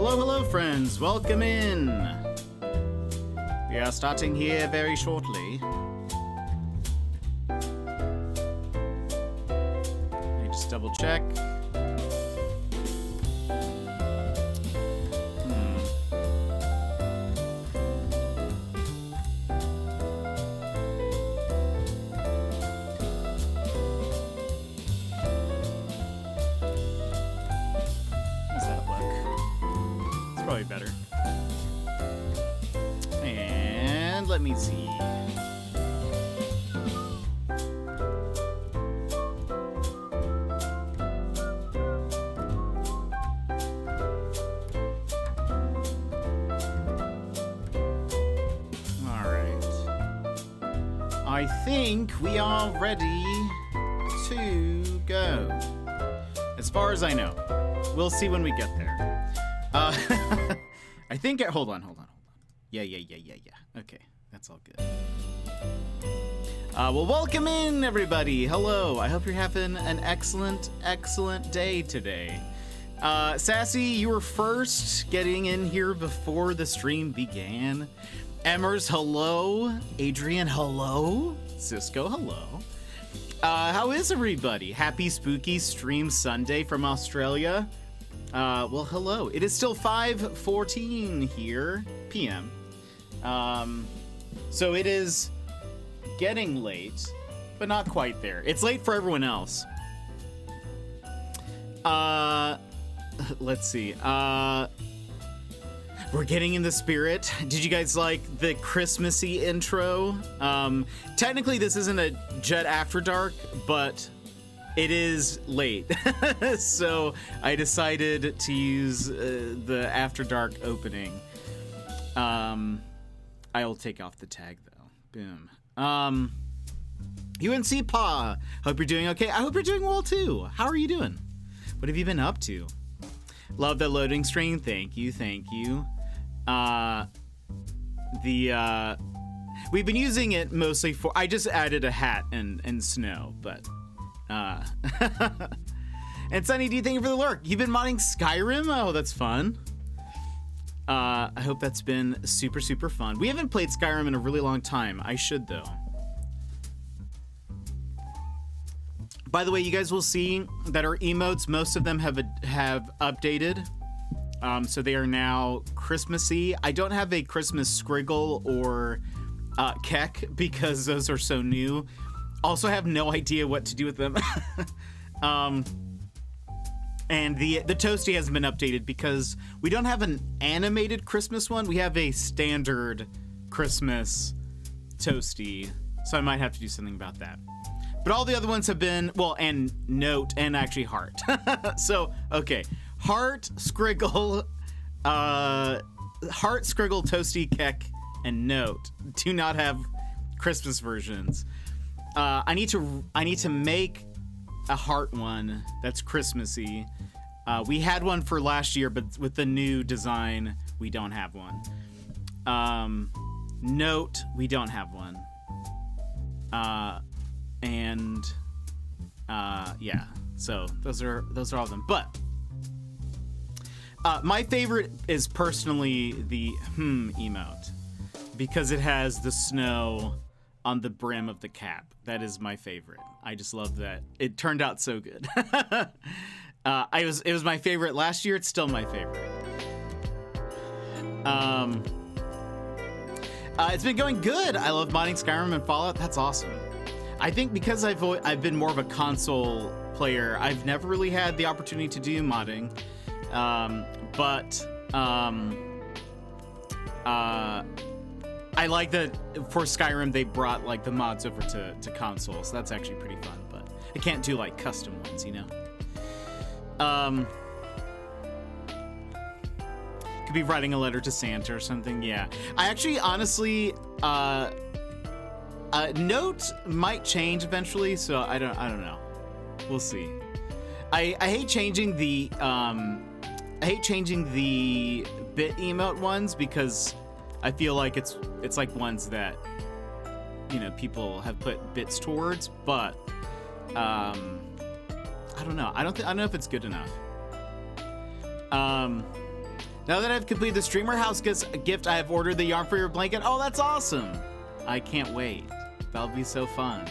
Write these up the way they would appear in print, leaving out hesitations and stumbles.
Hello, hello, friends. Welcome in. We are starting here very shortly. Let me just double check. Better. And let me see. All right. I think we are ready to go. As far as I know. We'll see when we get there. I think, hold on. Yeah. Okay, that's all good. Well, welcome in, everybody. Hello. I hope you're having an excellent day today. Sassy, you were first getting in here before the stream began. Emmers, hello. Adrian, hello. Cisco, hello. How is everybody? Happy spooky stream Sunday from Australia. Well, hello. It is still 5:14 here, p.m. So it is getting late, but not quite there. It's late for everyone else. Let's see. We're getting in the spirit. Did you guys like the Christmassy intro? Technically, this isn't a Jet After Dark, but it is late, so I decided to use the After Dark opening. I'll take off the tag, though. Boom. UNC Pa, hope you're doing okay. I hope you're doing well, too. How are you doing? What have you been up to? Love the loading screen. Thank you. We've been using it mostly for... I just added a hat and snow, but... And Sunny D, thank you for the lurk. You've been modding Skyrim? Oh, that's fun. I hope that's been super fun. We haven't played Skyrim in a really long time. I should, though. By the way, you guys will see that our emotes, most of them have updated. So they are now Christmassy. I don't have a Christmas scriggle or Keck because those are so new. Also have no idea what to do with them. And the Toasty hasn't been updated because we don't have an animated Christmas one. We have a standard Christmas Toasty. So I might have to do something about that. But all the other ones have been, well, and Note and actually Heart. So, okay. Heart, Scriggle, Toasty, Keck, and Note do not have Christmas versions. I need to make a Heart one that's Christmassy. We had one for last year, but with the new design, we don't have one. Note, we don't have one. Yeah. So those are all of them. But my favorite is personally the emote because it has the snow on the brim of the cap. That is my favorite. I just love that. It turned out so good. It was my favorite last year. It's still my favorite. It's been going good. I love modding Skyrim and Fallout. That's awesome. I think because I've been more of a console player, I've never really had the opportunity to do modding. But I like that for Skyrim they brought like the mods over to consoles. That's actually pretty fun, but I can't do like custom ones, you know. Could be writing a letter to Santa or something. Yeah, I actually honestly Note might change eventually, so I don't know. We'll see. I hate changing the bit emote ones because I feel like it's like ones that, you know, people have put bits towards, but I don't know. I don't know if it's good enough. Now that I've completed the Streamer House gift, I have ordered the yarn for your blanket. Oh, that's awesome. I can't wait. That'll be so fun.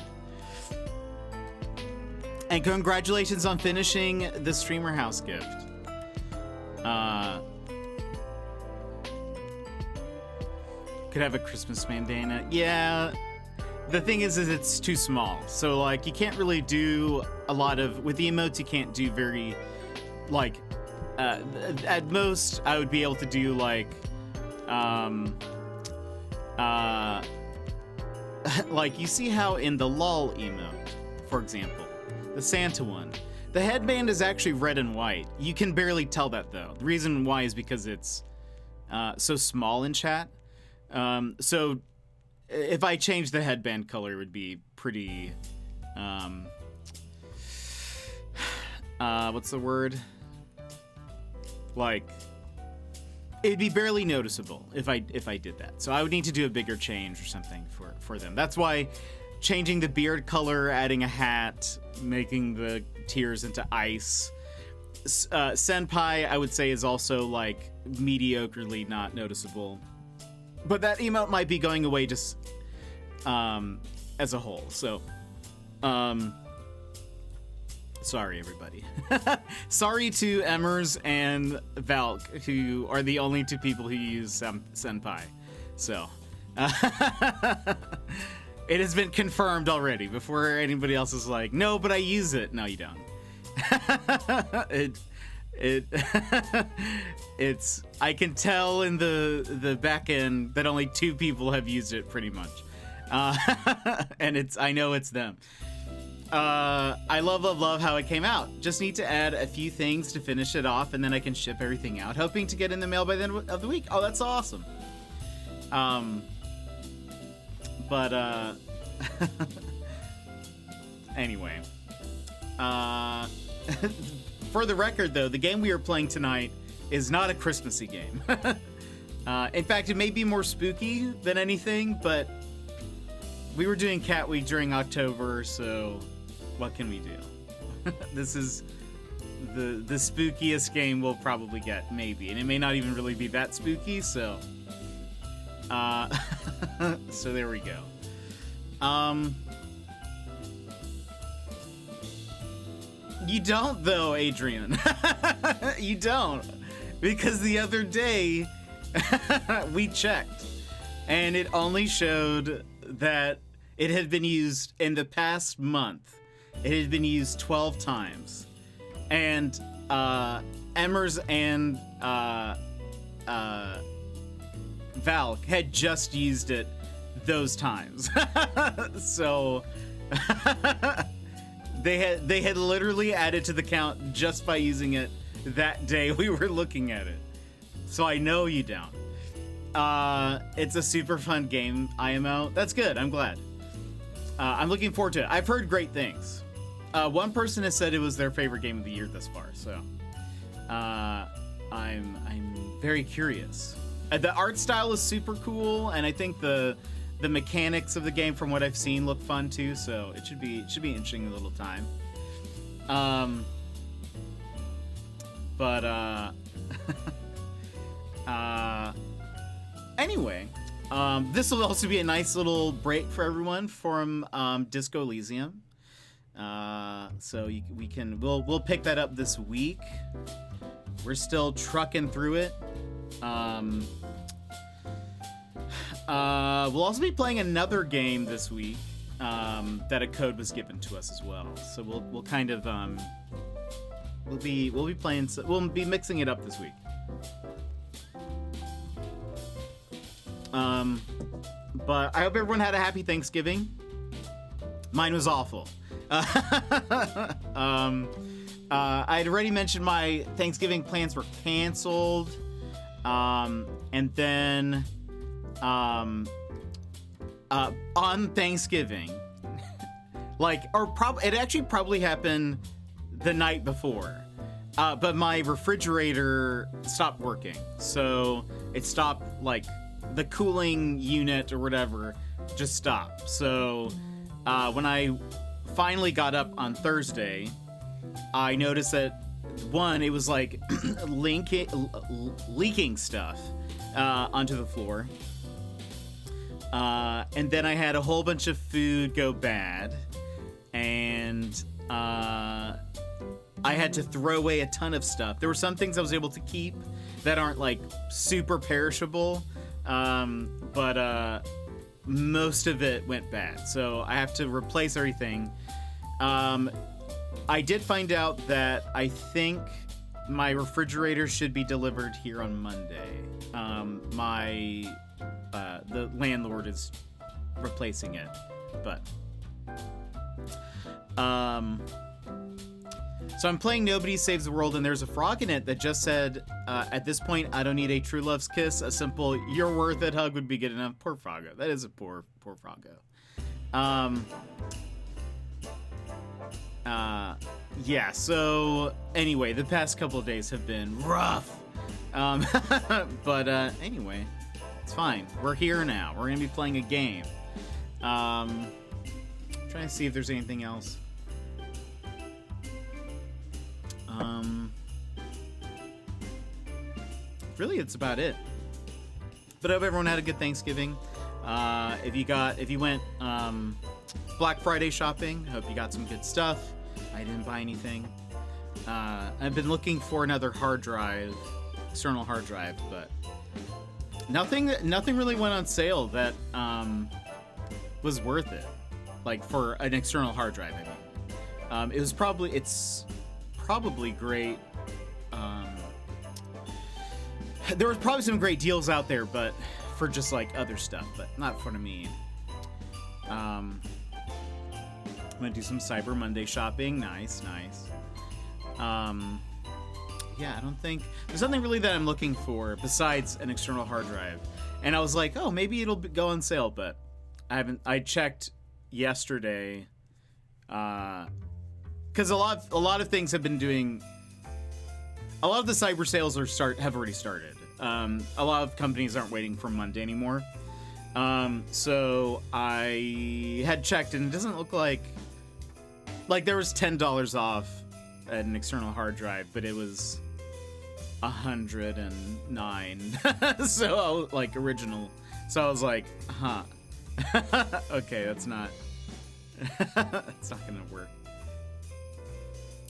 And congratulations on finishing the Streamer House gift. Could have a Christmas bandana. Yeah. The thing is it's too small. So, like, you can't really do a lot of... With the emotes, you can't do very... Like, at most, I would be able to do, like... like, you see how in the LOL emote, for example, the Santa one, the headband is actually red and white. You can barely tell that, though. The reason why is because it's so small in chat. So if I change the headband color, it would be pretty, what's the word? Like, it'd be barely noticeable if I did that. So I would need to do a bigger change or something for them. That's why changing the beard color, adding a hat, making the tears into ice. Senpai, I would say, is also, like, mediocrely not noticeable. But that emote might be going away just as a whole. So, sorry, everybody. Sorry to Emmers and Valk, who are the only two people who use Senpai. So, it has been confirmed already before anybody else is like, no, but I use it. No, you don't. It's I can tell in the back end that only 2 people have used it pretty much, and I know it's them. I love how it came out. Just need to add a few things to finish it off, and then I can ship everything out, hoping to get in the mail by the end of the week. Oh, that's awesome. But anyway, for the record, though, the game we are playing tonight is not a Christmassy game. In fact, it may be more spooky than anything, but we were doing Cat Week during October, so what can we do? This is the spookiest game we'll probably get, maybe. And it may not even really be that spooky, so... so there we go. You don't, though, Adrian. You don't. Because the other day, we checked, and it only showed that it had been used in the past month. It had been used 12 times. And Emmers and Valk had just used it those times. So... They had literally added to the count just by using it that day we were looking at it. So I know you don't. It's a super fun game, IMO. That's good. I'm glad. I'm looking forward to it. I've heard great things. One person has said it was their favorite game of the year thus far. So I'm very curious. The art style is super cool, and I think the mechanics of the game, from what I've seen, look fun too, so it should be interesting a little time. Anyway, this will also be a nice little break for everyone from Disco Elysium. So we'll pick that up this week. We're still trucking through it. We'll also be playing another game this week that a code was given to us as well. So we'll kind of we'll be playing. We'll be mixing it up this week. But I hope everyone had a happy Thanksgiving. Mine was awful. I had already mentioned my Thanksgiving plans were canceled, and then. On Thanksgiving, it actually probably happened the night before, but my refrigerator stopped working, so it stopped, like, the cooling unit or whatever just stopped. So, when I finally got up on Thursday, I noticed that one, it was like leaking stuff onto the floor. And then I had a whole bunch of food go bad. And I had to throw away a ton of stuff. There were some things I was able to keep that aren't like super perishable. But most of it went bad. So I have to replace everything. I did find out that I think my refrigerator should be delivered here on Monday. The landlord is replacing it, but so I'm playing Nobody Saves the World, and there's a frog in it that just said, at this point, I don't need a true love's kiss. A simple, you're worth it hug would be good enough. Poor Froggo. That is a poor Froggo. Yeah, so anyway, the past couple of days have been rough. But anyway, it's fine. We're here now. We're gonna be playing a game. Trying to see if there's anything else. Really, it's about it. But I hope everyone had a good Thanksgiving. If you went Black Friday shopping, I hope you got some good stuff. I didn't buy anything. I've been looking for another hard drive, external hard drive, but nothing really went on sale that was worth it. Like for an external hard drive, I mean. It's probably great. There was probably some great deals out there, but for just like other stuff, but not for me. I'm gonna do some Cyber Monday shopping. Nice. Yeah, I don't think there's nothing really that I'm looking for besides an external hard drive. And I was like, oh, maybe it'll go on sale, but I checked yesterday, because a lot of things have been doing. A lot of the cyber sales have already started. A lot of companies aren't waiting for Monday anymore. So I had checked, and it doesn't look like there was $10 off an external hard drive, but it was $109. So like original. So I was like, huh. Okay, that's not gonna work.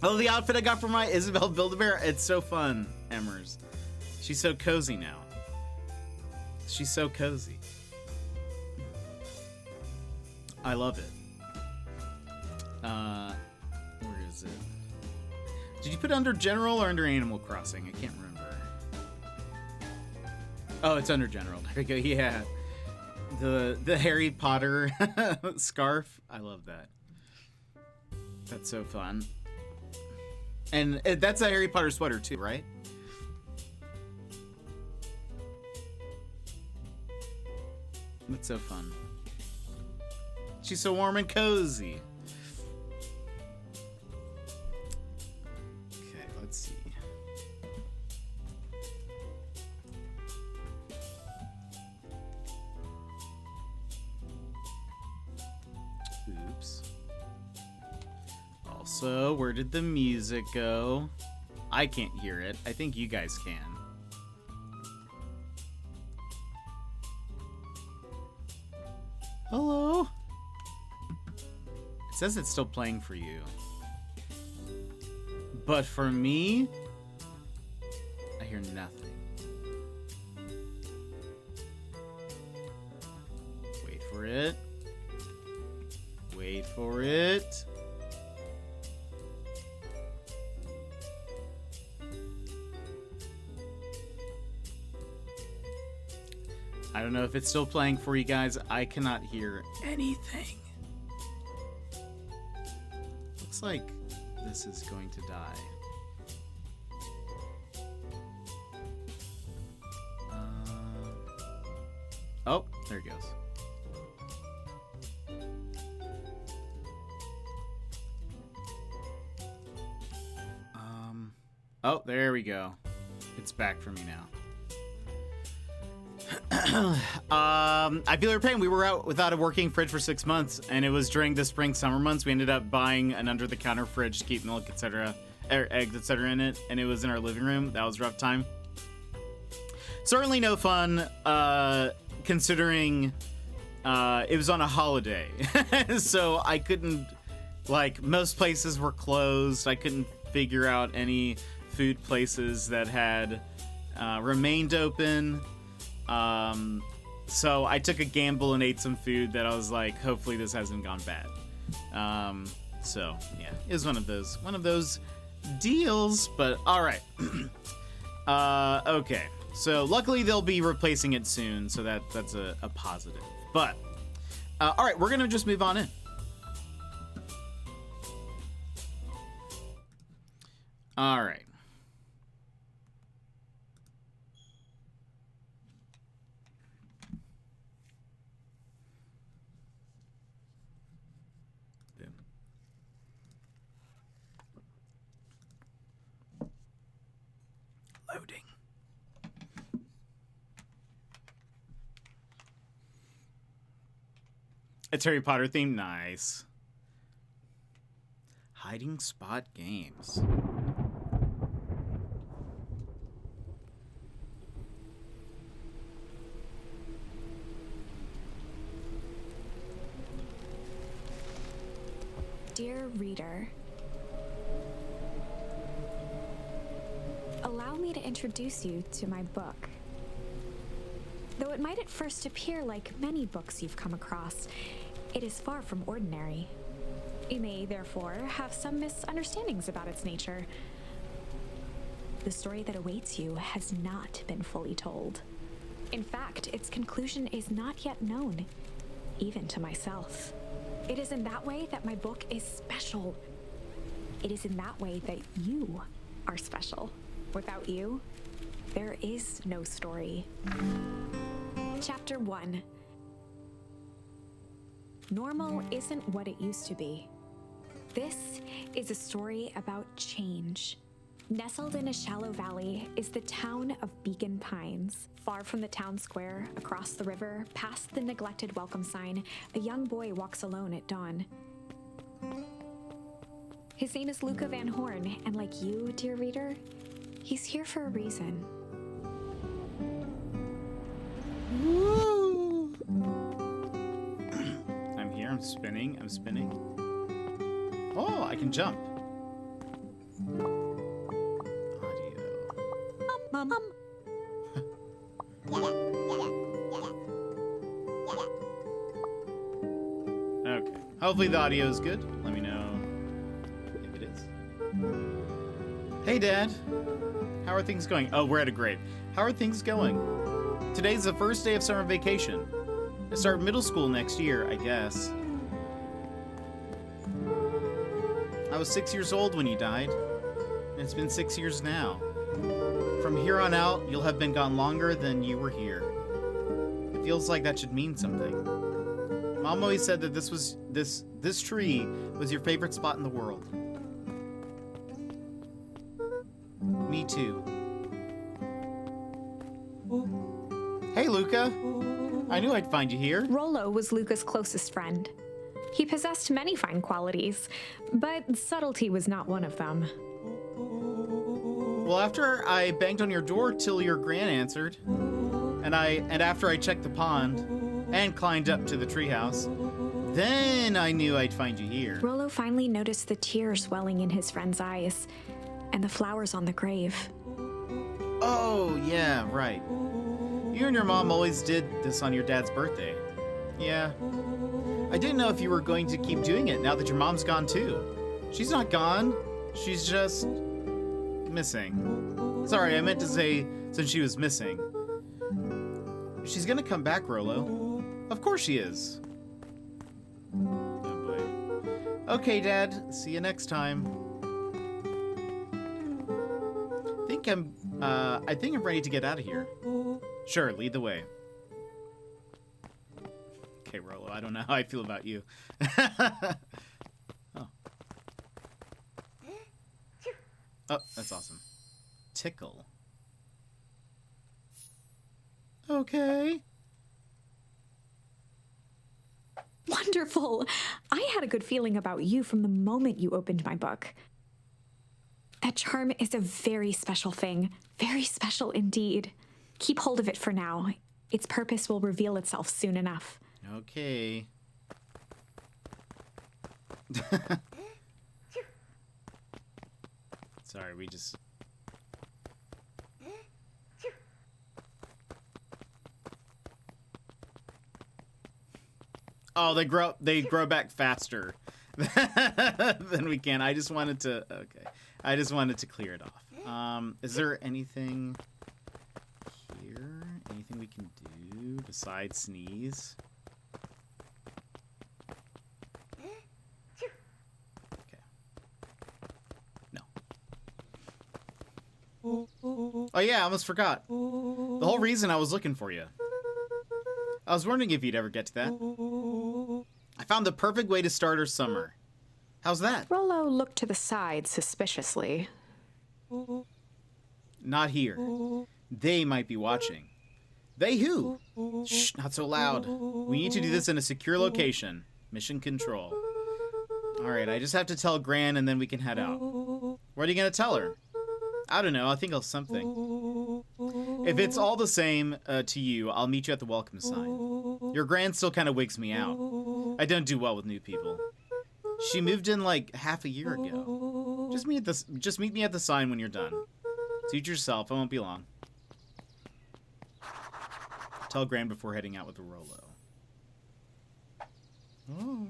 Oh, the outfit I got for my Isabel Build-A-Bear. It's so fun, Emmers. She's so cozy now. She's so cozy. I love it. Where is it? Did you put it under General or under Animal Crossing? I can't remember. Oh, it's under General. There we go. Yeah. The Harry Potter scarf. I love that. That's so fun. And that's a Harry Potter sweater too, right? That's so fun. She's so warm and cozy. Okay, let's see. Oops. Also, where did the music go? I can't hear it. I think you guys can. Hello? It says it's still playing for you. But for me, I hear nothing. Wait for it. Wait for it. I don't know if it's still playing for you guys. I cannot hear anything. Looks like this is going to die. Oh, there it goes. Oh, there we go. It's back for me now. I feel your pain. We were out without a working fridge for 6 months, and it was during the spring summer months. We ended up buying an under-the-counter fridge to keep milk, etc. or eggs, etc. in it, and it was in our living room. That was a rough time. Certainly no fun, considering it was on a holiday. So I couldn't, like, most places were closed. I couldn't figure out any food places that had remained open. So I took a gamble and ate some food that I was like, hopefully this hasn't gone bad. So yeah, it was one of those deals, but all right. Okay. So luckily they'll be replacing it soon, so that's a positive. But all right, we're gonna just move on in. All right. Loading. It's Harry Potter themed. Nice. Hiding spot games. Dear reader, allow me to introduce you to my book. Though it might at first appear like many books you've come across, it is far from ordinary. You may, therefore, have some misunderstandings about its nature. The story that awaits you has not been fully told. In fact, its conclusion is not yet known, even to myself. It is in that way that my book is special. It is in that way that you are special. Without you, there is no story. Chapter 1. Normal isn't what it used to be. This is a story about change. Nestled in a shallow valley is the town of Beacon Pines. Far from the town square, across the river, past the neglected welcome sign, a young boy walks alone at dawn. His name is Luca Van Horn, and like you, dear reader, he's here for a reason. Woo! I'm here, I'm spinning. Oh, I can jump. Okay. Hopefully the audio is good. Let me know if it is. Hey, Dad. How are things going? Oh, we're at a grade. How are things going? Today's the first day of summer vacation. I start middle school next year, I guess. I was 6 years old when you died, and it's been 6 years now. From here on out, you'll have been gone longer than you were here. It feels like that should mean something. Mom always said that this tree was your favorite spot in the world. Me too. Hey, Luca. I knew I'd find you here. Rollo was Luca's closest friend. He possessed many fine qualities, but subtlety was not one of them. Well, after I banged on your door till your gran answered, and after I checked the pond and climbed up to the treehouse, then I knew I'd find you here. Rollo finally noticed the tears welling in his friend's eyes and the flowers on the grave. Oh, yeah, right. You and your mom always did this on your dad's birthday. Yeah. I didn't know if you were going to keep doing it now that your mom's gone too. She's not gone. She's just missing. Sorry, I meant to say since she was missing. She's gonna come back, Rollo. Of course she is. Oh boy. Okay, Dad. See you next time. I think I'm ready to get out of here. Sure, lead the way. Okay, Rollo, I don't know how I feel about you. Oh. Oh, that's awesome. Tickle. Okay. Wonderful! I had a good feeling about you from the moment you opened my book. That charm is a very special thing. Very special indeed. Keep hold of it for now. Its purpose will reveal itself soon enough. Okay. Sorry, we just... Oh, they grow back faster than we can. I just wanted to... Okay. I just wanted to clear it off. Is there anything here? Anything we can do besides sneeze? Okay. No. Oh yeah, I almost forgot. The whole reason I was looking for you. I was wondering if you'd ever get to that. I found the perfect way to start our summer. How's that? Rollo looked to the side suspiciously. Not here. They might be watching. They who? Shh, not so loud. We need to do this in a secure location. Mission control. Alright, I just have to tell Gran and then we can head out. What are you gonna tell her? I don't know, I think I'll something. If it's all the same to you, I'll meet you at the welcome sign. Your Gran still kind of wigs me out. I don't do well with new people. She moved in like half a year ago. Just meet me at the sign when you're done. Suit yourself, I won't be long. Tell Gran before heading out with the Rollo. Oh.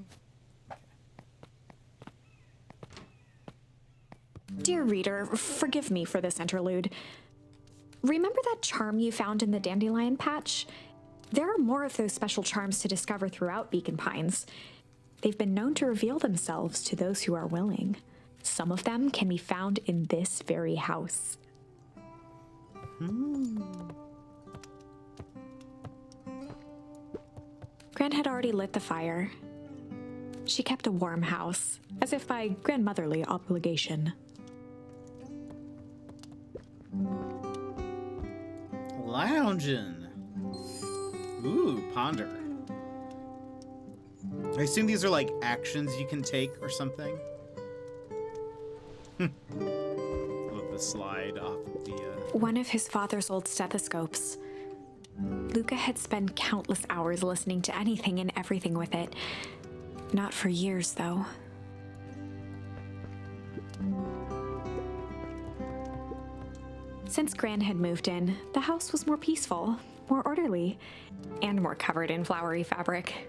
Dear reader, forgive me for this interlude. Remember that charm you found in the dandelion patch? There are more of those special charms to discover throughout Beacon Pines. They've been known to reveal themselves to those who are willing. Some of them can be found in this very house. Gran had already lit the fire. She kept a warm house, as if by grandmotherly obligation. Lounging. Ooh, ponder. I assume these are like actions you can take or something. I love the slide off of the... One of his father's old stethoscopes. Luca had spent countless hours listening to anything and everything with it. Not for years, though. Since Gran had moved in, the house was more peaceful, more orderly, and more covered in flowery fabric.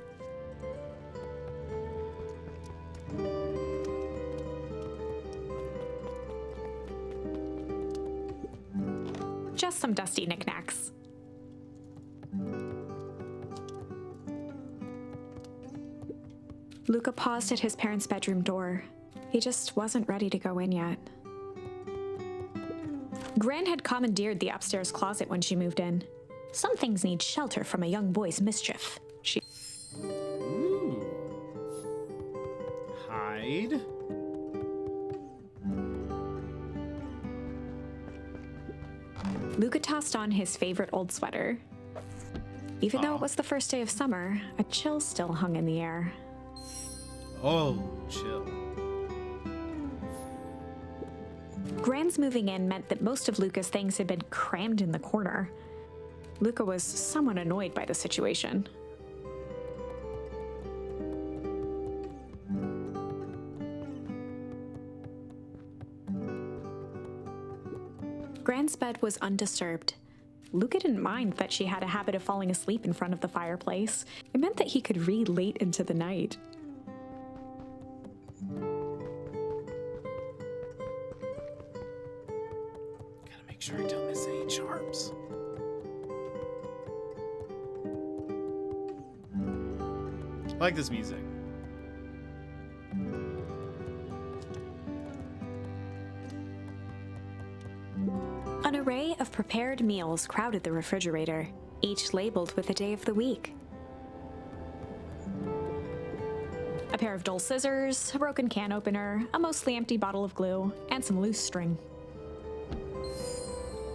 Just some dusty knickknacks. Luca paused at his parents' bedroom door. He just wasn't ready to go in yet. Gran had commandeered the upstairs closet when she moved in. Some things need shelter from a young boy's mischief. Ooh. Hide. Luca tossed on his favorite old sweater. Even though it was the first day of summer, a chill still hung in the air. Oh, chill. Gran's moving in meant that most of Luca's things had been crammed in the corner. Luca was somewhat annoyed by the situation. Gran's bed was undisturbed. Luca didn't mind that she had a habit of falling asleep in front of the fireplace. It meant that he could read late into the night. Gotta make sure I don't miss any charms. I like this music. An array of prepared meals crowded the refrigerator, each labeled with the day of the week. A pair of dull scissors, a broken can opener, a mostly empty bottle of glue, and some loose string.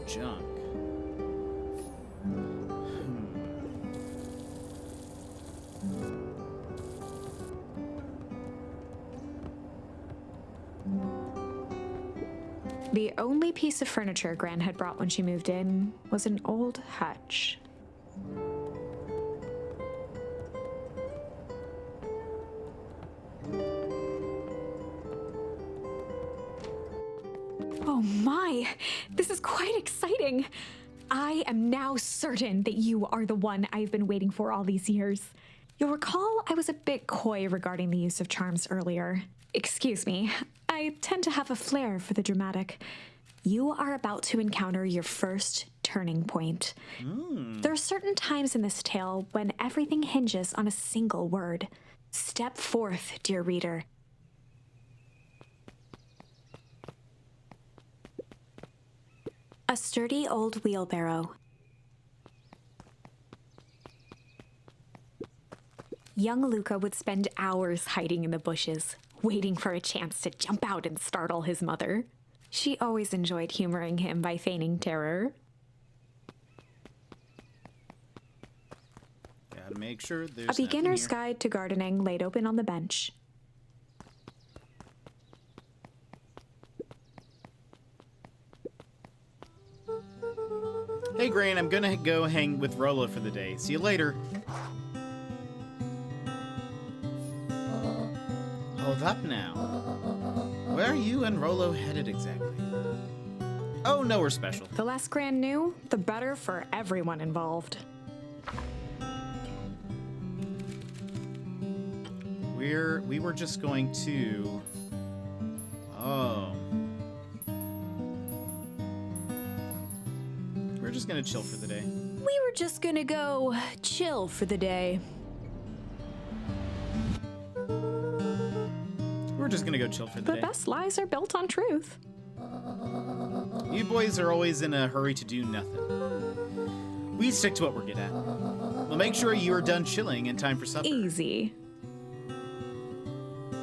Junk. The only piece of furniture Gran had brought when she moved in was an old hutch. Oh my, this is quite exciting. I am now certain that you are the one I've been waiting for all these years. You'll recall I was a bit coy regarding the use of charms earlier. Excuse me, I tend to have a flair for the dramatic. You are about to encounter your first turning point. There are certain times in this tale when everything hinges on a single word. Step forth, dear reader. A sturdy old wheelbarrow. Young Luca would spend hours hiding in the bushes, waiting for a chance to jump out and startle his mother. She always enjoyed humoring him by feigning terror. Gotta make sure there's A beginner's guide to gardening laid open on the bench. Hey, Gran, I'm gonna go hang with Rolo for the day. See you later. Hold up now. Where are you and Rolo headed exactly? Oh, nowhere special. The less Gran knew, the better for everyone involved. We were just going to... Oh. We're just gonna chill for the day. We were just gonna go chill for the day. We're just gonna go chill for the The day. best lies are built on truth. You boys are always in a hurry to do nothing. We stick to what we're good at. We'll make sure you are done chilling in time for supper. Easy.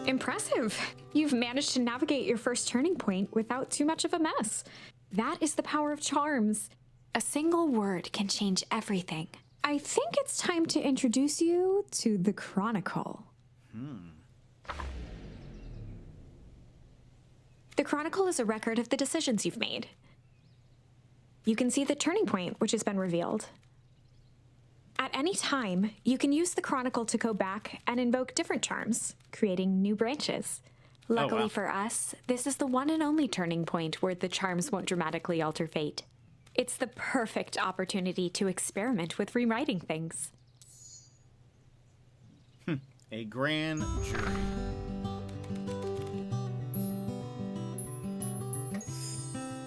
Impressive. You've managed to navigate your first turning point without too much of a mess. That is the power of charms. A single word can change everything. I think it's time to introduce you to the Chronicle. The Chronicle is a record of the decisions you've made. You can see the turning point, which has been revealed. At any time, you can use the Chronicle to go back and invoke different charms, creating new branches. Luckily wow. for us, this is the one and only turning point where the charms won't dramatically alter fate. It's the perfect opportunity to experiment with rewriting things. A grand jury.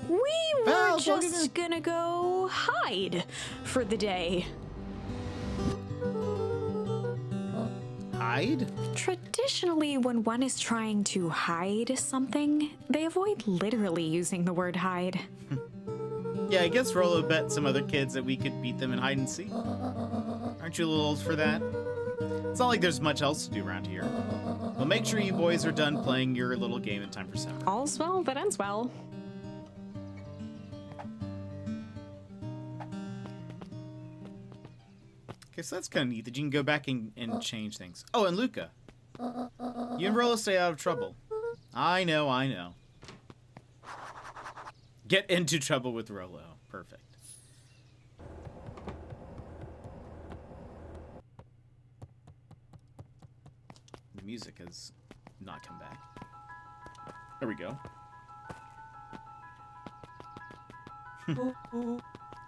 We were Val, look at just gonna go hide for the day. Hide? Traditionally, when one is trying to hide something, they avoid literally using the word hide. Yeah, I guess Rolo bet some other kids that we could beat them in hide and seek. Aren't you a little old for that? It's not like there's much else to do around here. Well, make sure you boys are done playing your little game in time for supper. All's well that ends well. Okay, so that's kind of neat that you can go back and change things. Oh, and Luca. You and Rolo stay out of trouble. I know. Get into trouble with Rolo. Perfect. The music has not come back. There we go.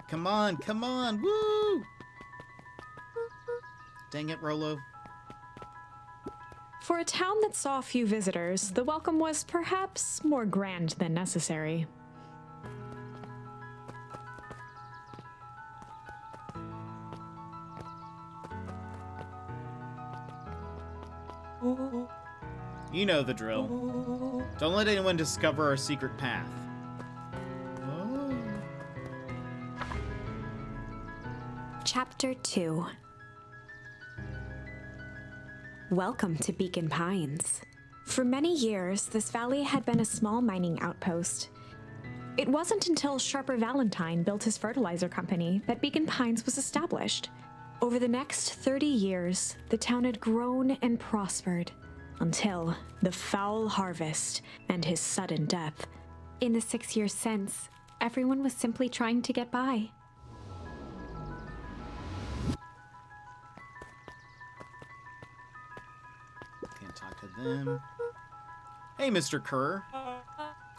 Come on, woo! Dang it, Rolo. For a town that saw few visitors, the welcome was perhaps more grand than necessary. You know the drill. Don't let anyone discover our secret path. Oh. Chapter 2. Welcome to Beacon Pines. For many years, this valley had been a small mining outpost. It wasn't until Sharper Valentine built his fertilizer company that Beacon Pines was established. Over the next 30 years, the town had grown and prospered until the foul harvest and his sudden death. In the 6 years since, everyone was simply trying to get by. Can't talk to them. Hey, Mr. Kerr.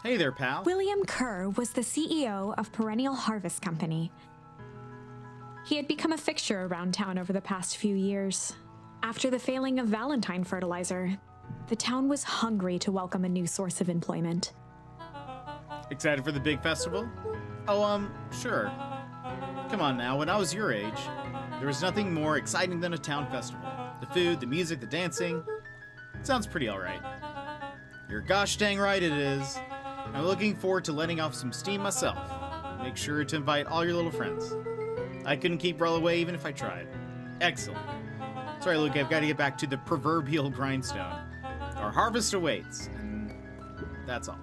Hey there, pal. William Kerr was the CEO of Perennial Harvest Company. He had become a fixture around town over the past few years. After the failing of Valentine fertilizer, the town was hungry to welcome a new source of employment. Excited for the big festival? Oh, sure. Come on now, when I was your age, there was nothing more exciting than a town festival. The food, the music, the dancing. Sounds pretty alright. You're gosh dang right it is. I'm looking forward to letting off some steam myself. Make sure to invite all your little friends. I couldn't keep Rel away even if I tried. Excellent. Sorry, Luke, I've got to get back to the proverbial grindstone. Our harvest awaits, and that's all.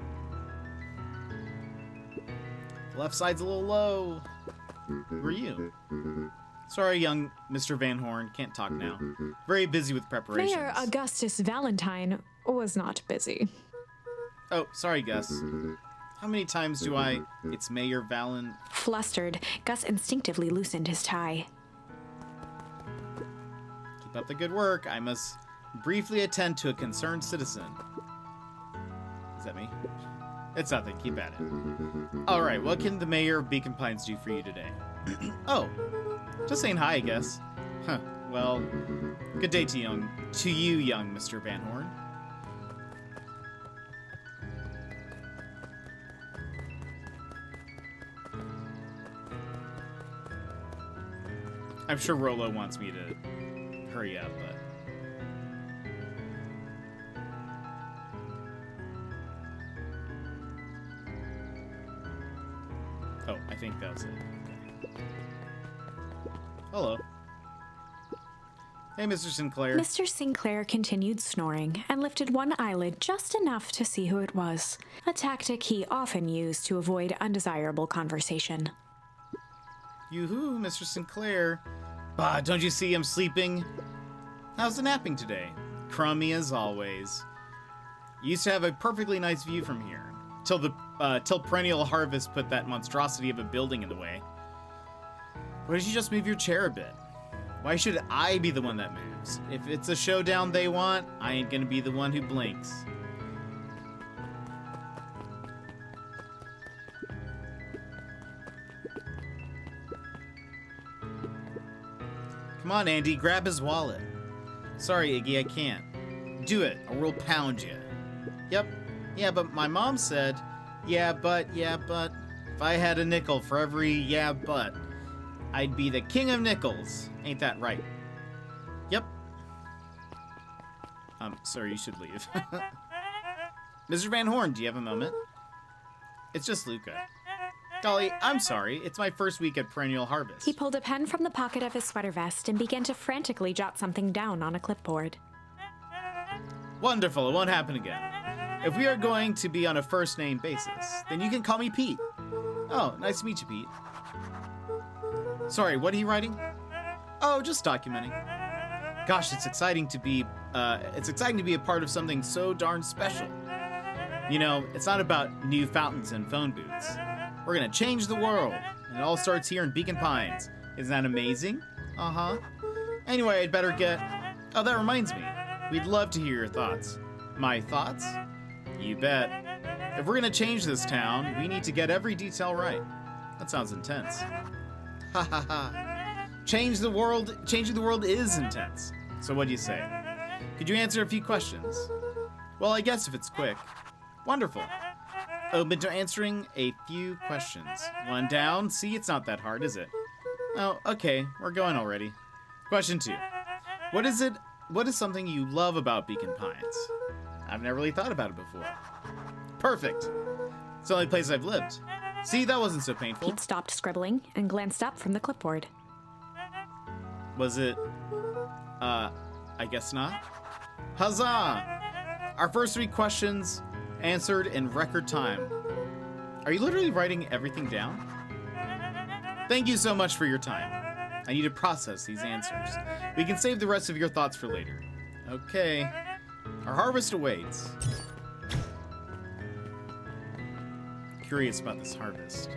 The left side's a little low. Who are you? Sorry, young Mr. Van Horn, can't talk now. Very busy with preparations. Mayor Augustus Valentine was not busy. Oh, sorry, Gus. How many times do I... It's Mayor Valen... Flustered, Gus instinctively loosened his tie. Keep up the good work. I must briefly attend to a concerned citizen. Is that me? It's nothing. Keep at it. All right, what can the Mayor of Beacon Pines do for you today? Oh, just saying hi, I guess. Huh. Well, good day to you, young Mr. Van Horn. I'm sure Rolo wants me to hurry up, but... Oh, I think that was it. Okay. Hello. Hey, Mr. Sinclair. Mr. Sinclair continued snoring and lifted one eyelid just enough to see who it was, a tactic he often used to avoid undesirable conversation. Yoo-hoo, Mr. Sinclair. Bah, don't you see I'm sleeping? How's the napping today? Crummy as always. You used to have a perfectly nice view from here. Till Perennial Harvest put that monstrosity of a building in the way. Why don't you just move your chair a bit? Why should I be the one that moves? If it's a showdown they want, I ain't gonna be the one who blinks. Come on, Andy, grab his wallet. Sorry, Iggy, I can't. Do it, or we'll pound you. Yep. Yeah, but my mom said, yeah, but. If I had a nickel for every yeah, but, I'd be the king of nickels. Ain't that right? Yep. Sorry, you should leave. Mr. Van Horn, do you have a moment? It's just Luca. Golly, I'm sorry. It's my first week at Perennial Harvest. He pulled a pen from the pocket of his sweater vest and began to frantically jot something down on a clipboard. Wonderful, it won't happen again. If we are going to be on a first-name basis, then you can call me Pete. Oh, nice to meet you, Pete. Sorry, what are you writing? Oh, just documenting. Gosh, it's exciting to be a part of something so darn special. You know, it's not about new fountains and phone booths. We're gonna change the world, and it all starts here in Beacon Pines. Isn't that amazing? Uh-huh. Anyway, I'd better get... Oh, that reminds me. We'd love to hear your thoughts. My thoughts? You bet. If we're gonna change this town, we need to get every detail right. That sounds intense. Ha ha ha. Changing the world is intense. So what do you say? Could you answer a few questions? Well, I guess if it's quick. Wonderful. Open to answering a few questions. One down. See, it's not that hard, is it? Oh, okay. We're going already. Question 2. What is something you love about Beacon Pines? I've never really thought about it before. Perfect. It's the only place I've lived. See, that wasn't so painful. Pete stopped scribbling and glanced up from the clipboard. Was it... I guess not. Huzzah! Our first 3 questions answered in record time. Are you literally writing everything down? Thank you so much for your time. I need to process these answers. We can save the rest of your thoughts for later. Okay. Our harvest awaits. curious about this harvest.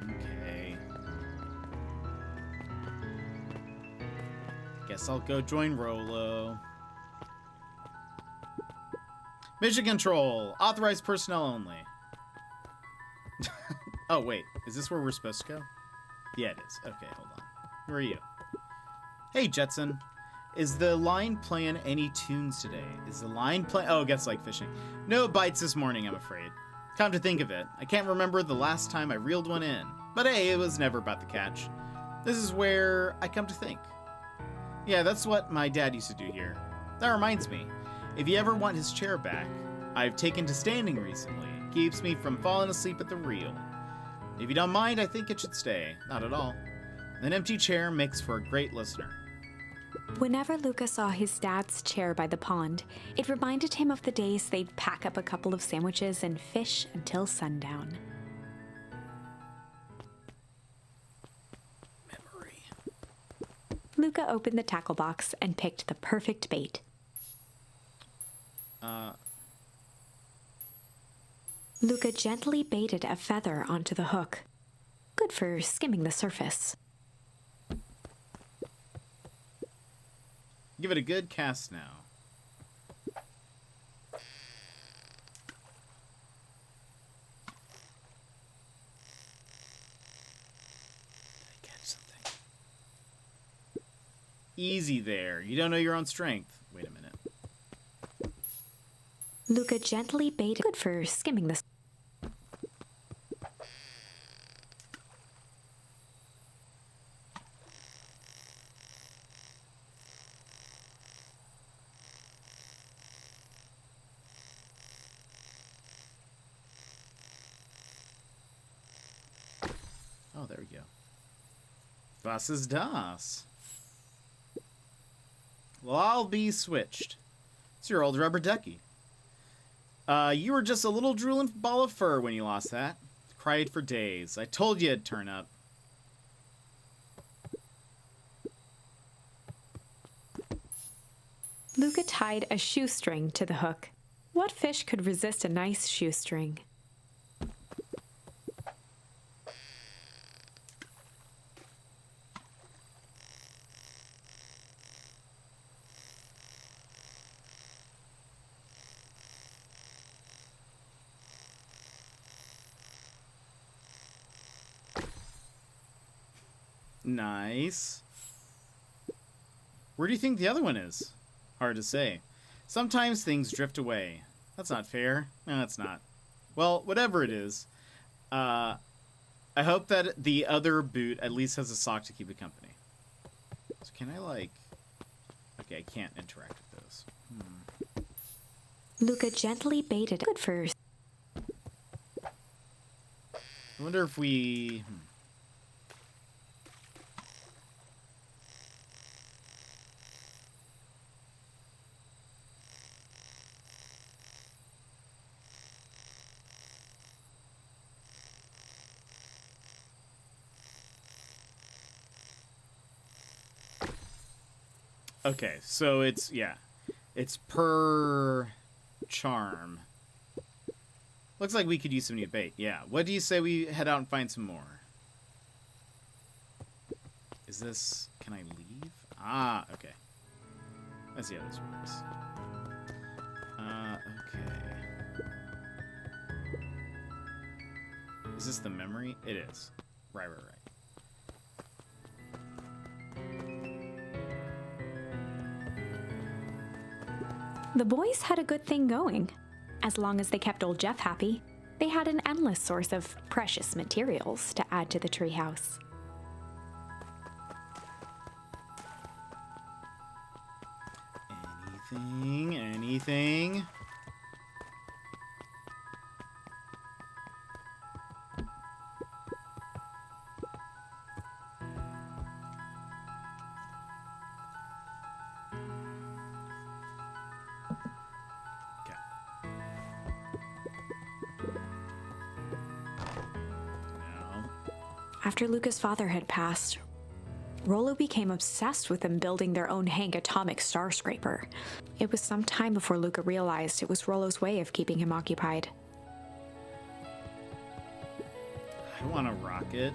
Okay. Guess I'll go join Rolo. Mission control. Authorized personnel only. Oh, wait. Is this where we're supposed to go? Yeah, it is. Okay, hold on. Who are you? Hey, Jetson. Is the line playing any tunes today? Is the line playing... Oh, it gets like fishing. No bites this morning, I'm afraid. Come to think of it, I can't remember the last time I reeled one in. But hey, it was never about the catch. This is where I come to think. Yeah, that's what my dad used to do here. That reminds me. If you ever want his chair back, I've taken to standing recently. Keeps me from falling asleep at the reel. If you don't mind, I think it should stay. Not at all. An empty chair makes for a great listener. Whenever Luca saw his dad's chair by the pond, it reminded him of the days they'd pack up a couple of sandwiches and fish until sundown. Memory. Luca opened the tackle box and picked the perfect bait. Luca gently baited a feather onto the hook. Good for skimming the surface. Give it a good cast now. I catch something. Easy there. You don't know your own strength. Wait a minute. Luca gently baited. Good for skimming the. Oh, there we go. Was ist das? Well, I'll be switched. It's your old rubber ducky. You were just a little drooling ball of fur when you lost that. Cried for days. I told you it'd turn up. Luca tied a shoestring to the hook. What fish could resist a nice shoestring? Nice. Where do you think the other one is? Hard to say. Sometimes things drift away. That's not fair. No, it's not. Well, whatever it is, I hope that the other boot at least has a sock to keep it company. So can I, like... Okay, I can't interact with those. Luca gently baited. Good for. I wonder if we... Okay, so it's, yeah. It's per charm. Looks like we could use some new bait. Yeah. What do you say we head out and find some more? Is this... Can I leave? Ah, okay. Let's see how this works. Okay. Is this the memory? It is. Right. The boys had a good thing going. As long as they kept old Jeff happy, they had an endless source of precious materials to add to the treehouse. Anything? After Luca's father had passed, Rollo became obsessed with them building their own Hank atomic star scraper. It was some time before Luca realized it was Rollo's way of keeping him occupied. I want a rocket.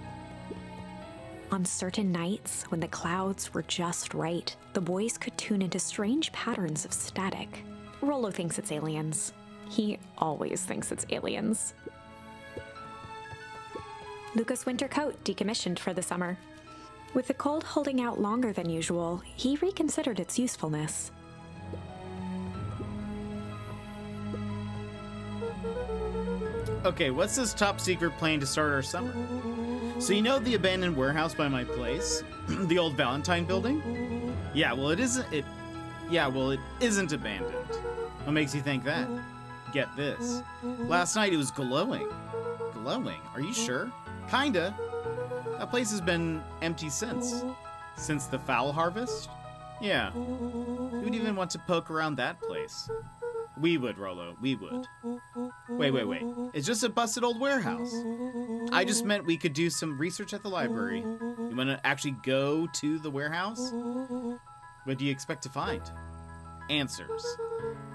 On certain nights, when the clouds were just right, the boys could tune into strange patterns of static. Rollo thinks it's aliens. He always thinks it's aliens. Luca's winter coat decommissioned for the summer. With the cold holding out longer than usual, he reconsidered its usefulness. Okay, what's this top secret plan to start our summer? So you know the abandoned warehouse by my place? The old Valentine building? Yeah, well it isn't abandoned. What makes you think that? Get this. Last night it was glowing. Glowing? Are you sure? Kinda. That place has been empty since. Since the fowl harvest? Yeah. Who would even want to poke around that place? We would, Rollo. We would. Wait. It's just a busted old warehouse. I just meant we could do some research at the library. You want to actually go to the warehouse? What do you expect to find? Answers.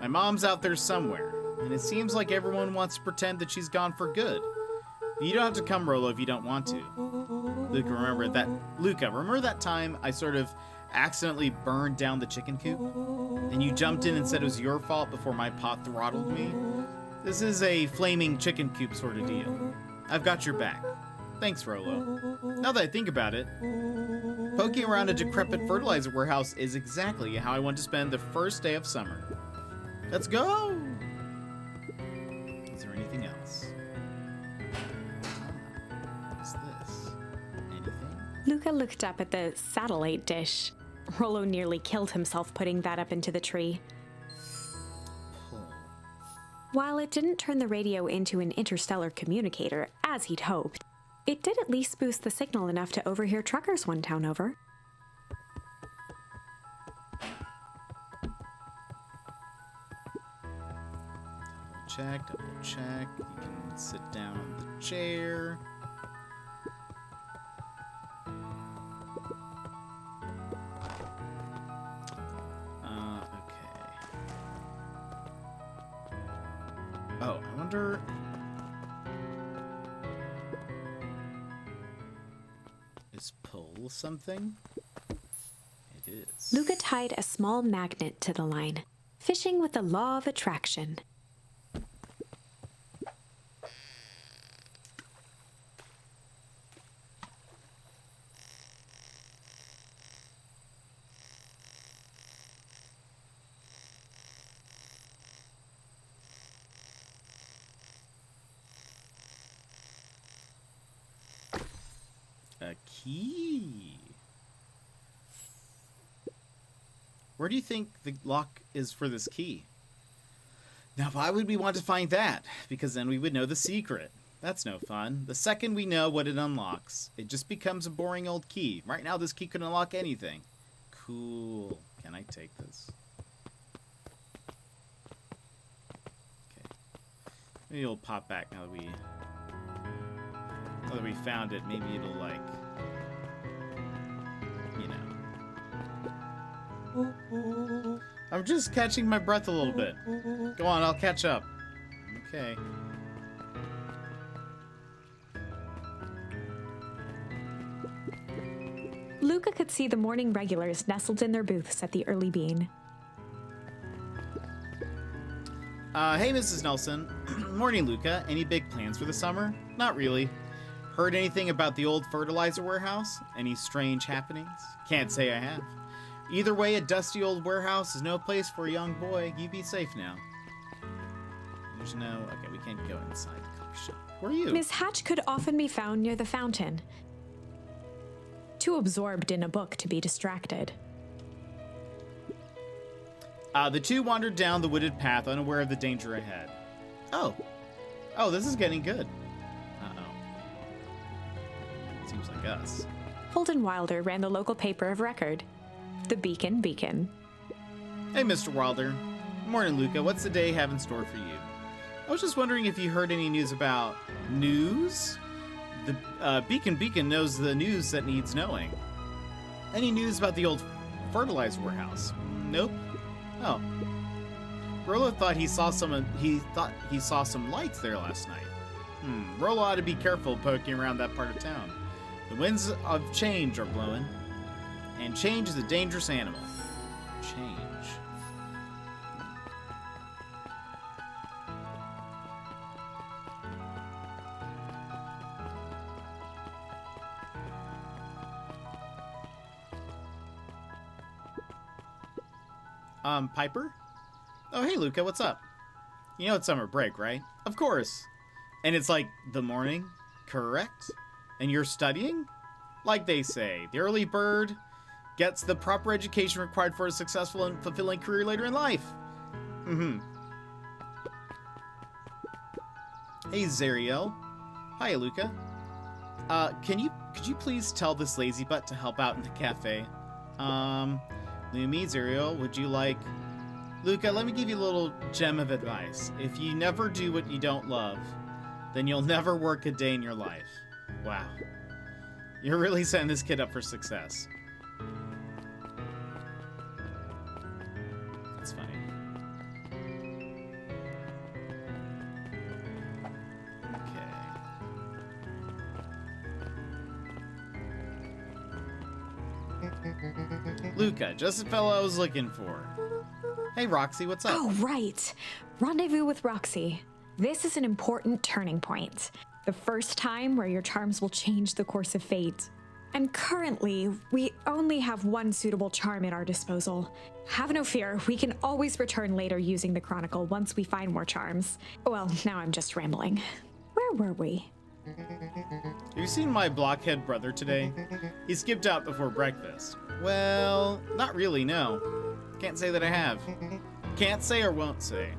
My mom's out there somewhere, and it seems like everyone wants to pretend that she's gone for good. You don't have to come, Rollo, if you don't want to. Luca, remember that time I sort of accidentally burned down the chicken coop? And you jumped in and said it was your fault before my pot throttled me? This is a flaming chicken coop sort of deal. I've got your back. Thanks, Rollo. Now that I think about it, poking around a decrepit fertilizer warehouse is exactly how I want to spend the first day of summer. Let's go! Is there anything else? What's this? Anything? Luca looked up at the satellite dish. Rollo nearly killed himself putting that up into the tree. Pull. While it didn't turn the radio into an interstellar communicator, as he'd hoped, it did at least boost the signal enough to overhear truckers one town over. Double check. You can sit down on the chair. Okay. Oh, I wonder... Is pull something? It is. Luca tied a small magnet to the line, fishing with the law of attraction. A key. Where do you think the lock is for this key? Now, why would we want to find that? Because then we would know the secret. That's no fun. The second we know what it unlocks, it just becomes a boring old key. Right now, this key could unlock anything. Cool. Can I take this? Okay. Maybe it'll pop back now that we found it. Maybe it'll, like, you know. I'm just catching my breath a little bit. Go on, I'll catch up. Okay. Luca could see the morning regulars nestled in their booths at the early bean. Hey, Mrs. Nelson. Morning, Luca. Any big plans for the summer? Not really. Heard anything about the old fertilizer warehouse? Any strange happenings? Can't say I have. Either way, a dusty old warehouse is no place for a young boy. You be safe now. There's no... Okay, we can't go inside the coffee shop. Where are you? Miss Hatch could often be found near the fountain, too absorbed in a book to be distracted. The two wandered down the wooded path, unaware of the danger ahead. Oh, this is getting good. Uh-oh. Seems like us. Holden Wilder ran the local paper of record, the Beacon. Hey, Mr. Wilder. Morning, Luca. What's the day have in store for you? I was just wondering if you heard any news about... News? The Beacon knows the news that needs knowing. Any news about the old fertilizer warehouse? Nope. Oh. Rollo thought he saw some lights there last night. Rollo ought to be careful poking around that part of town. The winds of change are blowing, and change is a dangerous animal. Change. Piper? Oh, hey, Luca, what's up? You know it's summer break, right? Of course. And it's like the morning, correct? And you're studying? Like they say, the early bird gets the proper education required for a successful and fulfilling career later in life. Hey, Zariel. Hi, Luca. Could you please tell this lazy butt to help out in the cafe? Lumi, Zariel, would you like... Luca, let me give you a little gem of advice. If you never do what you don't love, then you'll never work a day in your life. Wow. You're really setting this kid up for success. That's funny. Okay. Luca, just the fellow I was looking for. Hey, Roxy, what's up? Oh, right. Rendezvous with Roxy. This is an important turning point. The first time where your charms will change the course of fate. And currently, we only have one suitable charm at our disposal. Have no fear, we can always return later using the Chronicle once we find more charms. Well, now I'm just rambling. Where were we? Have you seen my blockhead brother today? He skipped out before breakfast. Well, not really, no. Can't say that I have. Can't say or won't say.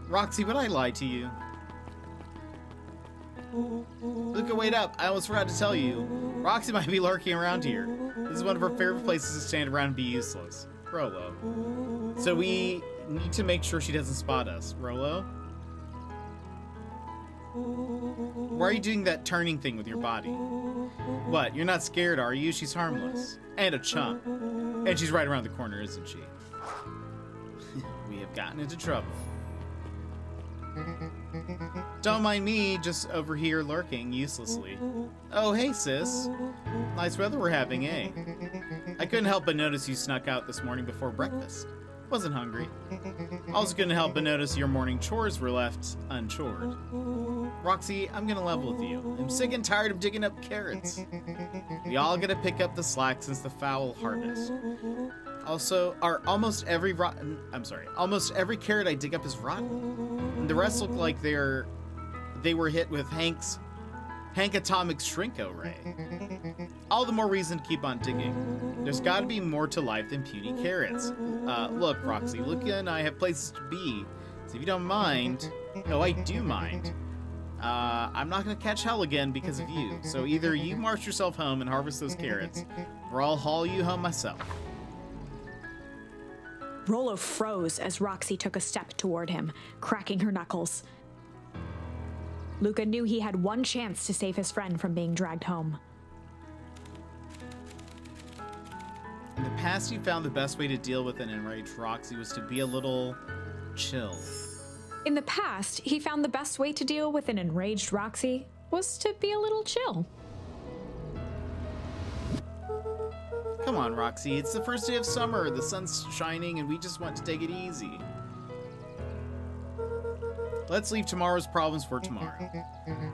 Roxy, would I lie to you? Luca, wait up. I almost forgot to tell you. Roxy might be lurking around here. This is one of her favorite places to stand around and be useless. Rollo. So we need to make sure she doesn't spot us. Rollo? Why are you doing that turning thing with your body? What, you're not scared, are you? She's harmless. And a chump. And she's right around the corner, isn't she? We have gotten into trouble. Don't mind me, just over here lurking uselessly. Oh, hey, sis. Nice weather we're having, eh? I couldn't help but notice you snuck out this morning before breakfast. Wasn't hungry. Also couldn't help but notice your morning chores were left unchored. Roxy, I'm gonna level with you. I'm sick and tired of digging up carrots. We all gotta pick up the slack since the foul harvest. Also, almost every carrot I dig up is rotten. And the rest look like they were hit with Hank Atomic's Shrinko ray. All the more reason to keep on digging. There's gotta be more to life than puny carrots. Look, Roxy, Luca and I have places to be. So if you don't mind... No, I do mind. I'm not gonna catch hell again because of you. So either you march yourself home and harvest those carrots, or I'll haul you home myself. Rollo froze as Roxy took a step toward him, cracking her knuckles. Luca knew he had one chance to save his friend from being dragged home. In the past, you found the best way to deal with an enraged Roxy was to be a little chill. In the past, he found the best way to deal with an enraged Roxy was to be a little chill. Come on, Roxy, it's the first day of summer, the sun's shining, and we just want to take it easy. Let's leave tomorrow's problems for tomorrow.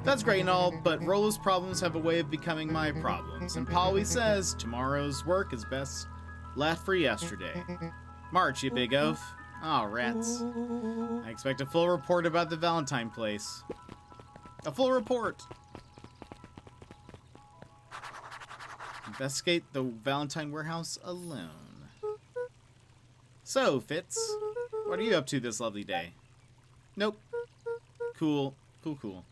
That's great and all, but Rollo's problems have a way of becoming my problems, and Paul always says tomorrow's work is best left for yesterday. March, you big oaf. Aw, rats. I expect a full report about the Valentine place. A full report! Investigate the Valentine warehouse alone. So, Fitz, what are you up to this lovely day? Nope. Cool. Cool.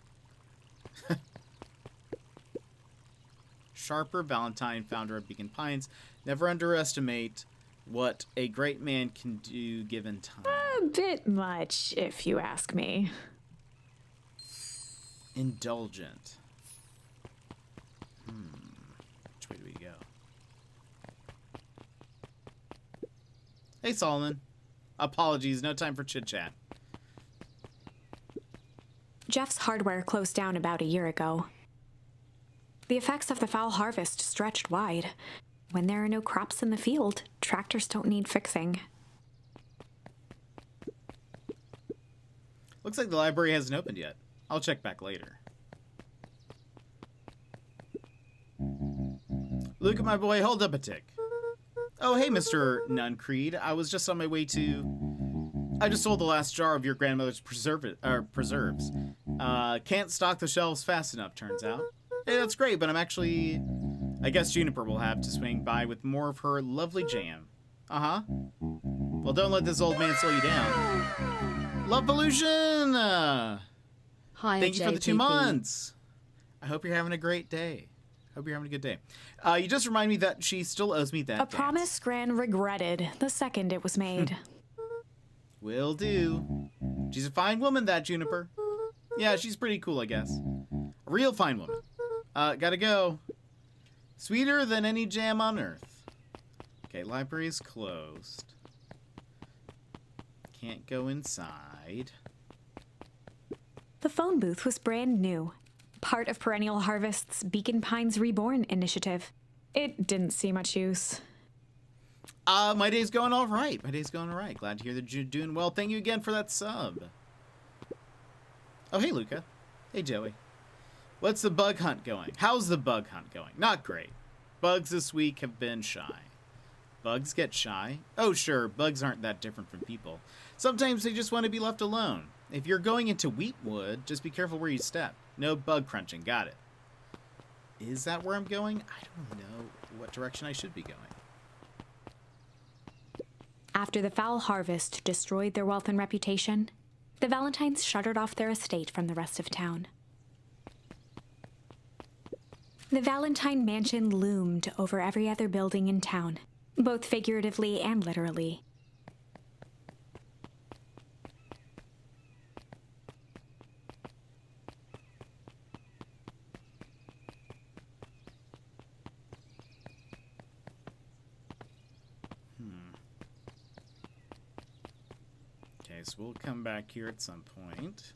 Sharper Valentine, founder of Beacon Pines. Never underestimate what a great man can do given time. A bit much, if you ask me. Indulgent. Which way do we go? Hey, Solomon. Apologies, no time for chit-chat. Jeff's hardware closed down about a year ago. The effects of the foul harvest stretched wide. When there are no crops in the field, tractors don't need fixing. Looks like the library hasn't opened yet. I'll check back later. Luca, my boy, hold up a tick. Oh, hey, Mr. Nuncreed. I was just on my way to... I just sold the last jar of your grandmother's preserves. Can't stock the shelves fast enough, turns out. Hey, that's great, but I'm actually... I guess Juniper will have to swing by with more of her lovely jam. Uh-huh. Well, don't let this old man slow you down. Love Pollution! Hi, Thank you for the 2 JPP. months. I hope you're having a great day. Hope you're having a good day. You just remind me that she still owes me that A dance. promise Gran regretted the second it was made. Will do. She's a fine woman, that Juniper. Yeah, she's pretty cool, I guess. A real fine woman. Gotta go. Sweeter than any jam on earth. Okay, library's closed. Can't go inside. The phone booth was brand new, part of Perennial Harvest's Beacon Pines Reborn initiative. It didn't see much use. My day's going all right. Glad to hear that you're doing well. Thank you again for that sub. Oh, hey, Luca. Hey, Joey. What's the bug hunt going? How's the bug hunt going? Not great. Bugs this week have been shy. Bugs get shy? Oh, sure, bugs aren't that different from people. Sometimes they just want to be left alone. If you're going into Wheatwood, just be careful where you step. No bug crunching, got it. Is that where I'm going? I don't know what direction I should be going. After the foul harvest destroyed their wealth and reputation, the Valentines shuttered off their estate from the rest of town. The Valentine Mansion loomed over every other building in town, both figuratively and literally. Okay, so we'll come back here at some point.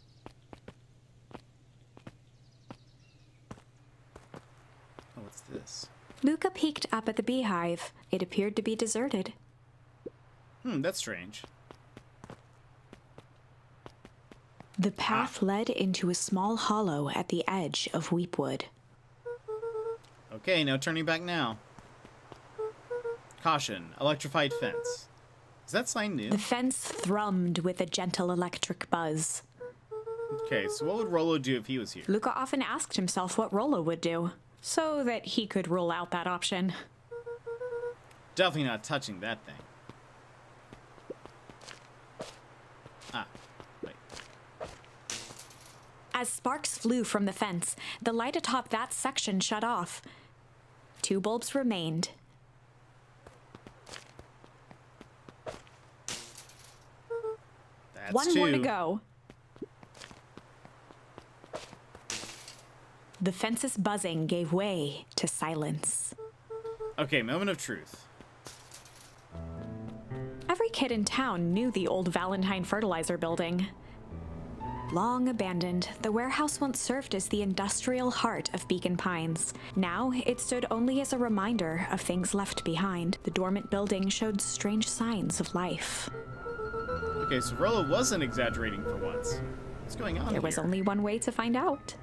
Oh, what's this? Luca peeked up at the beehive. It appeared to be deserted. That's strange. The path led into a small hollow at the edge of Weepwood. Okay, no turning back now. Caution, electrified fence. Is that sign new? The fence thrummed with a gentle electric buzz. Okay, so what would Rolo do if he was here? Luca often asked himself what Rolo would do, so that he could rule out that option. Definitely not touching that thing. Ah, wait. As sparks flew from the fence, the light atop that section shut off. 2 bulbs remained. That's One more to 2. go. The fence's buzzing gave way to silence. Okay, moment of truth. Every kid in town knew the old Valentine fertilizer building. Long abandoned, the warehouse once served as the industrial heart of Beacon Pines. Now, it stood only as a reminder of things left behind. The dormant building showed strange signs of life. Okay, so Rolo wasn't exaggerating for once. What's going on There was here? only one way to find out.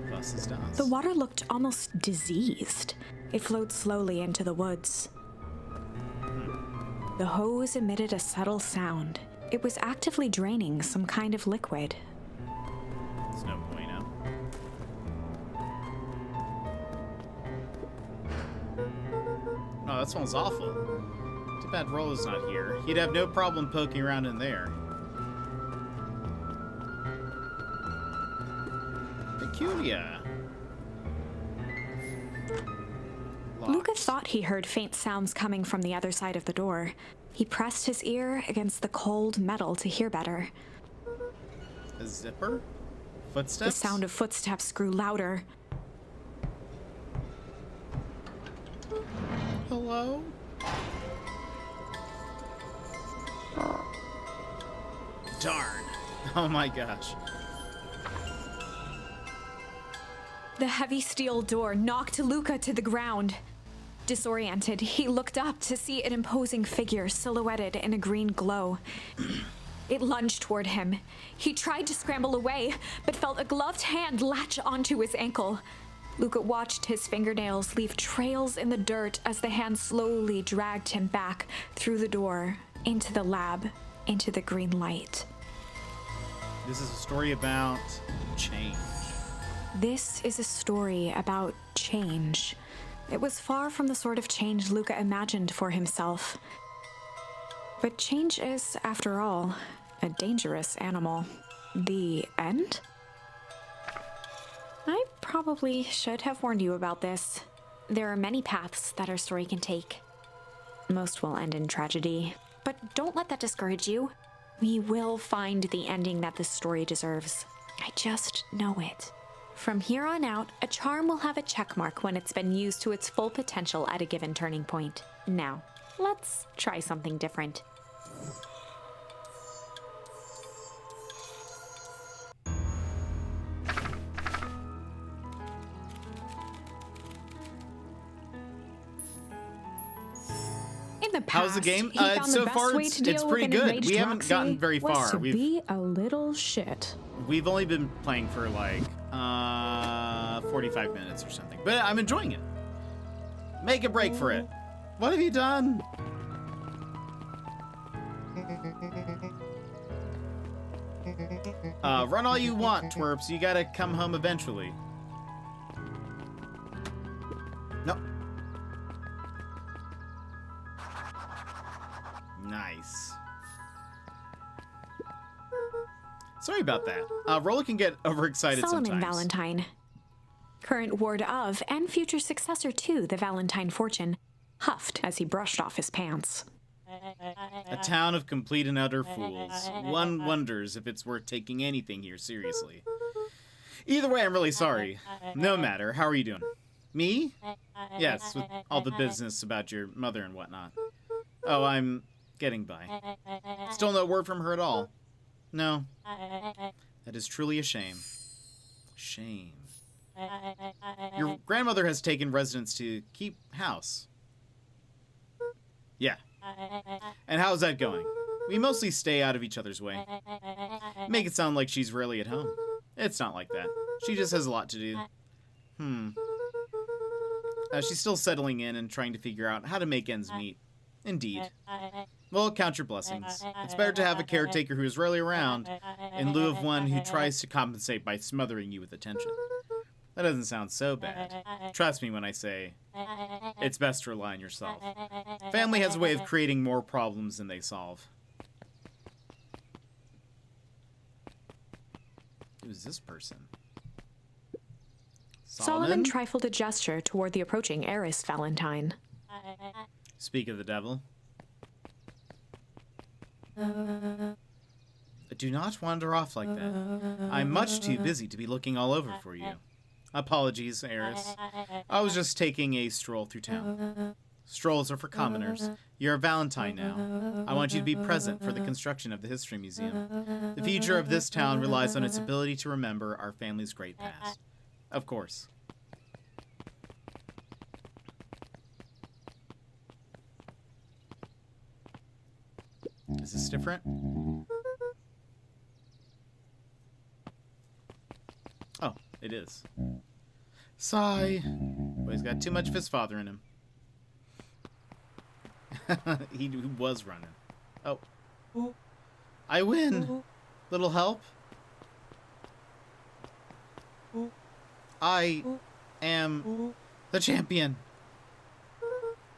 Buses dance. The water looked almost diseased. It flowed slowly into the woods. The hose emitted a subtle sound. It was actively draining some kind of liquid. It's no bueno. Oh, that smells awful. Too bad Rolo's not here. He'd have no problem poking around in there. Peculiar. Luca thought he heard faint sounds coming from the other side of the door. He pressed his ear against the cold metal to hear better. A zipper? The Footsteps? sound of footsteps grew louder. Hello? Darn. Oh my gosh. The heavy steel door knocked Luca to the ground. Disoriented, he looked up to see an imposing figure silhouetted in a green glow. It lunged toward him. He tried to scramble away, but felt a gloved hand latch onto his ankle. Luca watched his fingernails leave trails in the dirt as the hand slowly dragged him back through the door, into the lab, into the green light. This is a story about change. This is a story about change. It was far from the sort of change Luca imagined for himself. But change is, after all, a dangerous animal. The end? I probably should have warned you about this. There are many paths that our story can take. Most will end in tragedy, but don't let that discourage you. We will find the ending that this story deserves. I just know it. From here on out, a charm will have a checkmark when it's been used to its full potential at a given turning point. Now, let's try something different. In the past, How's the game? he found So the best far, way it's to deal pretty with an good. enraged We haven't Roxy gotten very was far. to We've be a little shit. We've only been playing for like 45 minutes or something, but I'm enjoying it. Make a break for it. What have you done? Run all you want, twerps. You gotta come home eventually. No. Nice. Sorry about that. Rolla can get overexcited Solomon sometimes. Valentine, current ward of and future successor to the Valentine fortune, huffed as he brushed off his pants. A town of complete and utter fools. One wonders if it's worth taking anything here seriously. Either way, I'm really sorry. No matter. How are you doing? Me? Yes, with all the business about your mother and whatnot. Oh, I'm getting by. Still no word from her at all. No. That is truly a shame. Shame. Your grandmother has taken residence to keep house. Yeah. And how's that going? We mostly stay out of each other's way. Make it sound like she's rarely at home. It's not like that. She just has a lot to do. She's still settling in and trying to figure out how to make ends meet. Indeed. Well, count your blessings. It's better to have a caretaker who is rarely around in lieu of one who tries to compensate by smothering you with attention. That doesn't sound so bad. Trust me when I say it's best to rely on yourself. Family has a way of creating more problems than they solve. Who's this person? Solomon trifled a gesture toward the approaching heiress Valentine. Speak of the devil. Do not wander off like that. I'm much too busy to be looking all over for you. Apologies, heiress. I was just taking a stroll through town. Strolls are for commoners. You're a Valentine now. I want you to be present for the construction of the History Museum. The future of this town relies on its ability to remember our family's great past. Of course. Is this different? Oh, it is. Sigh. Well, he's got too much of his father in him. He was running. Oh. I win. Little help. I am the champion.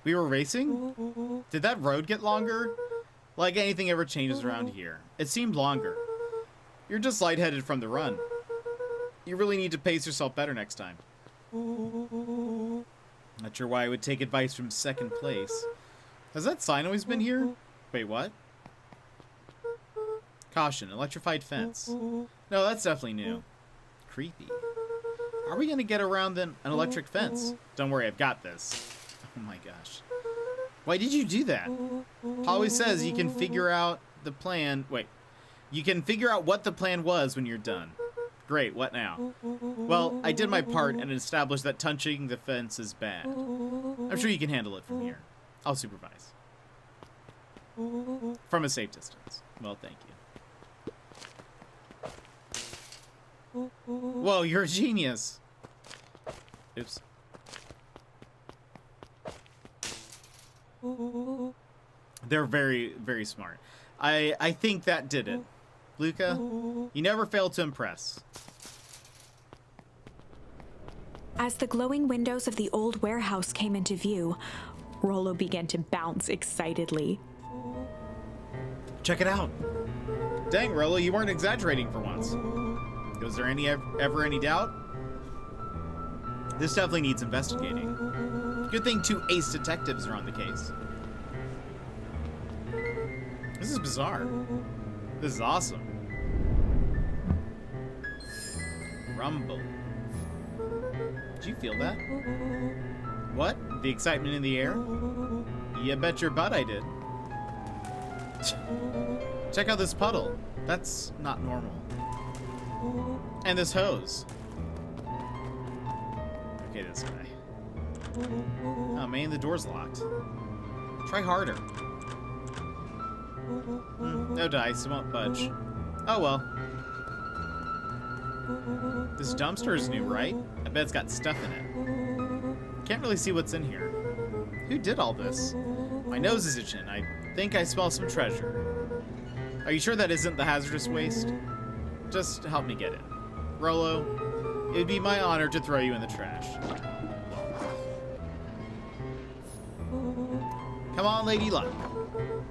We were racing? Did that road get longer? Like anything ever changes around here. It seemed longer. You're just lightheaded from the run. You really need to pace yourself better next time. Not sure why I would take advice from second place. Has that sign always been here? Wait, what? Caution, electrified fence. No, that's definitely new. Creepy. Are we gonna get around an electric fence? Don't worry, I've got this. Oh my gosh. Why did you do that? Always says you can figure out the plan. Wait. You can figure out what the plan was when you're done. Great, what now? Well, I did my part and established that touching the fence is bad. I'm sure you can handle it from here. I'll supervise. From a safe distance. Well, thank you. Whoa, you're a genius. Oops. They're very, very smart. I think that did it. Luca, you never fail to impress. As the glowing windows of the old warehouse came into view, Rollo began to bounce excitedly. Check it out. Dang, Rollo, you weren't exaggerating for once. Was there ever any doubt? This definitely needs investigating. Good thing 2 ace detectives are on the case. This is bizarre. This is awesome. Rumble. Did you feel that? What? The excitement in the air? You bet your butt I did. Check out this puddle. That's not normal. And this hose. Okay, this guy. Oh man, the door's locked. Try harder. No dice, it won't budge. Oh well. This dumpster is new, right? I bet it's got stuff in it. Can't really see what's in here. Who did all this? My nose is itching. I think I smell some treasure. Are you sure that isn't the hazardous waste? Just help me get it. Rollo, it would be my honor to throw you in the trash. Come on, Lady Luck.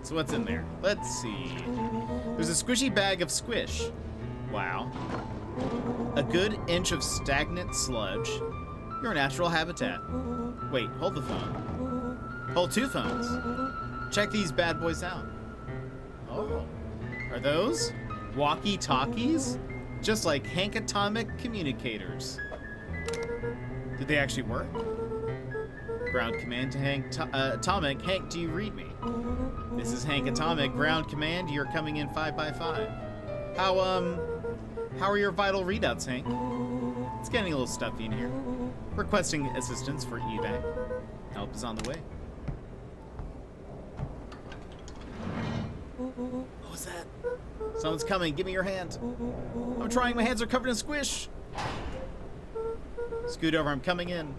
So what's in there? Let's see. There's a squishy bag of squish. Wow. A good inch of stagnant sludge. Your natural habitat. Wait, hold the phone. Hold 2 phones. Check these bad boys out. Oh. Are those walkie-talkies? Just like Hank Atomic communicators. Did they actually work? Ground command to Hank Atomic. Hank, do you read me? This is Hank Atomic. Ground command, you're coming in 5 by 5. How are your vital readouts, Hank? It's getting a little stuffy in here. Requesting assistance for evac. Help is on the way. What was that? Someone's coming. Give me your hand. I'm trying. My hands are covered in squish. Scoot over. I'm coming in.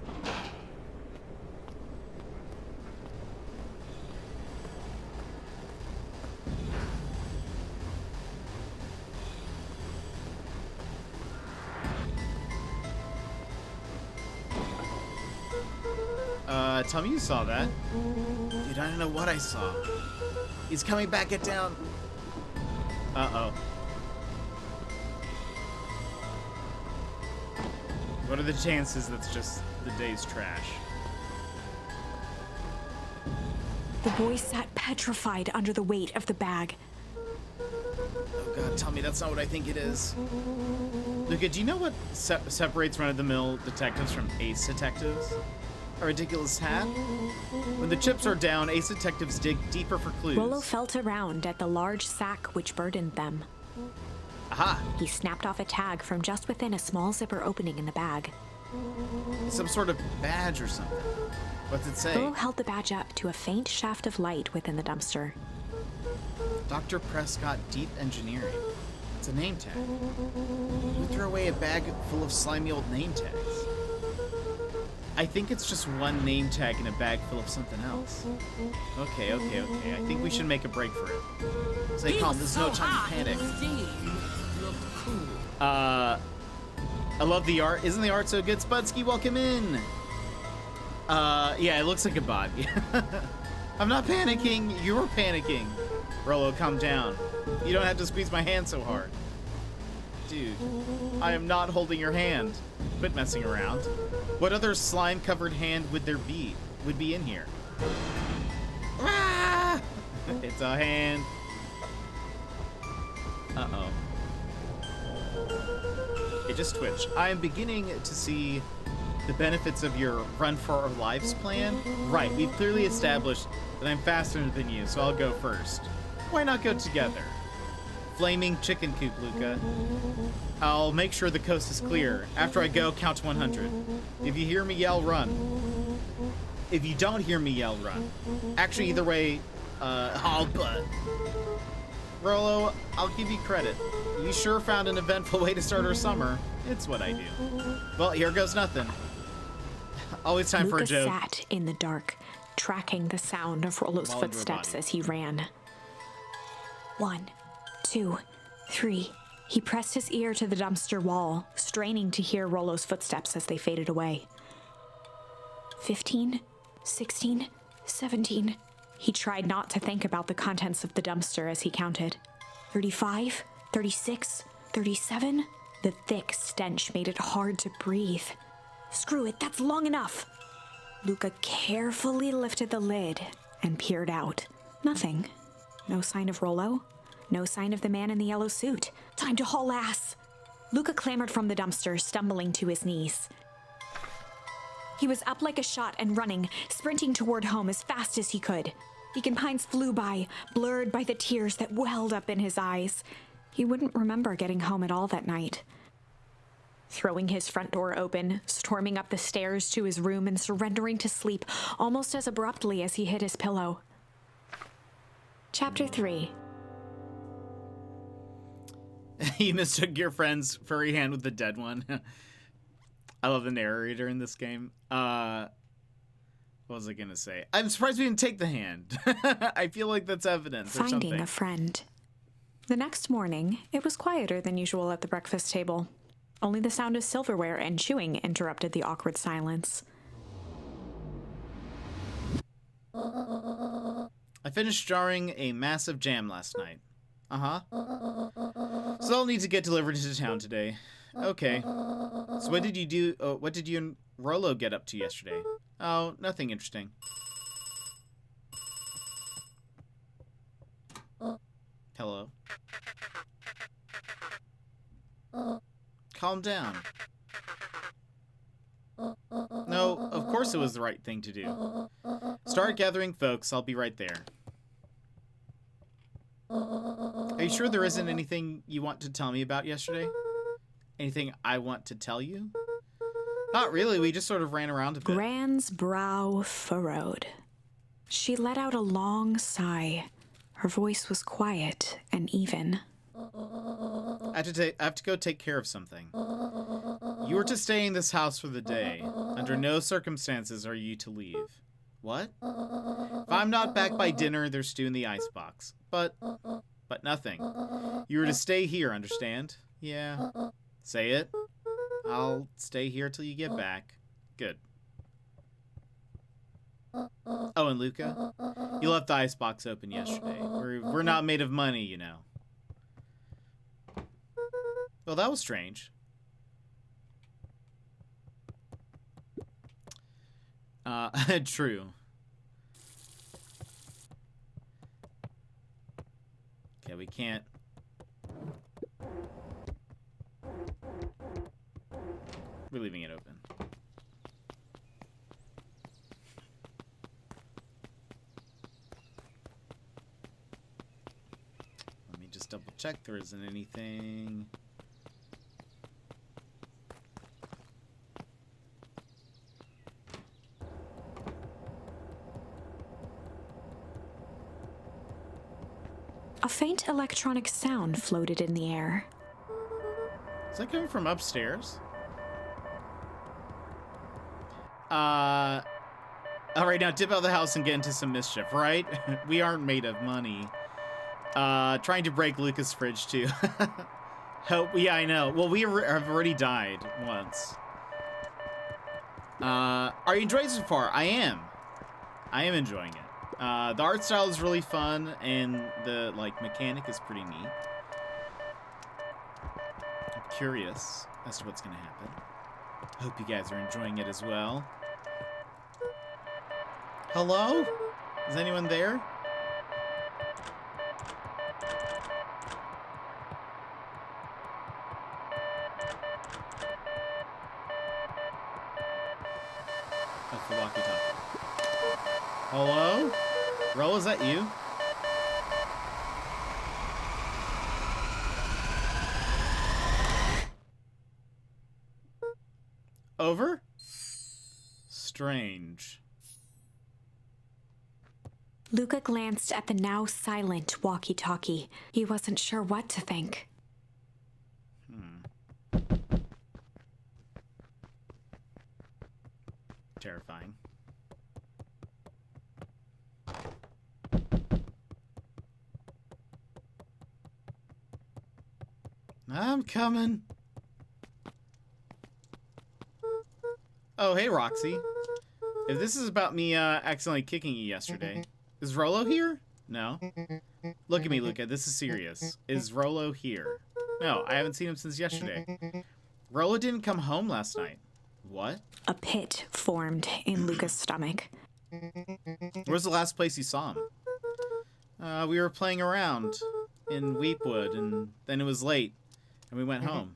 Tell me you saw that. Dude, I don't know what I saw. He's coming back at down. Uh-oh. What are the chances that's just the day's trash? The boy sat petrified under the weight of the bag. Oh god, tell me that's not what I think it is. Luca, do you know what separates run-of-the-mill detectives from ace detectives? A ridiculous hat? When the chips are down, ace detectives dig deeper for clues. Rollo felt around at the large sack which burdened them. Aha! He snapped off a tag from just within a small zipper opening in the bag. Some sort of badge or something. What's it say? Rollo held the badge up to a faint shaft of light within the dumpster. Dr. Prescott Deep Engineering. It's a name tag. Who threw away a bag full of slimy old name tags? I think it's just one name tag in a bag full of something else. Okay. I think we should make a break for it. Stay calm, there's no time to panic. I love the art. Isn't the art so good? Spudsky, welcome in. Yeah, it looks like a bot. I'm not panicking. You're panicking. Rollo, calm down. You don't have to squeeze my hand so hard. Dude, I am not holding your hand. Quit messing around. What other slime-covered hand would there be? Would be in here? Ah! It's a hand. Uh-oh. It just twitched. I am beginning to see the benefits of your Run for Our Lives plan? Right, we've clearly established that I'm faster than you, so I'll go first. Why not go together? Flaming chicken coop, Luca. I'll make sure the coast is clear. After I go, count to 100. If you hear me yell, run. If you don't hear me yell, run. Actually, either way, but Rollo, I'll give you credit. You sure found an eventful way to start our summer. It's what I do. Well, here goes nothing. Always time for a joke. Luca sat in the dark, tracking the sound of Rollo's footsteps as he ran. 1, 2, 3. He pressed his ear to the dumpster wall, straining to hear Rollo's footsteps as they faded away. 15, 16, 17. He tried not to think about the contents of the dumpster as he counted. 35, 36, 37. The thick stench made it hard to breathe. Screw it, that's long enough. Luca carefully lifted the lid and peered out. Nothing. No sign of Rollo. No sign of the man in the yellow suit. Time to haul ass. Luca clambered from the dumpster, stumbling to his knees. He was up like a shot and running, sprinting toward home as fast as he could. Beacon Pines flew by, blurred by the tears that welled up in his eyes. He wouldn't remember getting home at all that night. Throwing his front door open, storming up the stairs to his room, and surrendering to sleep almost as abruptly as he hit his pillow. Chapter 3. You mistook your friend's furry hand with the dead one. I love the narrator in this game. What was I gonna say? I'm surprised we didn't take the hand. I feel like that's evidence or something. Finding a friend. The next morning, it was quieter than usual at the breakfast table. Only the sound of silverware and chewing interrupted the awkward silence. I finished jarring a massive jam last night. Uh-huh. So I'll need to get delivered into town today. Okay. So what did you do? What did you and Rollo get up to yesterday? Oh, nothing interesting. Hello. Calm down. No, of course it was the right thing to do. Start gathering folks. I'll be right there. Are you sure there isn't anything you want to tell me about yesterday? Anything I want to tell you? Not really. We just sort of ran around a bit. Gran's brow furrowed. She let out a long sigh. Her voice was quiet and even. I have to go take care of something. You are to stay in this house for the day. Under no circumstances are you to leave. What? If I'm not back by dinner, there's stew in the icebox. But nothing. You are to stay here, understand? Yeah. Say it. I'll stay here till you get back. Good. Oh, and Luca, you left the icebox open yesterday. We're not made of money, you know. Well, that was strange. True. Okay, we can't. We're leaving it open. Let me just double check there isn't anything. A faint electronic sound floated in the air. Is that coming from upstairs? Alright, now dip out of the house and get into some mischief, right? We aren't made of money. Trying to break Luca's fridge, too. Hope, yeah, I know. Well, we have already died once. Are you enjoying it so far? I am. I am enjoying it. The art style is really fun, and the, mechanic is pretty neat. I'm curious as to what's gonna happen. Hope you guys are enjoying it as well. Hello? Is anyone there? That's the walkie-talkie. Hello? Ro, is that you? Over? Strange. Luca glanced at the now silent walkie-talkie. He wasn't sure what to think. Terrifying. I'm coming. Oh, hey, Roxy. If this is about me accidentally kicking you yesterday, is Rolo here? No. Look at me, Luca. This is serious. Is Rolo here? No, I haven't seen him since yesterday. Rolo didn't come home last night. What? A pit formed in Luca's stomach. Where's the last place you saw him? We were playing around in Weepwood, and then it was late, and we went home.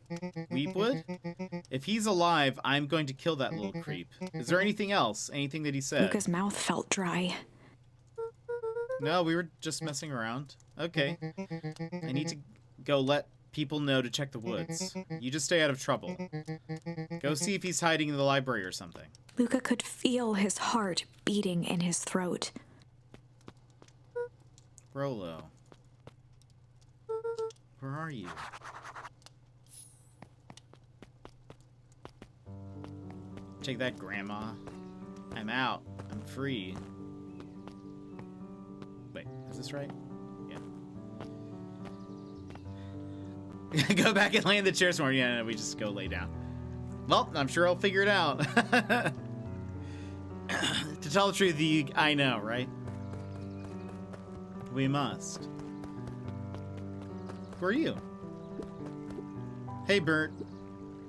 Weepwood? If he's alive, I'm going to kill that little creep. Is there anything else? Anything that he said? Luca's mouth felt dry. No, we were just messing around. Okay. I need to go let people know to check the woods. You just stay out of trouble. Go see if he's hiding in the library or something. Luca could feel his heart beating in his throat. Rolo. Where are you? Take that, Grandma. I'm out. I'm free. Wait, is this right? Yeah. Go back and lay in the chair somewhere. Yeah, no, we just go lay down. Well, I'm sure I'll figure it out. To tell the truth, I know, right? We must. Who are you? Hey, Bert.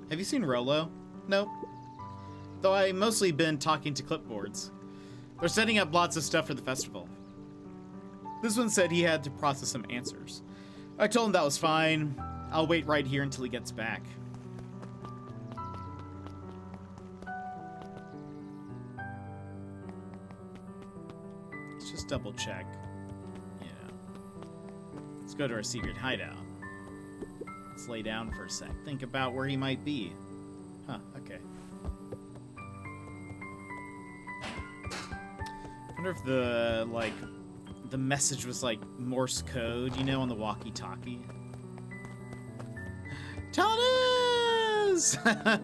Have you seen Rolo? Nope. Though I mostly been talking to clipboards. They're setting up lots of stuff for the festival. This one said he had to process some answers. I told him that was fine. I'll wait right here until he gets back. Let's just double check. Let's go to our secret hideout. Let's lay down for a sec. Think about where he might be. Huh, okay. I wonder if the message was like Morse code, on the walkie-talkie. Thomas!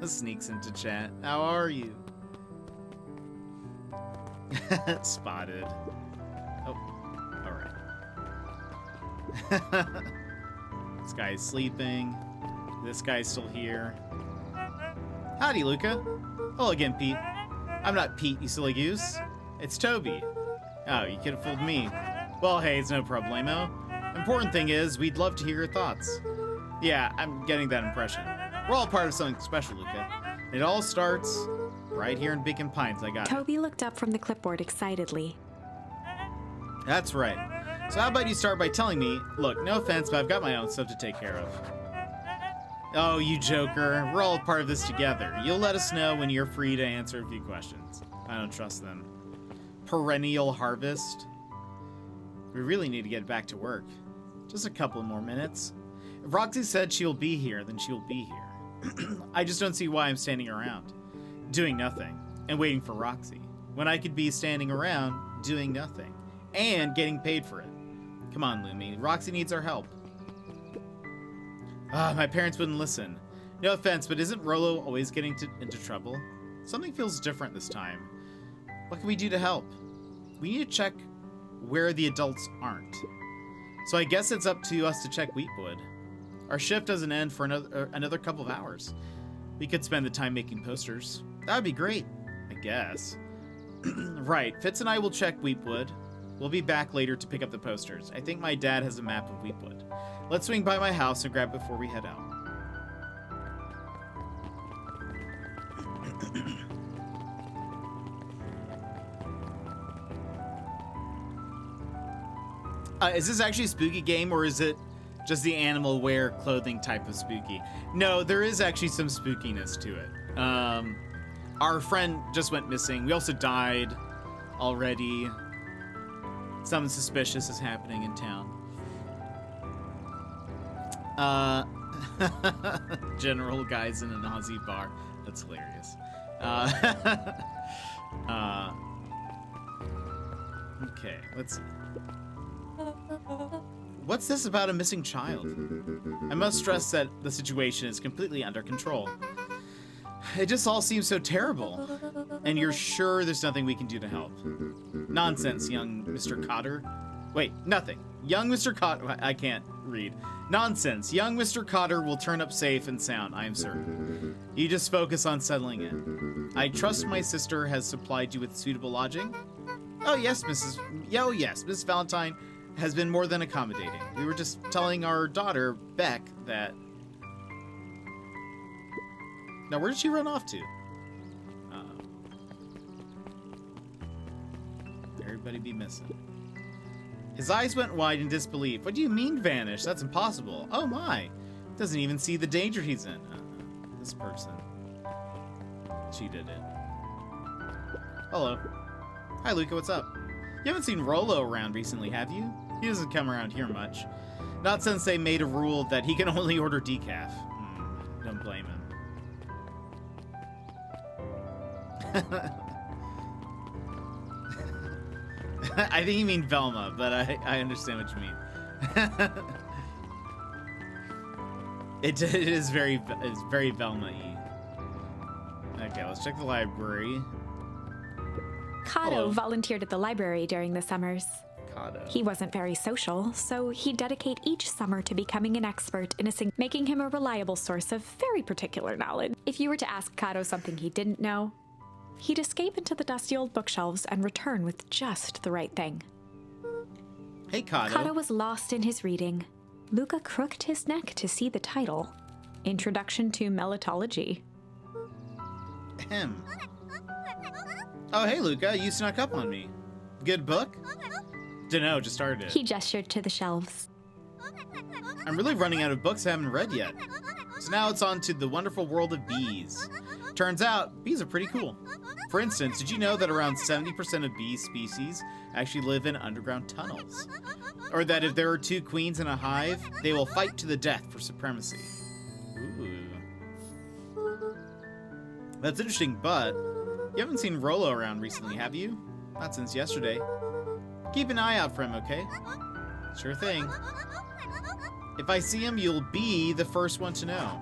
Sneaks into chat. How are you? Spotted. Oh, alright. This guy's sleeping. This guy's still here. Howdy, Luca. Hello again, Pete. I'm not Pete, you silly goose. It's Toby. Oh, you could have fooled me. Well, hey, it's no problemo. Important thing is, we'd love to hear your thoughts. Yeah, I'm getting that impression. We're all part of something special, Luca. It all starts right here in Beacon Pines. I got it. Toby looked up from the clipboard excitedly. That's right. So how about you start by telling me, look, no offense, but I've got my own stuff to take care of. Oh, you joker. We're all part of this together. You'll let us know when you're free to answer a few questions. I don't trust them. Perennial harvest. We really need to get back to work. Just a couple more minutes. If Roxy said she'll be here, then she'll be here. I just don't see why I'm standing around, doing nothing, and waiting for Roxy, when I could be standing around, doing nothing, and getting paid for it. Come on, Lumi. Roxy needs our help. My parents wouldn't listen. No offense, but isn't Rolo always getting into trouble? Something feels different this time. What can we do to help? We need to check where the adults aren't. So I guess it's up to us to check Wheatwood. Our shift doesn't end for another couple of hours. We could spend the time making posters. That would be great, I guess. Right, Fitz and I will check Wheatwood. We'll be back later to pick up the posters. I think my dad has a map of Wheatwood. Let's swing by my house and grab it before we head out. Is this actually a spooky game, or is it just the animal wear clothing type of spooky? No, there is actually some spookiness to it. Our friend just went missing. We also died already. Something suspicious is happening in town. General guys in an Aussie bar. That's hilarious. Okay, let's see. What's this about a missing child? I must stress that the situation is completely under control. It just all seems so terrible. And you're sure there's nothing we can do to help? Nonsense, young Mr. Cotter. Wait, nothing. Young Mr. Cotter... I can't read. Nonsense. Young Mr. Cotter will turn up safe and sound, I am certain. You just focus on settling it. I trust my sister has supplied you with suitable lodging? Oh, yes, Mrs. Oh, yes, Miss Valentine has been more than accommodating. We were just telling our daughter, Beck, that... Now, where did she run off to? Everybody be missing. His eyes went wide in disbelief. What do you mean, vanish? That's impossible. Oh, my. Doesn't even see the danger he's in. This person. She did it. Hello. Hi, Luca. What's up? You haven't seen Rolo around recently, have you? He doesn't come around here much. Not since they made a rule that he can only order decaf. Don't blame him. I think you mean Velma, but I understand what you mean. It is very Velma-y. Okay, let's check the library. Kato volunteered at the library during the summers. Kato. He wasn't very social, so he'd dedicate each summer to becoming an expert in making him a reliable source of very particular knowledge. If you were to ask Kato something he didn't know, he'd escape into the dusty old bookshelves and return with just the right thing. Hey, Kato. Kato was lost in his reading. Luca crooked his neck to see the title. Introduction to Melitology. Ahem. Oh, hey, Luca. You snuck up on me. Good book? Dunno, just started it. He gestured to the shelves. I'm really running out of books I haven't read yet. So now it's on to the wonderful world of bees. Turns out, bees are pretty cool. For instance, did you know that around 70% of bee species actually live in underground tunnels? Or that if there are two queens in a hive, they will fight to the death for supremacy. Ooh. That's interesting, but you haven't seen Rolo around recently, have you? Not since yesterday. Keep an eye out for him, okay? Sure thing. If I see him, you'll be the first one to know.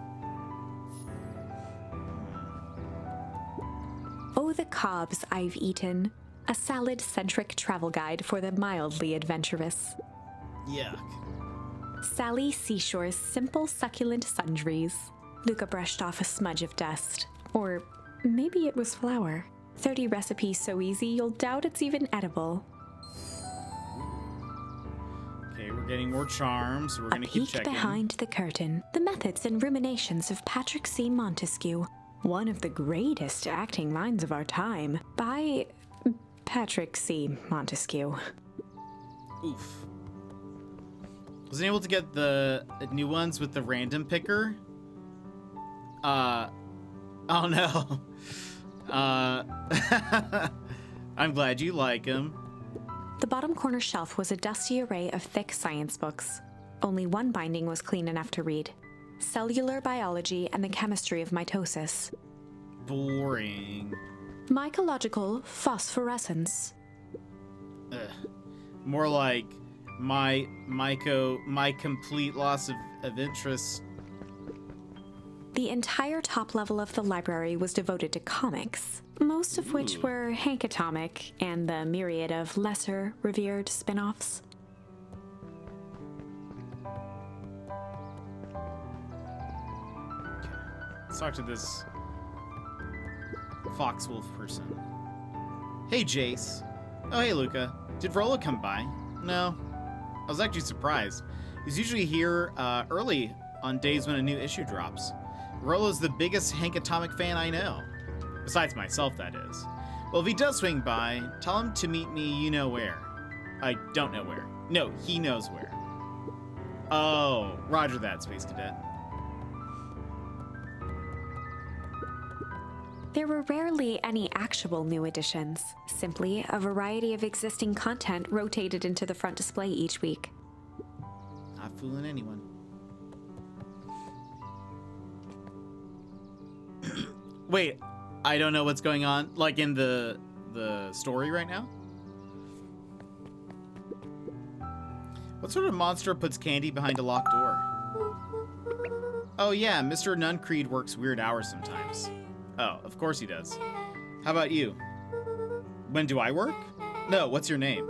Oh, the cobs I've eaten. A salad-centric travel guide for the mildly adventurous. Yuck. Sally Seashore's simple succulent sundries. Luca brushed off a smudge of dust. Or maybe it was flour. 30 recipes so easy you'll doubt it's even edible. Okay, we're getting more charms, so we're gonna keep checking. A peek behind the curtain. The methods and ruminations of Patrick C. Montesquieu. One of the greatest acting minds of our time. By Patrick C. Montesquieu. Oof. Wasn't able to get the new ones with the random picker. Oh no. I'm glad you like him. The bottom corner shelf was a dusty array of thick science books. Only one binding was clean enough to read. Cellular Biology and the Chemistry of Mitosis. Boring. Mycological Phosphorescence. Ugh. More like my complete loss of interest. The entire top level of the library was devoted to comics, most of which were Hank Atomic and the myriad of lesser revered spin-offs. Let's talk to this Foxwolf person. Hey, Jace. Oh, hey, Luca. Did Rolo come by? No. I was actually surprised. He's usually here early on days when a new issue drops. Rolo's the biggest Hank Atomic fan I know. Besides myself, that is. Well, if he does swing by, tell him to meet me you know where. I don't know where. No, he knows where. Oh, roger that, Space Cadet. There were rarely any actual new additions, simply a variety of existing content rotated into the front display each week. Not fooling anyone. Wait, I don't know what's going on, like in the story right now? What sort of monster puts candy behind a locked door? Oh yeah, Mr. Nuncreed works weird hours sometimes. Oh, of course he does. How about you? When do I work? No, what's your name?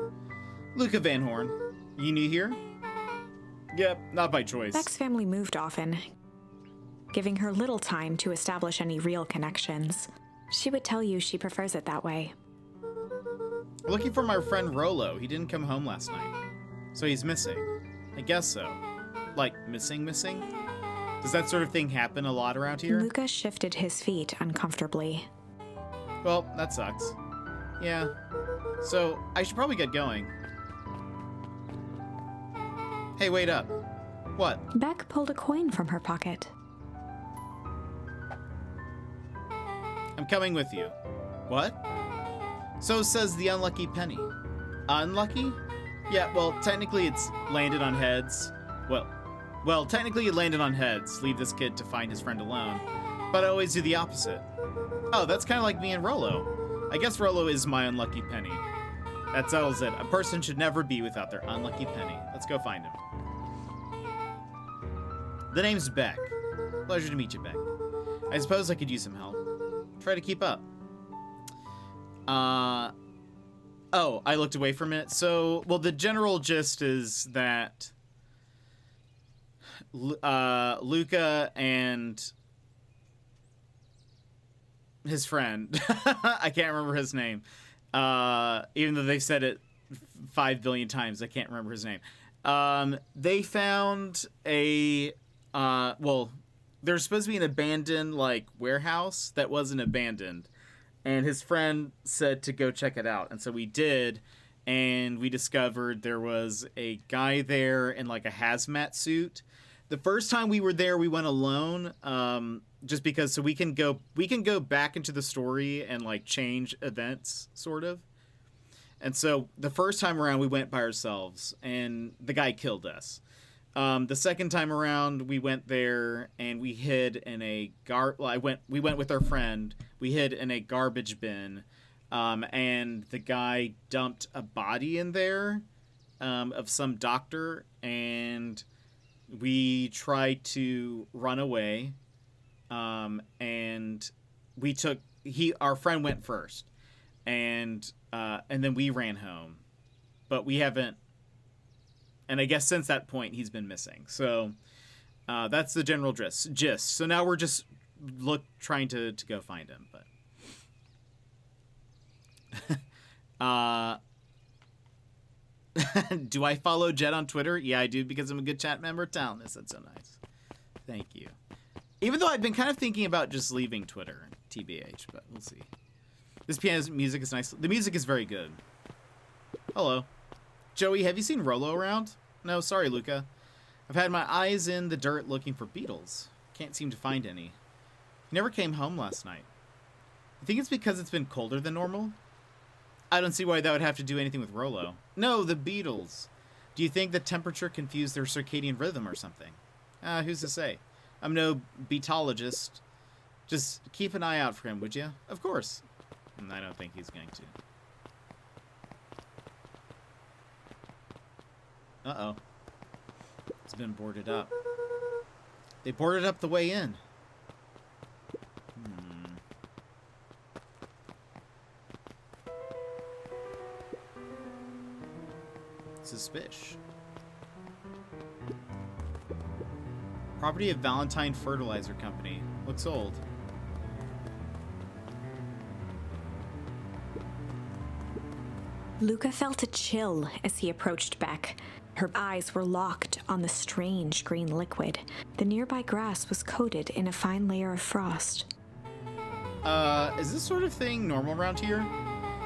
Luca Van Horn. You new here? Yep, not by choice. Beck's family moved often, giving her little time to establish any real connections. She would tell you she prefers it that way. Looking for my friend Rolo. He didn't come home last night. So he's missing. I guess so. Like, missing? Does that sort of thing happen a lot around here? Luca shifted his feet uncomfortably. Well, that sucks. Yeah. So, I should probably get going. Hey, wait up. What? Beck pulled a coin from her pocket. I'm coming with you. What? So says the unlucky penny. Unlucky? Yeah, well, technically it's landed on heads. Well, technically it landed on heads. Leave this kid to find his friend alone. But I always do the opposite. Oh, that's kind of like me and Rolo. I guess Rolo is my unlucky penny. That settles it. A person should never be without their unlucky penny. Let's go find him. The name's Beck. Pleasure to meet you, Beck. I suppose I could use some help. Try to keep up. Oh, I looked away for a minute. So, well, the general gist is that Luca and his friend, I can't remember his name, even though they've said it 5 billion times, I can't remember his name. They found a, well, there's supposed to be an abandoned, like, warehouse that wasn't abandoned. And his friend said to go check it out. And so we did, and we discovered there was a guy there in, like, a hazmat suit. The first time we were there, we went alone, just because, so we can go back into the story and, like, change events, sort of. And so the first time around, we went by ourselves, and the guy killed us. The second time around, we went there and we hid in a we went with our friend. We hid in a garbage bin, and the guy dumped a body in there, of some doctor, and we tried to run away, and our friend went first, and then we ran home, but we haven't. And I guess since that point, he's been missing. So that's the general gist. So now we're just trying to go find him. But do I follow Jed on Twitter? Yeah, I do, because I'm a good chat member. Talentless. That's so nice. Thank you. Even though I've been kind of thinking about just leaving Twitter, TBH, but we'll see. This piano music is nice. The music is very good. Hello. Joey, have you seen Rolo around? No, sorry, Luca. I've had my eyes in the dirt looking for beetles. Can't seem to find any. He never came home last night. You think it's because it's been colder than normal? I don't see why that would have to do anything with Rolo. No, the beetles. Do you think the temperature confused their circadian rhythm or something? Who's to say? I'm no beetologist. Just keep an eye out for him, would you? Of course. And I don't think he's going to. Uh-oh. It's been boarded up. They boarded up the way in. Suspicious. Property of Valentine Fertilizer Company. Looks old. Luca felt a chill as he approached Beck. Her eyes were locked on the strange green liquid. The nearby grass was coated in a fine layer of frost. Is this sort of thing normal around here?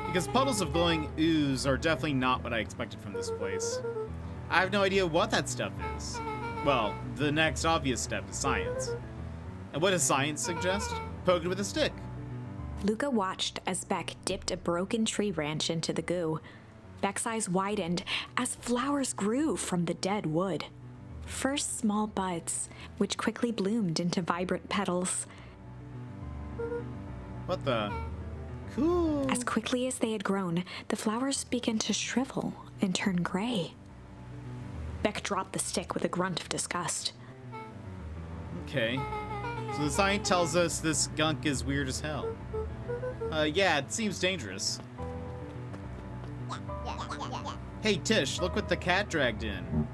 Because puddles of glowing ooze are definitely not what I expected from this place. I have no idea what that stuff is. Well, the next obvious step is science. And what does science suggest? Poke it with a stick. Luca watched as Beck dipped a broken tree branch into the goo. Beck's eyes widened as flowers grew from the dead wood. First small buds, which quickly bloomed into vibrant petals. What the? Cool. As quickly as they had grown, the flowers began to shrivel and turn gray. Beck dropped the stick with a grunt of disgust. Okay. So the sign tells us this gunk is weird as hell. Yeah, it seems dangerous. Hey, Tish, look what the cat dragged in.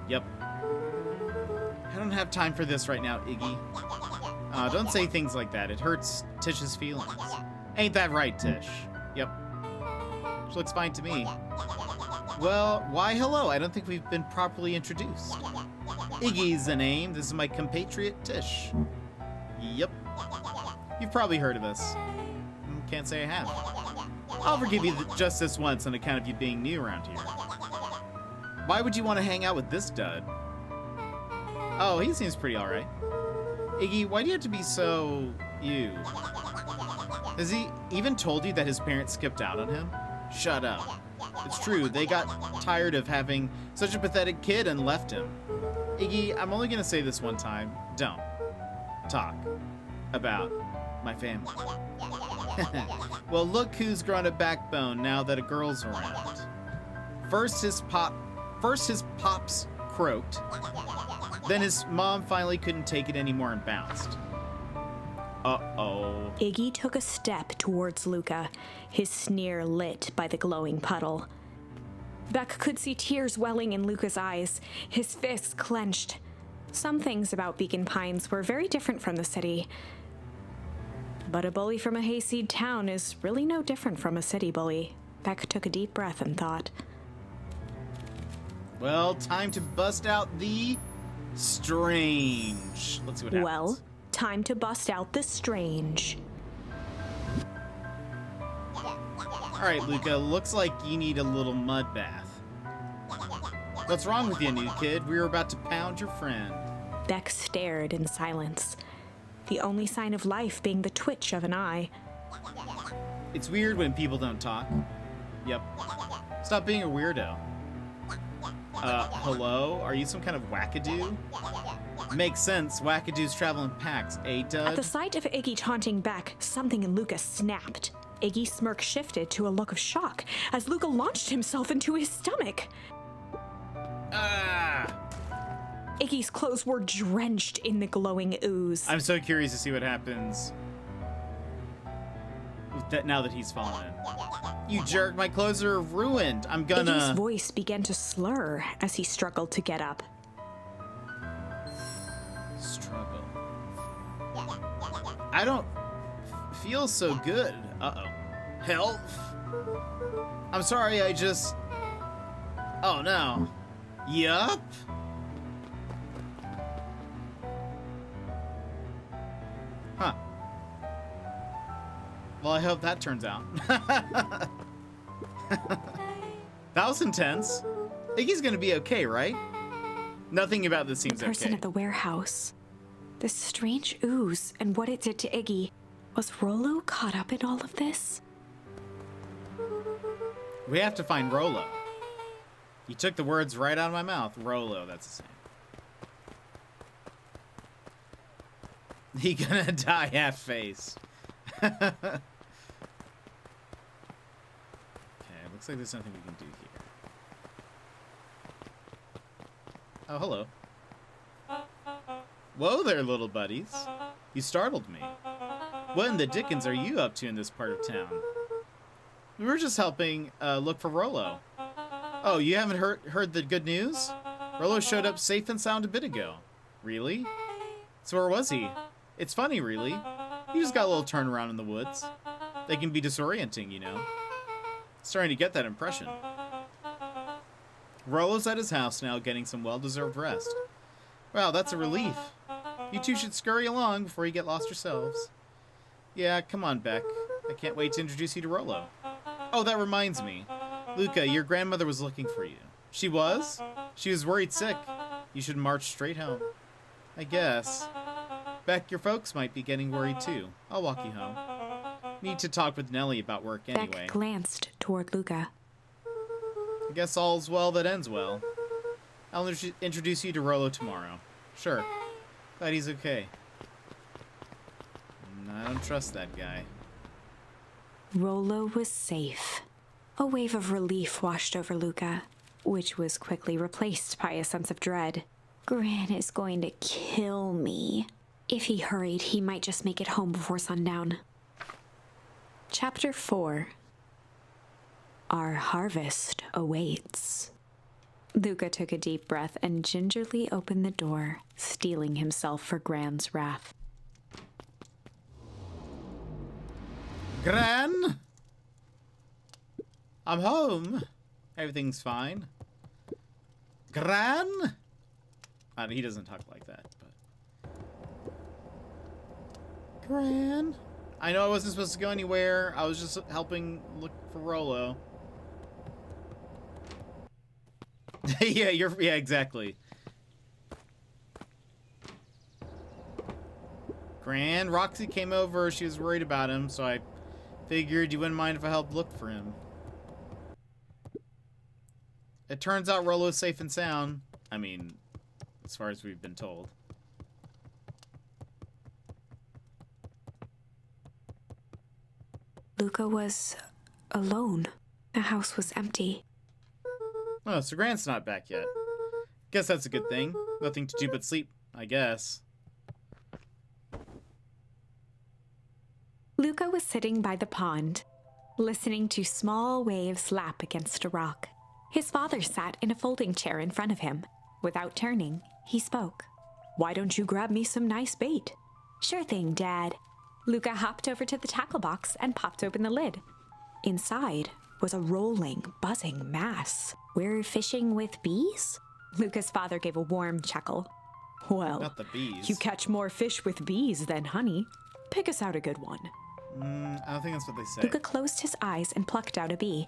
Yep. I don't have time for this right now, Iggy. Don't say things like that. It hurts Tish's feelings. Ain't that right, Tish? Yep. She looks fine to me. Well, why hello? I don't think we've been properly introduced. Iggy's the name. This is my compatriot, Tish. Yep. You've probably heard of us. Can't say I have. I'll forgive you just this once on account of you being new around here. Why would you want to hang out with this dud? Oh, he seems pretty alright. Iggy, why do you have to be so... you? Has he even told you that his parents skipped out on him? Shut up. It's true, they got tired of having such a pathetic kid and left him. Iggy, I'm only gonna say this one time. Don't talk about my family. Well, look who's grown a backbone now that a girl's around. First his pops croaked. Then his mom finally couldn't take it anymore and bounced. Uh-oh. Iggy took a step towards Luca, his sneer lit by the glowing puddle. Beck could see tears welling in Luca's eyes, his fists clenched. Some things about Beacon Pines were very different from the city. But a bully from a hayseed town is really no different from a city bully. Beck took a deep breath and thought. Well, time to bust out the strange. Let's see what happens. Well, time to bust out the strange. Alright, Luca, looks like you need a little mud bath. What's wrong with you, new kid? We were about to pound your friend. Beck stared in silence, the only sign of life being the twitch of an eye. It's weird when people don't talk. Yep. Stop being a weirdo. Hello? Are you some kind of wackadoo? Makes sense. Wackadoos travel in packs, eh, Dud? At the sight of Iggy taunting Beck, something in Luca snapped. Iggy's smirk shifted to a look of shock as Luca launched himself into his stomach. Ah! Iggy's clothes were drenched in the glowing ooze. I'm so curious to see what happens now that he's fallen in. You jerk, my clothes are ruined. I'm gonna... Iggy's voice began to slur as he struggled to get up. Struggle. I don't feel so good. Uh-oh. Help? I'm sorry, I just... Oh, no. Yup. Huh. Well, I hope that turns out. That was intense. Iggy's gonna be okay, right? Nothing about this seems The person okay. at the warehouse. This strange ooze and what it did to Iggy. Was Rollo caught up in all of this? We have to find Rollo. You took the words right out of my mouth. Rollo, that's the same. He gonna die half-faced. Okay, looks like there's nothing we can do here. Oh, hello. Whoa there, little buddies. You startled me. What in the dickens are you up to in this part of town? We were just helping look for Rollo. Oh, you haven't heard the good news? Rollo showed up safe and sound a bit ago. Really? So where was he? It's funny, really. He just got a little turnaround in the woods. They can be disorienting, you know. Starting to get that impression. Rollo's at his house now, getting some well-deserved rest. Wow, that's a relief. You two should scurry along before you get lost yourselves. Yeah, come on, Beck. I can't wait to introduce you to Rollo. Oh, that reminds me. Luca, your grandmother was looking for you. She was? She was worried sick. You should march straight home. I guess. Beck, your folks might be getting worried too. I'll walk you home. Need to talk with Nellie about work anyway. Beck glanced toward Luca. I guess all's well that ends well. I'll introduce you to Rollo tomorrow. Sure. Glad he's okay. I don't trust that guy. Rollo was safe. A wave of relief washed over Luca, which was quickly replaced by a sense of dread. Gran is going to kill me. If he hurried, he might just make it home before sundown. Chapter 4. Our harvest awaits. Luca took a deep breath and gingerly opened the door, steeling himself for Gran's wrath. Gran? I'm home. Everything's fine. Gran? He doesn't talk like that, but... Gran? I know I wasn't supposed to go anywhere. I was just helping look for Rollo. yeah, exactly. Gran, Roxy came over. She was worried about him, so I figured you wouldn't mind if I helped look for him. It turns out Rollo's safe and sound. I mean, as far as we've been told. Luca was alone. The house was empty. Oh, so Grant's not back yet. Guess that's a good thing. Nothing to do but sleep, I guess. Luca was sitting by the pond, listening to small waves lap against a rock. His father sat in a folding chair in front of him. Without turning, he spoke. "Why don't you grab me some nice bait?" "Sure thing, Dad." Luca hopped over to the tackle box and popped open the lid. Inside was a rolling, buzzing mass. "We're fishing with bees?" Luca's father gave a warm chuckle. "Well, Not the bees. you catch more fish with bees than honey. Pick us out a good one." I don't think that's what they say. Luca closed his eyes and plucked out a bee.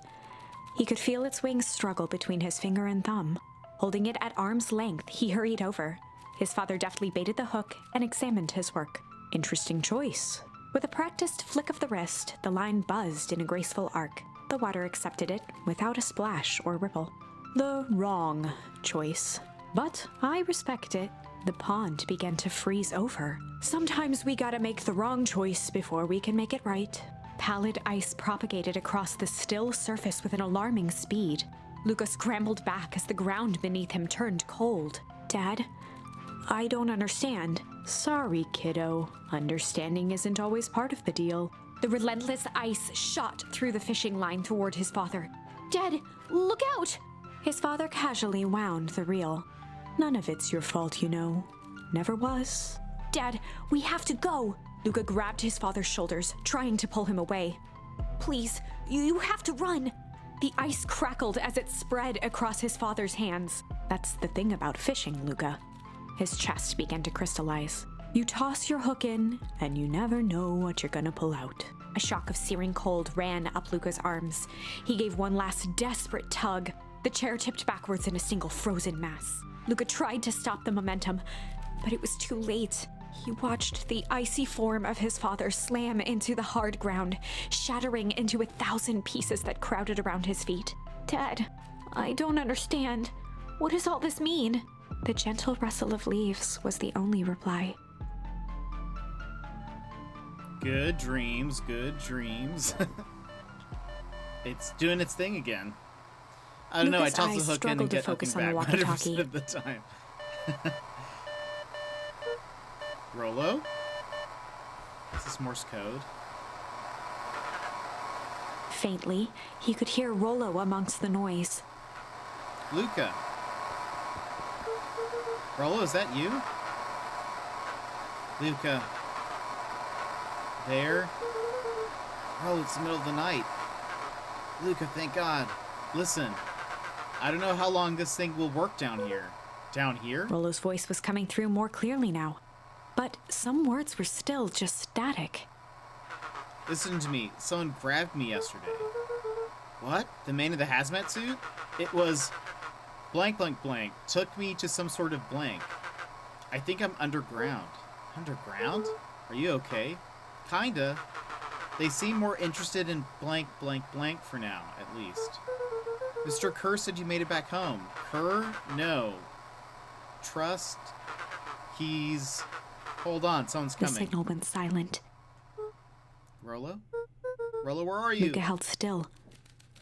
He could feel its wings struggle between his finger and thumb. Holding it at arm's length, he hurried over. His father deftly baited the hook and examined his work. Interesting choice. With a practiced flick of the wrist, the line buzzed in a graceful arc. The water accepted it without a splash or ripple. The wrong choice. But I respect it. The pond began to freeze over. Sometimes we gotta make the wrong choice before we can make it right. Pallid ice propagated across the still surface with an alarming speed. Luca scrambled back as the ground beneath him turned cold. "Dad, I don't understand." "Sorry, kiddo. Understanding isn't always part of the deal." The relentless ice shot through the fishing line toward his father. "Dad, look out!" His father casually wound the reel. "None of it's your fault, you know. Never was." "Dad, we have to go!" Luca grabbed his father's shoulders, trying to pull him away. "Please, you have to run!" The ice crackled as it spread across his father's hands. That's the thing about fishing, Luca. His chest began to crystallize. You toss your hook in, and you never know what you're gonna pull out. A shock of searing cold ran up Luca's arms. He gave one last desperate tug. The chair tipped backwards in a single frozen mass. Luca tried to stop the momentum, but it was too late. He watched the icy form of his father slam into the hard ground, shattering into 1,000 pieces that crowded around his feet. "Dad, I don't understand. What does all this mean?" The gentle rustle of leaves was the only reply. Good dreams, good dreams. It's doing its thing again. I don't know, I Luca's toss the eyes hook in and struggled to get focus nothing on back the 100% walkie-talkie. of the time. Rollo? Is this Morse code? Faintly, he could hear Rollo amongst the noise. Luca. Rollo, is that you? Luca. There? Oh, it's the middle of the night. Luca, thank God. Listen, I don't know how long this thing will work down here. Down here? Rollo's voice was coming through more clearly now, but some words were still just static. Listen to me. Someone grabbed me yesterday. What? The man in the hazmat suit? It was blank, blank, blank. Took me to some sort of blank. I think I'm underground. Underground? Are you okay? Kinda. They seem more interested in blank, blank, blank for now, at least. Mr. Kerr said you made it back home. Kerr? No. Trust? He's... Hold on, someone's The coming. signal went silent. Rollo? Rollo, where are you? Luca held still,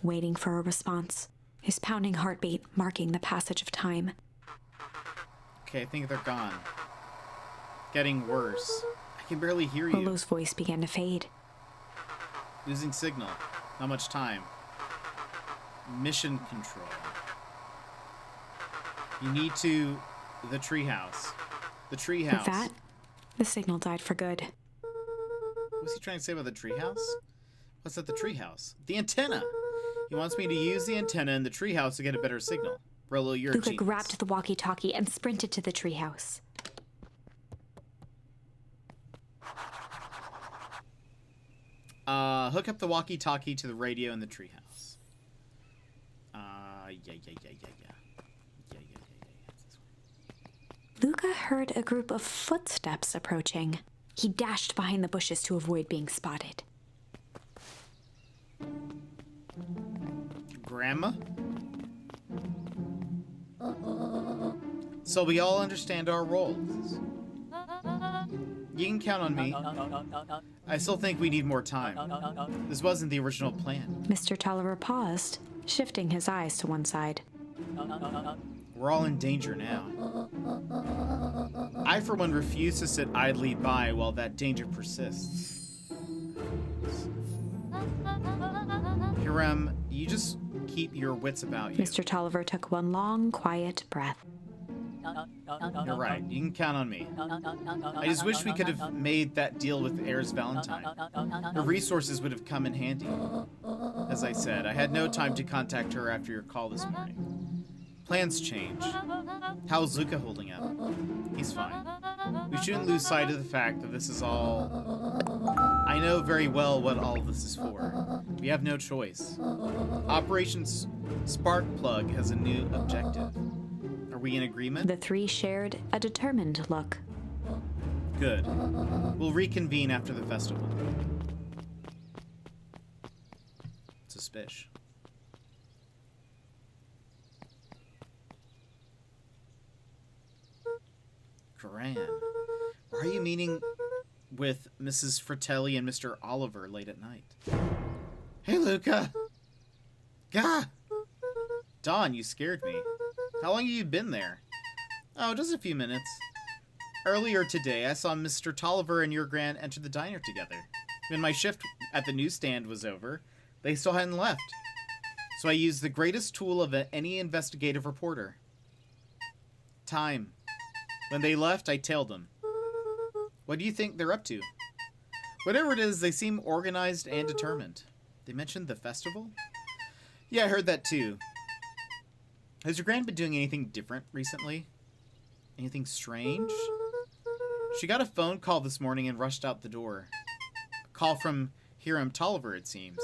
waiting for a response, his pounding heartbeat marking the passage of time. Okay, I think they're gone. Getting worse. I can barely hear you. Rollo's voice began to fade. Losing signal. Not much time. Mission control. You need to... The treehouse. The treehouse. With that, the signal died for good. What's he trying to say about the treehouse? What's at the treehouse? The antenna! He wants me to use the antenna in the treehouse to get a better signal. Rollo, you're a Luca genius. grabbed the walkie-talkie and sprinted to the treehouse. Hook up the walkie-talkie to the radio in the treehouse. Yeah. Luca heard a group of footsteps approaching. He dashed behind the bushes to avoid being spotted. Grandma? So we all understand our roles. You can count on me. I still think we need more time. This wasn't the original plan. Mr. Tolliver paused, shifting his eyes to one side. We're all in danger now. I, for one, refuse to sit idly by while that danger persists. Hiram, you just keep your wits about you. Mr. Tolliver took one long, quiet breath. You're right. You can count on me. I just wish we could have made that deal with Ayers Valentine. Her resources would have come in handy. As I said, I had no time to contact her after your call this morning. Plans change. How's Luca holding up? He's fine. We shouldn't lose sight of the fact that this is all... I know very well what all of this is for. We have no choice. Operation Sparkplug has a new objective. Are we in agreement? The three shared a determined look. Good. We'll reconvene after the festival. Suspicious. Gran, why are you meeting with Mrs. Fratelli and Mr. Oliver late at night? Hey, Luca! Gah! Dawn, you scared me. How long have you been there? Oh, just a few minutes. Earlier today, I saw Mr. Tolliver and your Gran enter the diner together. When my shift at the newsstand was over, they still hadn't left. So I used the greatest tool of any investigative reporter. Time. When they left, I tailed them. What do you think they're up to? Whatever it is, they seem organized and determined. They mentioned the festival? Yeah, I heard that too. Has your Gran been doing anything different recently? Anything strange? She got a phone call this morning and rushed out the door. A call from Hiram Tolliver, it seems.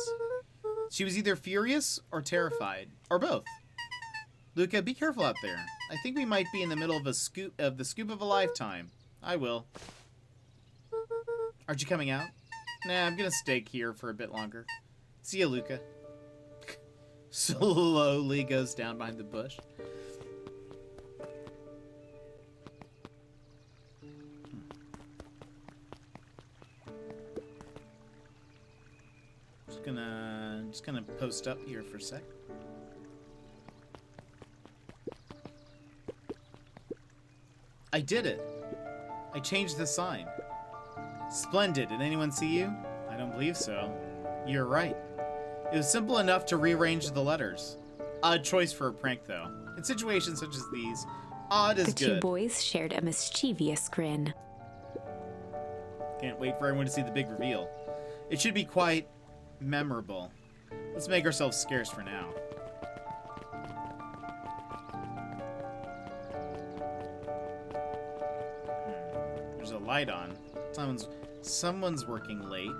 She was either furious or terrified, or both. Luca, be careful out there. I think we might be in the middle of the scoop of a lifetime. I will. Aren't you coming out? Nah, I'm gonna stay here for a bit longer. See ya, Luca. Slowly goes down behind the bush. Just gonna post up here for a sec. I did it. I changed the sign. Splendid. Did anyone see you? I don't believe so. You're right. It was simple enough to rearrange the letters. Odd choice for a prank, though. In situations such as these, odd is The good. two boys shared a mischievous grin. Can't wait for everyone to see the big reveal. It should be quite memorable. Let's make ourselves scarce for now. There's a light on. Someone's working late.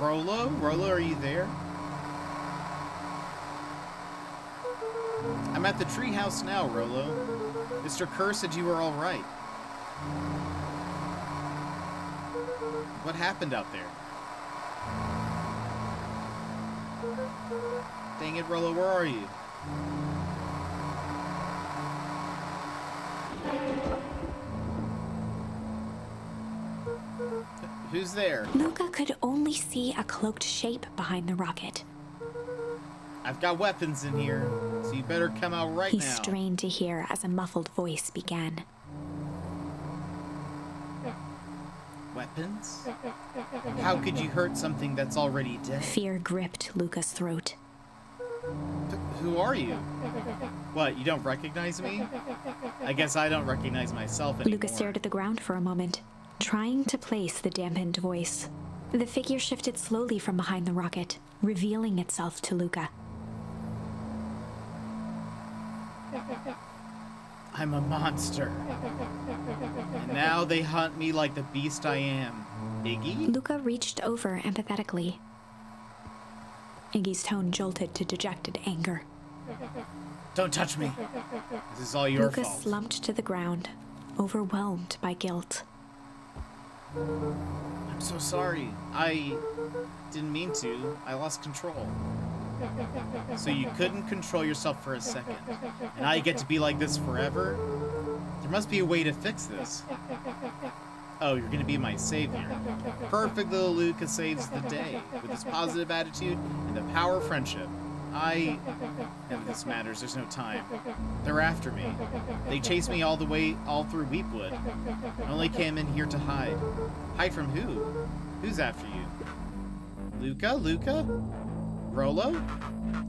Rolo? Rolo, are you there? I'm at the treehouse now, Rolo. Mr. Kerr said you were all right. What happened out there? Dang it, Rolo, where are you? Who's there? Luca could only see a cloaked shape behind the rocket. I've got weapons in here, so you better come out right He now. strained to hear as a muffled voice began. Weapons? How could you hurt something that's already dead? Fear gripped Luca's throat. Who are you? What, you don't recognize me? I guess I don't recognize myself anymore. Luca stared at the ground for a moment, trying to place the dampened voice. The figure shifted slowly from behind the rocket, revealing itself to Luca. I'm a monster. And now they hunt me like the beast I am. Iggy? Luca reached over empathetically. Iggy's tone jolted to dejected anger. Don't touch me. This is all your Luca fault. slumped to the ground, overwhelmed by guilt. I'm so sorry. I didn't mean to. I lost control. So you couldn't control yourself for a second. And I get to be like this forever? There must be a way to fix this. Oh, you're gonna be my savior. Perfect little Luca saves the day with his positive attitude and the power of friendship. None of this matters, there's no time. They're after me. They chased me all through Weepwood. I only came in here to hide. Hide from who? Who's after you? Luca? Luca? Rolo?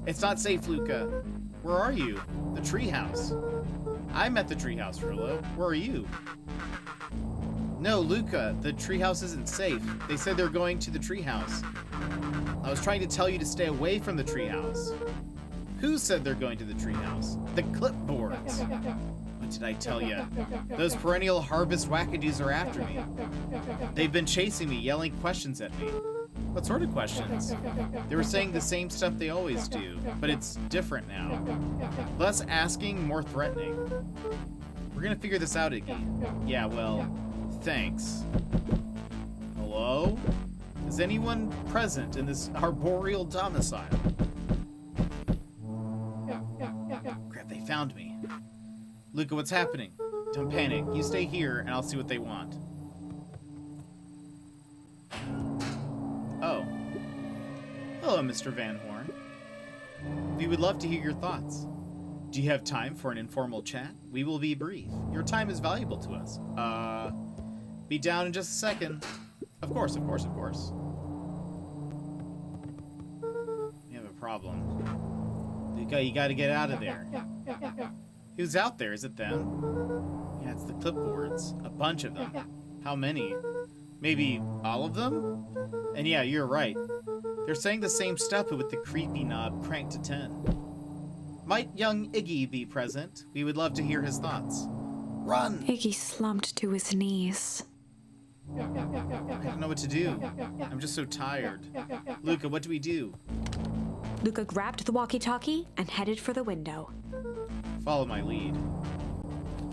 It's not safe, Luca. Where are you? The treehouse. I'm at the treehouse, Rolo. Where are you? No, Luca, the treehouse isn't safe. They said they're going to the treehouse. I was trying to tell you to stay away from the treehouse. Who said they're going to the treehouse? The clipboards. What did I tell you? Those perennial harvest wackadoos are after me. They've been chasing me, yelling questions at me. What sort of questions? They were saying the same stuff they always do, but it's different now. Less asking, more threatening. We're gonna figure this out, Iggy. Yeah, well, thanks. Hello? Is anyone present in this arboreal domicile? Crap, they found me. Luca, what's happening? Don't panic. You stay here, and I'll see what they want. Oh. Hello, Mr. Van Horn. We would love to hear your thoughts. Do you have time for an informal chat? We will be brief. Your time is valuable to us. Be down in just a second. Of course, of course, of course. We have a problem. Luca, you gotta get out of there. Who's out there? Is it them? Yeah, it's the clipboards. A bunch of them. How many? Maybe all of them? And yeah, you're right. They're saying the same stuff, but with the creepy knob cranked to 10. Might young Iggy be present? We would love to hear his thoughts. Run! Iggy slumped to his knees. I don't know what to do. I'm just so tired. Luca, what do we do? Luca grabbed the walkie-talkie and headed for the window. Follow my lead.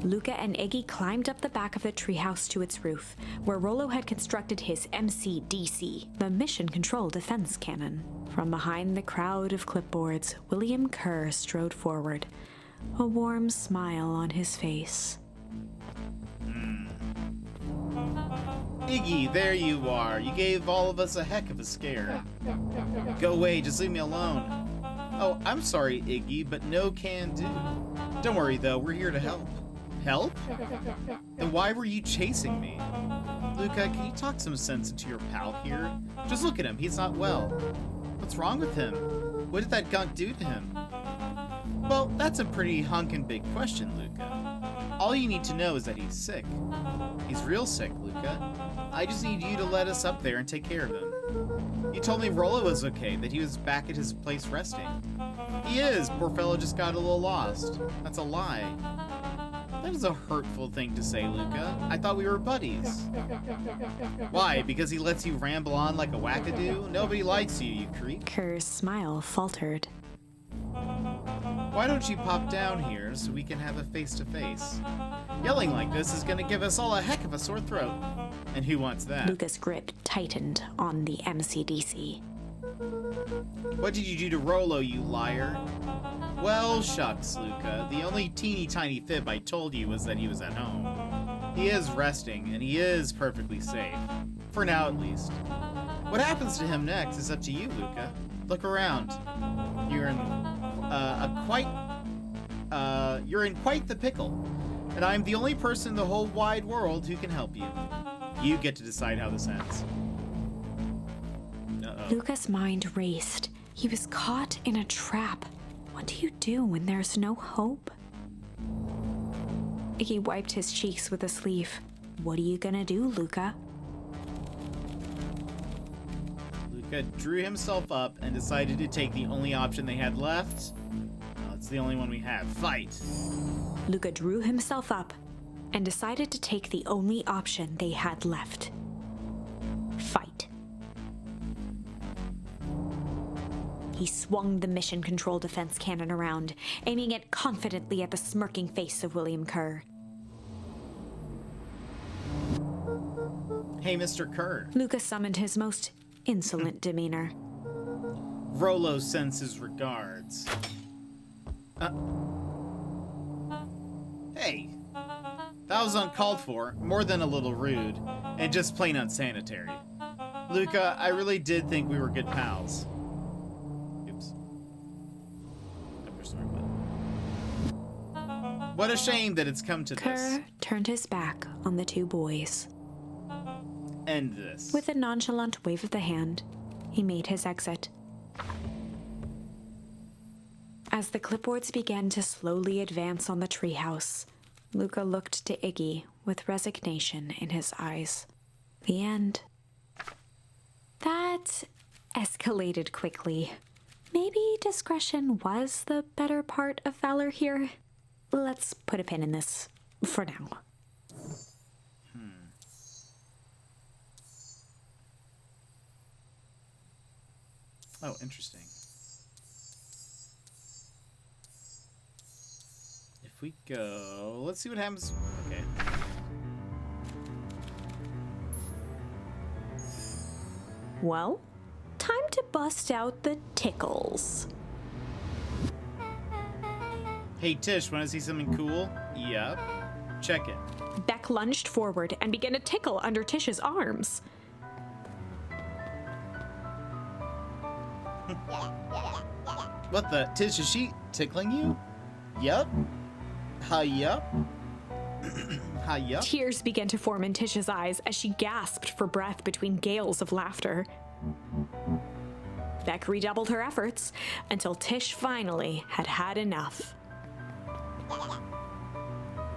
Luca and Iggy climbed up the back of the treehouse to its roof, where Rolo had constructed his MCDC, the Mission Control Defense Cannon. From behind the crowd of clipboards, William Kerr strode forward, a warm smile on his face. Iggy, there you are. You gave all of us a heck of a scare. Go away, just leave me alone. Oh, I'm sorry, Iggy, but no can do. Don't worry, though, we're here to help. Help? Then why were you chasing me? Luca, can you talk some sense into your pal here? Just look at him, he's not well. What's wrong with him? What did that gunk do to him? Well, that's a pretty hunkin' big question, Luca. All you need to know is that he's sick. He's real sick, Luca. I just need you to let us up there and take care of him. You told me Rolo was okay, that he was back at his place resting. He is. Poor fellow just got a little lost. That's a lie. That is a hurtful thing to say, Luca. I thought we were buddies. Why? Because he lets you ramble on like a wackadoo? Nobody likes you, you creep. Kerr's smile faltered. Why don't you pop down here so we can have a face-to-face? Yelling like this is gonna give us all a heck of a sore throat. And who wants that? Luca's grip tightened on the MCDC. What did you do to Rolo, you liar? Well, shucks, Luca. The only teeny tiny fib I told you was that he was at home. He is resting, and he is perfectly safe. For now, at least. What happens to him next is up to you, Luca. Look around. You're in quite the pickle. And I'm the only person in the whole wide world who can help you. You get to decide how this ends. Uh-oh. Luca's mind raced. He was caught in a trap. What do you do when there's no hope? He wiped his cheeks with a sleeve. What are you gonna do, Luca? Luca drew himself up and decided to take the only option they had left. Well, it's the only one we have. Fight! Luca drew himself up and decided to take the only option they had left. Fight. He swung the mission control defense cannon around, aiming it confidently at the smirking face of William Kerr. Hey, Mr. Kerr. Luca summoned his most insolent demeanor. Rolo sends his regards. Hey. That was uncalled for, more than a little rude, and just plain unsanitary. Luca, I really did think we were good pals. Oops. What a shame that it's come to this. Kerr turned his back on the two boys. End this. With a nonchalant wave of the hand, he made his exit. As the clipboards began to slowly advance on the treehouse, Luca looked to Iggy with resignation in his eyes. The end. That escalated quickly. Maybe discretion was the better part of valor here. Let's put a pin in this for now. Oh, interesting. If we go... Let's see what happens. Okay. Well, time to bust out the tickles. Hey, Tish, want to see something cool? Yep. Check it. Beck lunged forward and began to tickle under Tish's arms. What the? Tish, is she tickling you? Yup. Yup. Yup. Tears began to form in Tish's eyes as she gasped for breath between gales of laughter. Beck redoubled her efforts until Tish finally had had enough.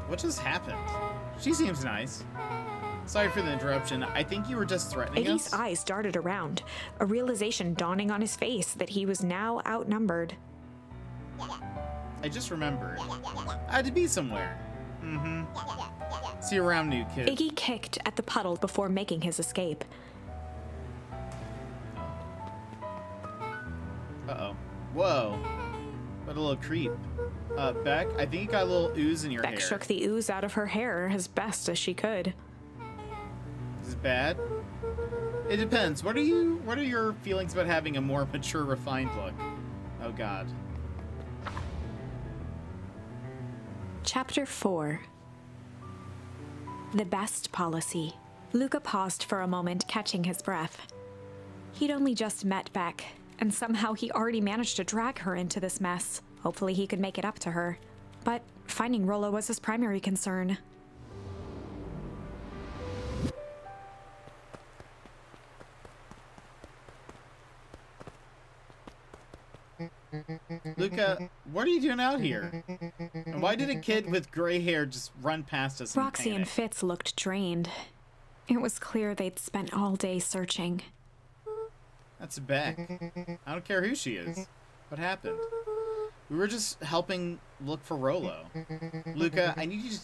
What just happened? She seems nice. Sorry for the interruption. I think you were just threatening us. Iggy's eyes darted around, a realization dawning on his face that he was now outnumbered. I just remembered. I had to be somewhere. Mm-hmm. See you around, new kid. Iggy kicked at the puddle before making his escape. Uh-oh. Whoa. What a little creep. Beck, I think you got a little ooze in your hair. Beck shook the ooze out of her hair as best as she could. Is it bad? It depends. What are your feelings about having a more mature, refined look? Oh, God. Chapter 4. The Best Policy. Luca paused for a moment, catching his breath. He'd only just met Beck, and somehow he already managed to drag her into this mess. Hopefully he could make it up to her. But finding Rolo was his primary concern. Luca, what are you doing out here? And why did a kid with gray hair just run past us in Roxy and panic? Fitz looked drained. It was clear they'd spent all day searching. That's Beck. I don't care who she is. What happened? We were just helping look for Rollo. Luca, I need you to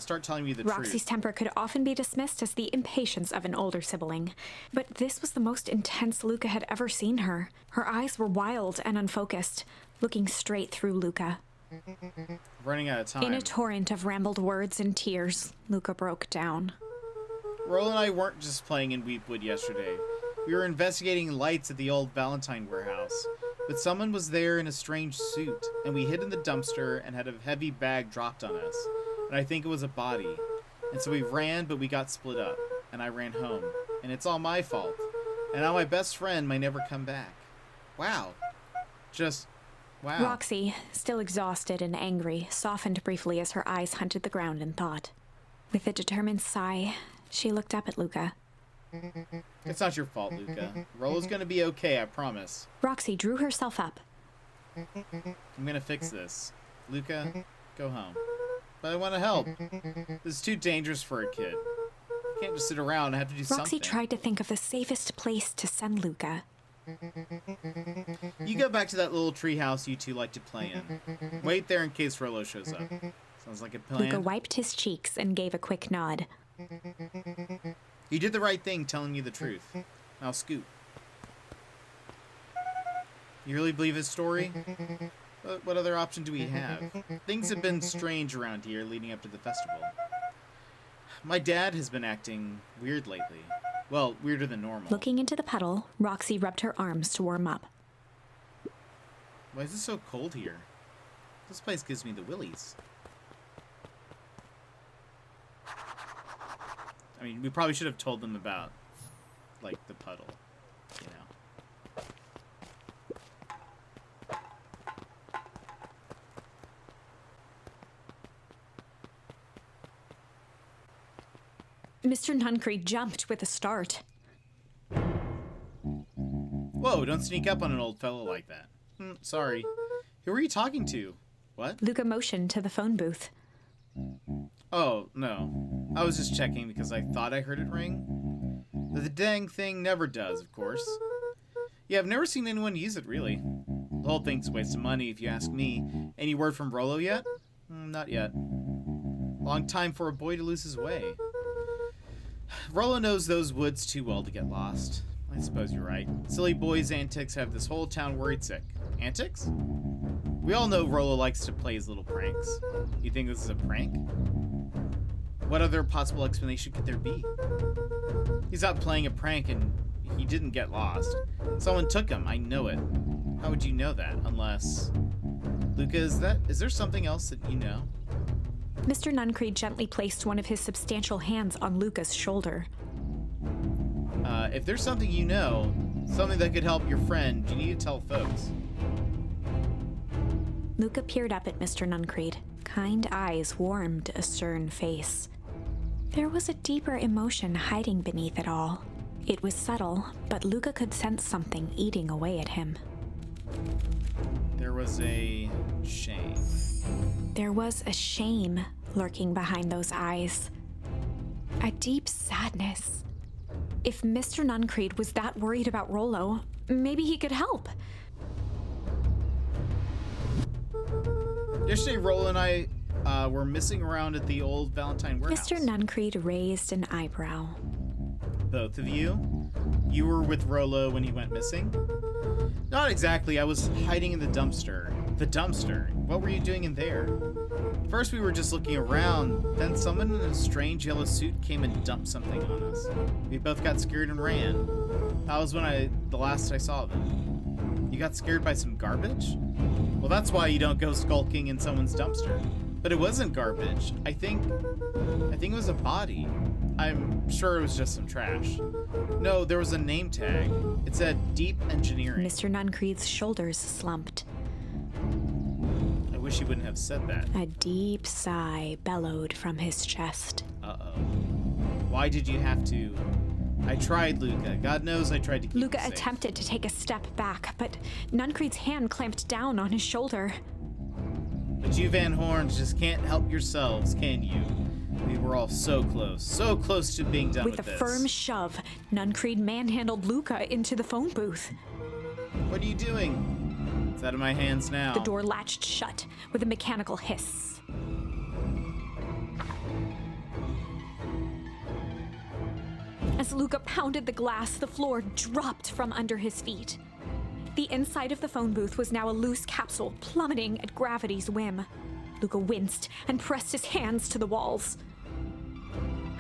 start telling me the Roxy's truth. temper could often be dismissed as the impatience of an older sibling, but this was the most intense Luca had ever seen her. Her eyes were wild and unfocused, looking straight through Luca. Running out of time. In a torrent of rambled words and tears, Luca broke down. Rollo and I weren't just playing in Weepwood yesterday. We were investigating lights at the old Valentine warehouse. But someone was there in a strange suit, and we hid in the dumpster and had a heavy bag dropped on us. And I think it was a body. And so we ran, but we got split up. And I ran home. And it's all my fault. And now my best friend might never come back. Wow. Just, wow. Roxy, still exhausted and angry, softened briefly as her eyes hunted the ground in thought. With a determined sigh, she looked up at Luca. It's not your fault, Luca. Rollo's gonna be okay, I promise. Roxy drew herself up. I'm gonna fix this. Luca, go home. But I want to help. This is too dangerous for a kid. I can't just sit around. I have to do something. Roxy tried to think of the safest place to send Luca. You go back to that little treehouse you two like to play in. Wait there in case Rollo shows up. Sounds like a plan. Luca wiped his cheeks and gave a quick nod. You did the right thing telling me the truth. Now scoot. You really believe his story? What other option do we have? Things have been strange around here leading up to the festival. My dad has been acting weird lately. Well, weirder than normal. Looking into the puddle, Roxy rubbed her arms to warm up. Why is it so cold here? This place gives me the willies. I mean, we probably should have told them about, like, the puddle, you know. Mr. Nuncreed jumped with a start. Whoa, don't sneak up on an old fellow like that. Sorry. Who are you talking to? What? Luca motioned to the phone booth. Oh, no. I was just checking because I thought I heard it ring. The dang thing never does, of course. Yeah, I've never seen anyone use it, really. The whole thing's a waste of money, if you ask me. Any word from Rollo yet? Not yet. Long time for a boy to lose his way. Rollo knows those woods too well to get lost. I suppose you're right. Silly boys' antics have this whole town worried sick. Antics? We all know Rollo likes to play his little pranks. You think this is a prank? What other possible explanation could there be? He's out playing a prank and he didn't get lost. Someone took him, I know it. How would you know that? Unless... Luca, is there something else that you know? Mr. Nuncreed gently placed one of his substantial hands on Luca's shoulder. If there's something you know, something that could help your friend, you need to tell folks. Luca peered up at Mr. Nuncreed. Kind eyes warmed a stern face. There was a deeper emotion hiding beneath it all. It was subtle, but Luca could sense something eating away at him. There was a shame. There was a shame lurking behind those eyes. A deep sadness. If Mr. Nuncreed was that worried about Rollo, maybe he could help. Yesterday, Rollo and I were missing around at the old Valentine warehouse. Mr. Nuncreed raised an eyebrow. Both of you? You were with Rollo when he went missing? Not exactly. I was hiding in the dumpster. The dumpster? What were you doing in there? First we were just looking around, then someone in a strange yellow suit came and dumped something on us. We both got scared and ran. That was the last I saw of him. You got scared by some garbage? Well, that's why you don't go skulking in someone's dumpster. But it wasn't garbage. I think it was a body. I'm sure it was just some trash. No, there was a name tag. It said Deep Engineering. Mr. Nuncreed's shoulders slumped. I wish he wouldn't have said that. A deep sigh bellowed from his chest. Uh-oh. Why did you have to? I tried, Luca. God knows I tried to keep Luca you safe. attempted to take a step back, but Nuncreed's hand clamped down on his shoulder. But you Van Horns just can't help yourselves, can you? We were all so close to being done with this. With a this. firm shove, Nuncreed manhandled Luca into the phone booth. What are you doing? It's out of my hands now. The door latched shut with a mechanical hiss. As Luca pounded the glass, the floor dropped from under his feet. The inside of the phone booth was now a loose capsule, plummeting at gravity's whim. Luca winced and pressed his hands to the walls.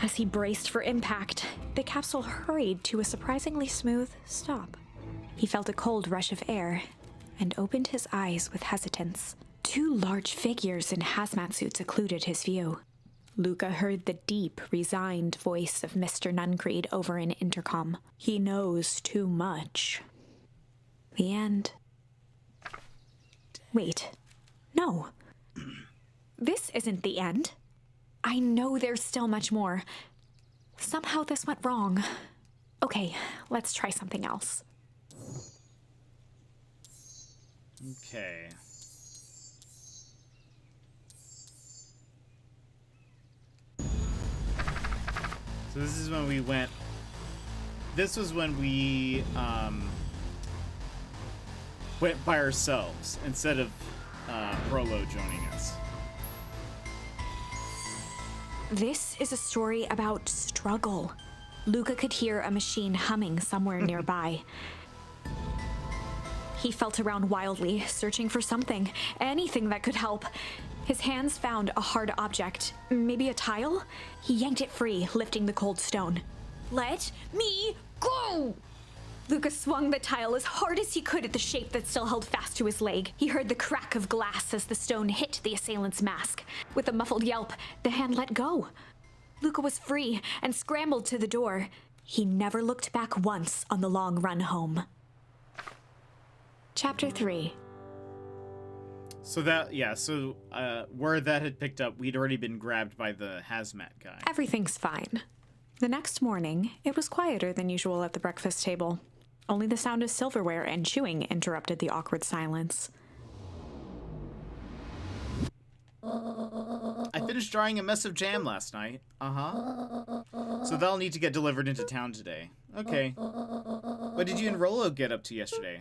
As he braced for impact, the capsule hurried to a surprisingly smooth stop. He felt a cold rush of air and opened his eyes with hesitance. Two large figures in hazmat suits occluded his view. Luca heard the deep, resigned voice of Mr. Nuncreed over an intercom. He knows too much. The end. Wait. No. This isn't the end. I know there's still much more. Somehow this went wrong. Okay, let's try something else. Okay. So this is when we went... This was when we, went by ourselves instead of, Rolo joining us. This is a story about struggle. Luca could hear a machine humming somewhere nearby. He felt around wildly, searching for something, anything that could help. His hands found a hard object, maybe a tile? He yanked it free, lifting the cold stone. Let me go! Luca swung the tile as hard as he could at the shape that still held fast to his leg. He heard the crack of glass as the stone hit the assailant's mask. With a muffled yelp, the hand let go. Luca was free and scrambled to the door. He never looked back once on the long run home. Chapter 3. So that, yeah, so where that had picked up, we'd already been grabbed by the hazmat guy. Everything's fine. The next morning, it was quieter than usual at the breakfast table. Only the sound of silverware and chewing interrupted the awkward silence. I finished drying a mess of jam last night. So they'll need to get delivered into town today. Okay. What did you and Rolo get up to yesterday?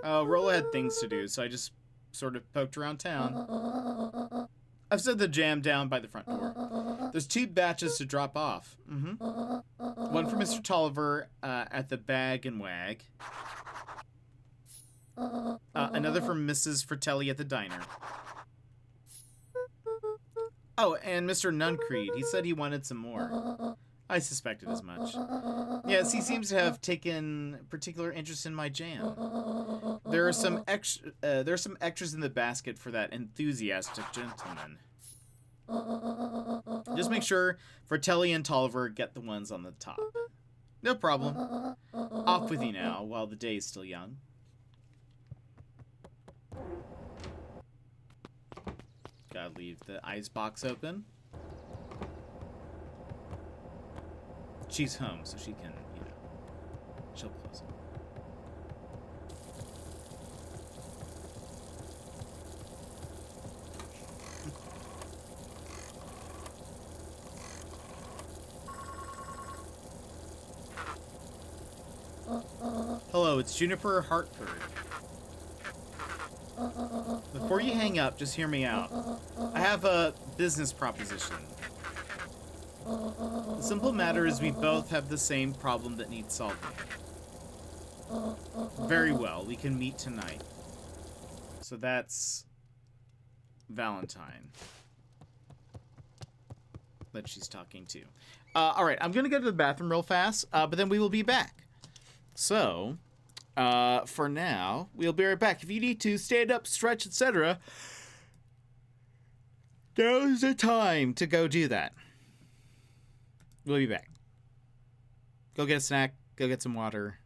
Rolo had things to do, so I just sort of poked around town. I've set the jam down by the front door. There's 2 batches to drop off. One for Mr. Tolliver at the Bag and Wag. Another from Mrs. Fratelli at the diner. Oh, and Mr. Nuncreed. He said he wanted some more. I suspected as much. Yes, he seems to have taken particular interest in my jam. There are some extras in the basket for that enthusiastic gentleman. Just make sure Fratelli and Tolliver get the ones on the top. No problem. Off with you now, while the day is still young. Gotta leave the ice box open. She's home, so she can, you know, she'll close it. Hello, it's Juniper Hartford. Before you hang up, just hear me out. I have a business proposition. The simple matter is we both have the same problem that needs solving. Very well, we can meet tonight. So that's Valentine that she's talking to. Alright, I'm gonna go to the bathroom real fast, but then we will be back. So, for now, we'll be right back. If you need to stand up, stretch, etc., now's the time to go do that. We'll be back. Go get a snack. Go get some water.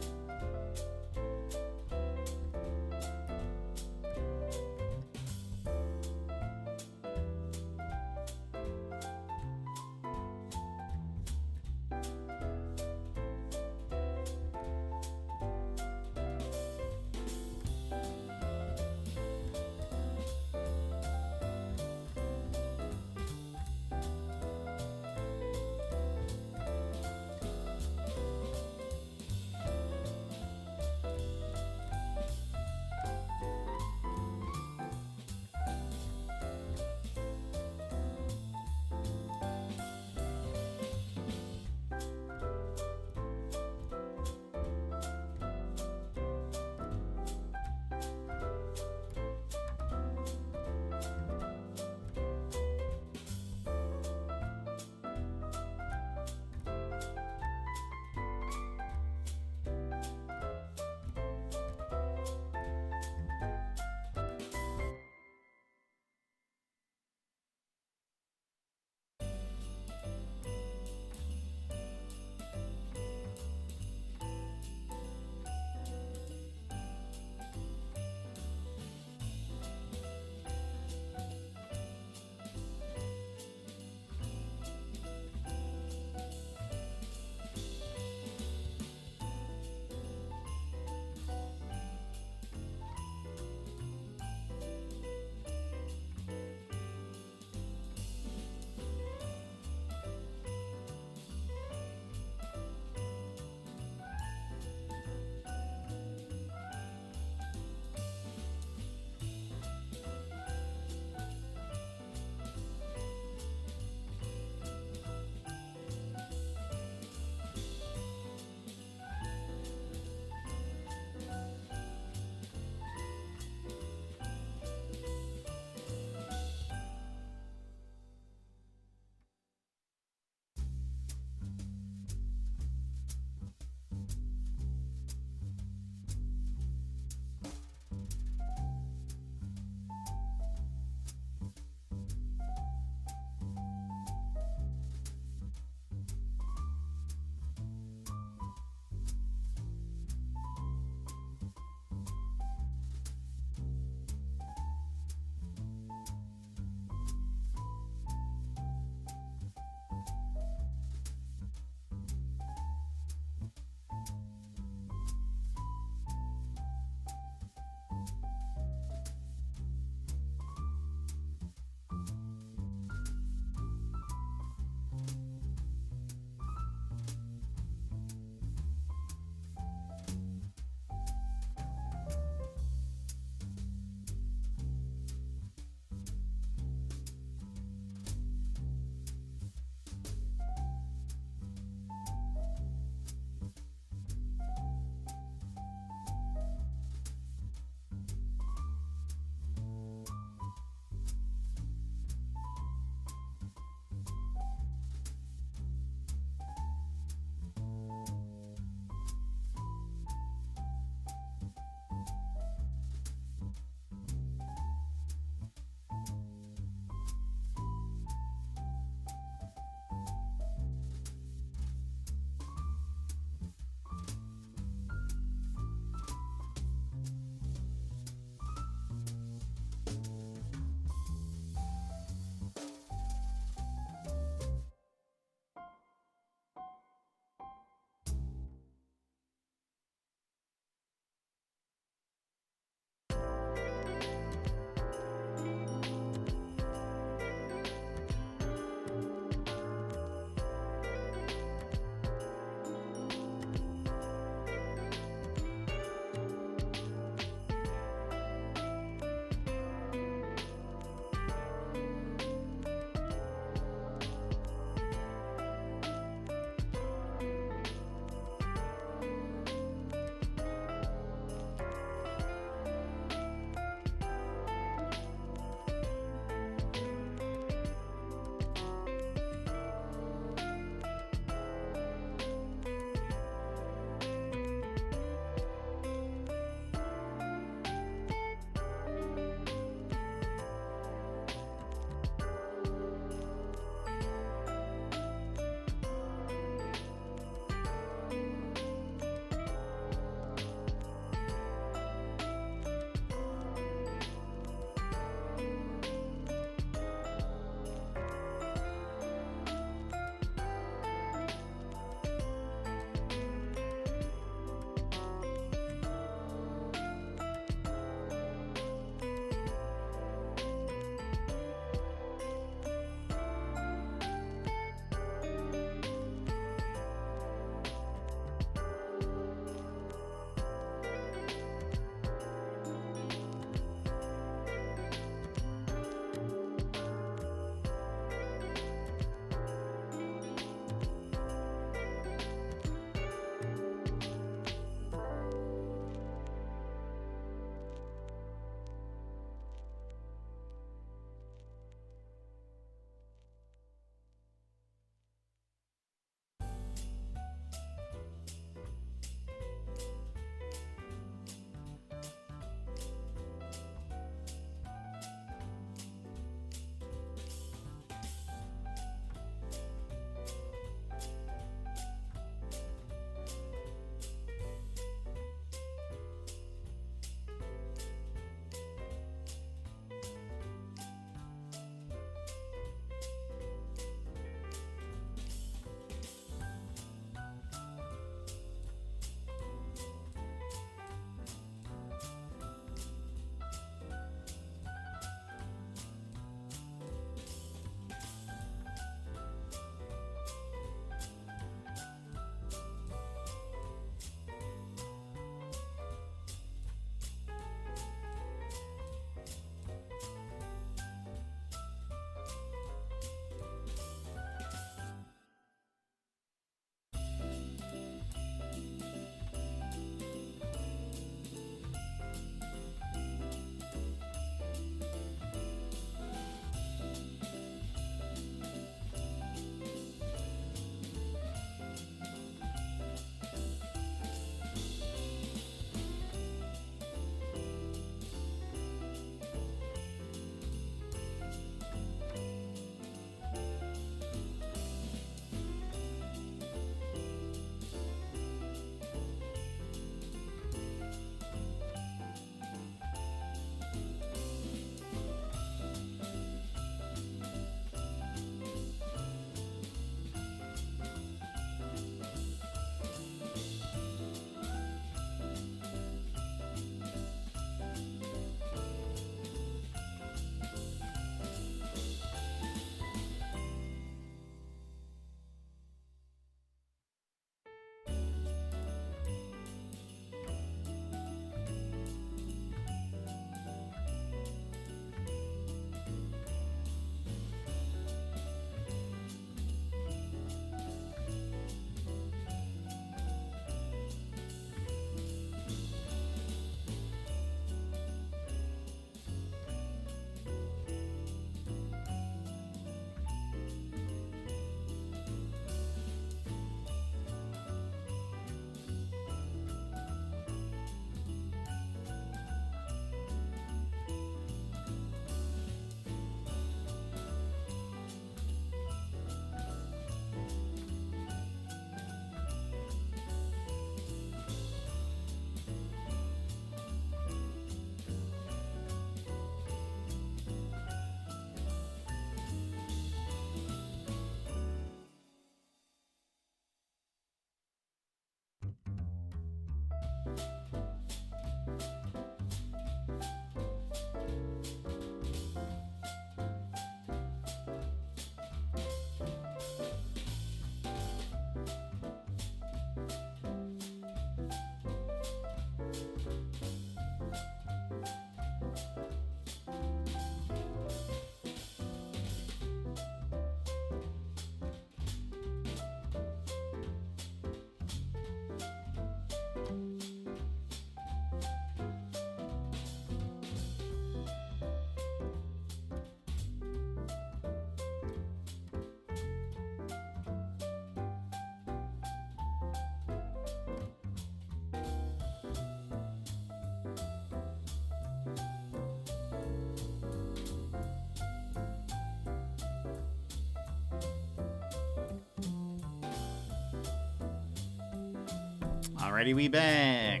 Alrighty, we back.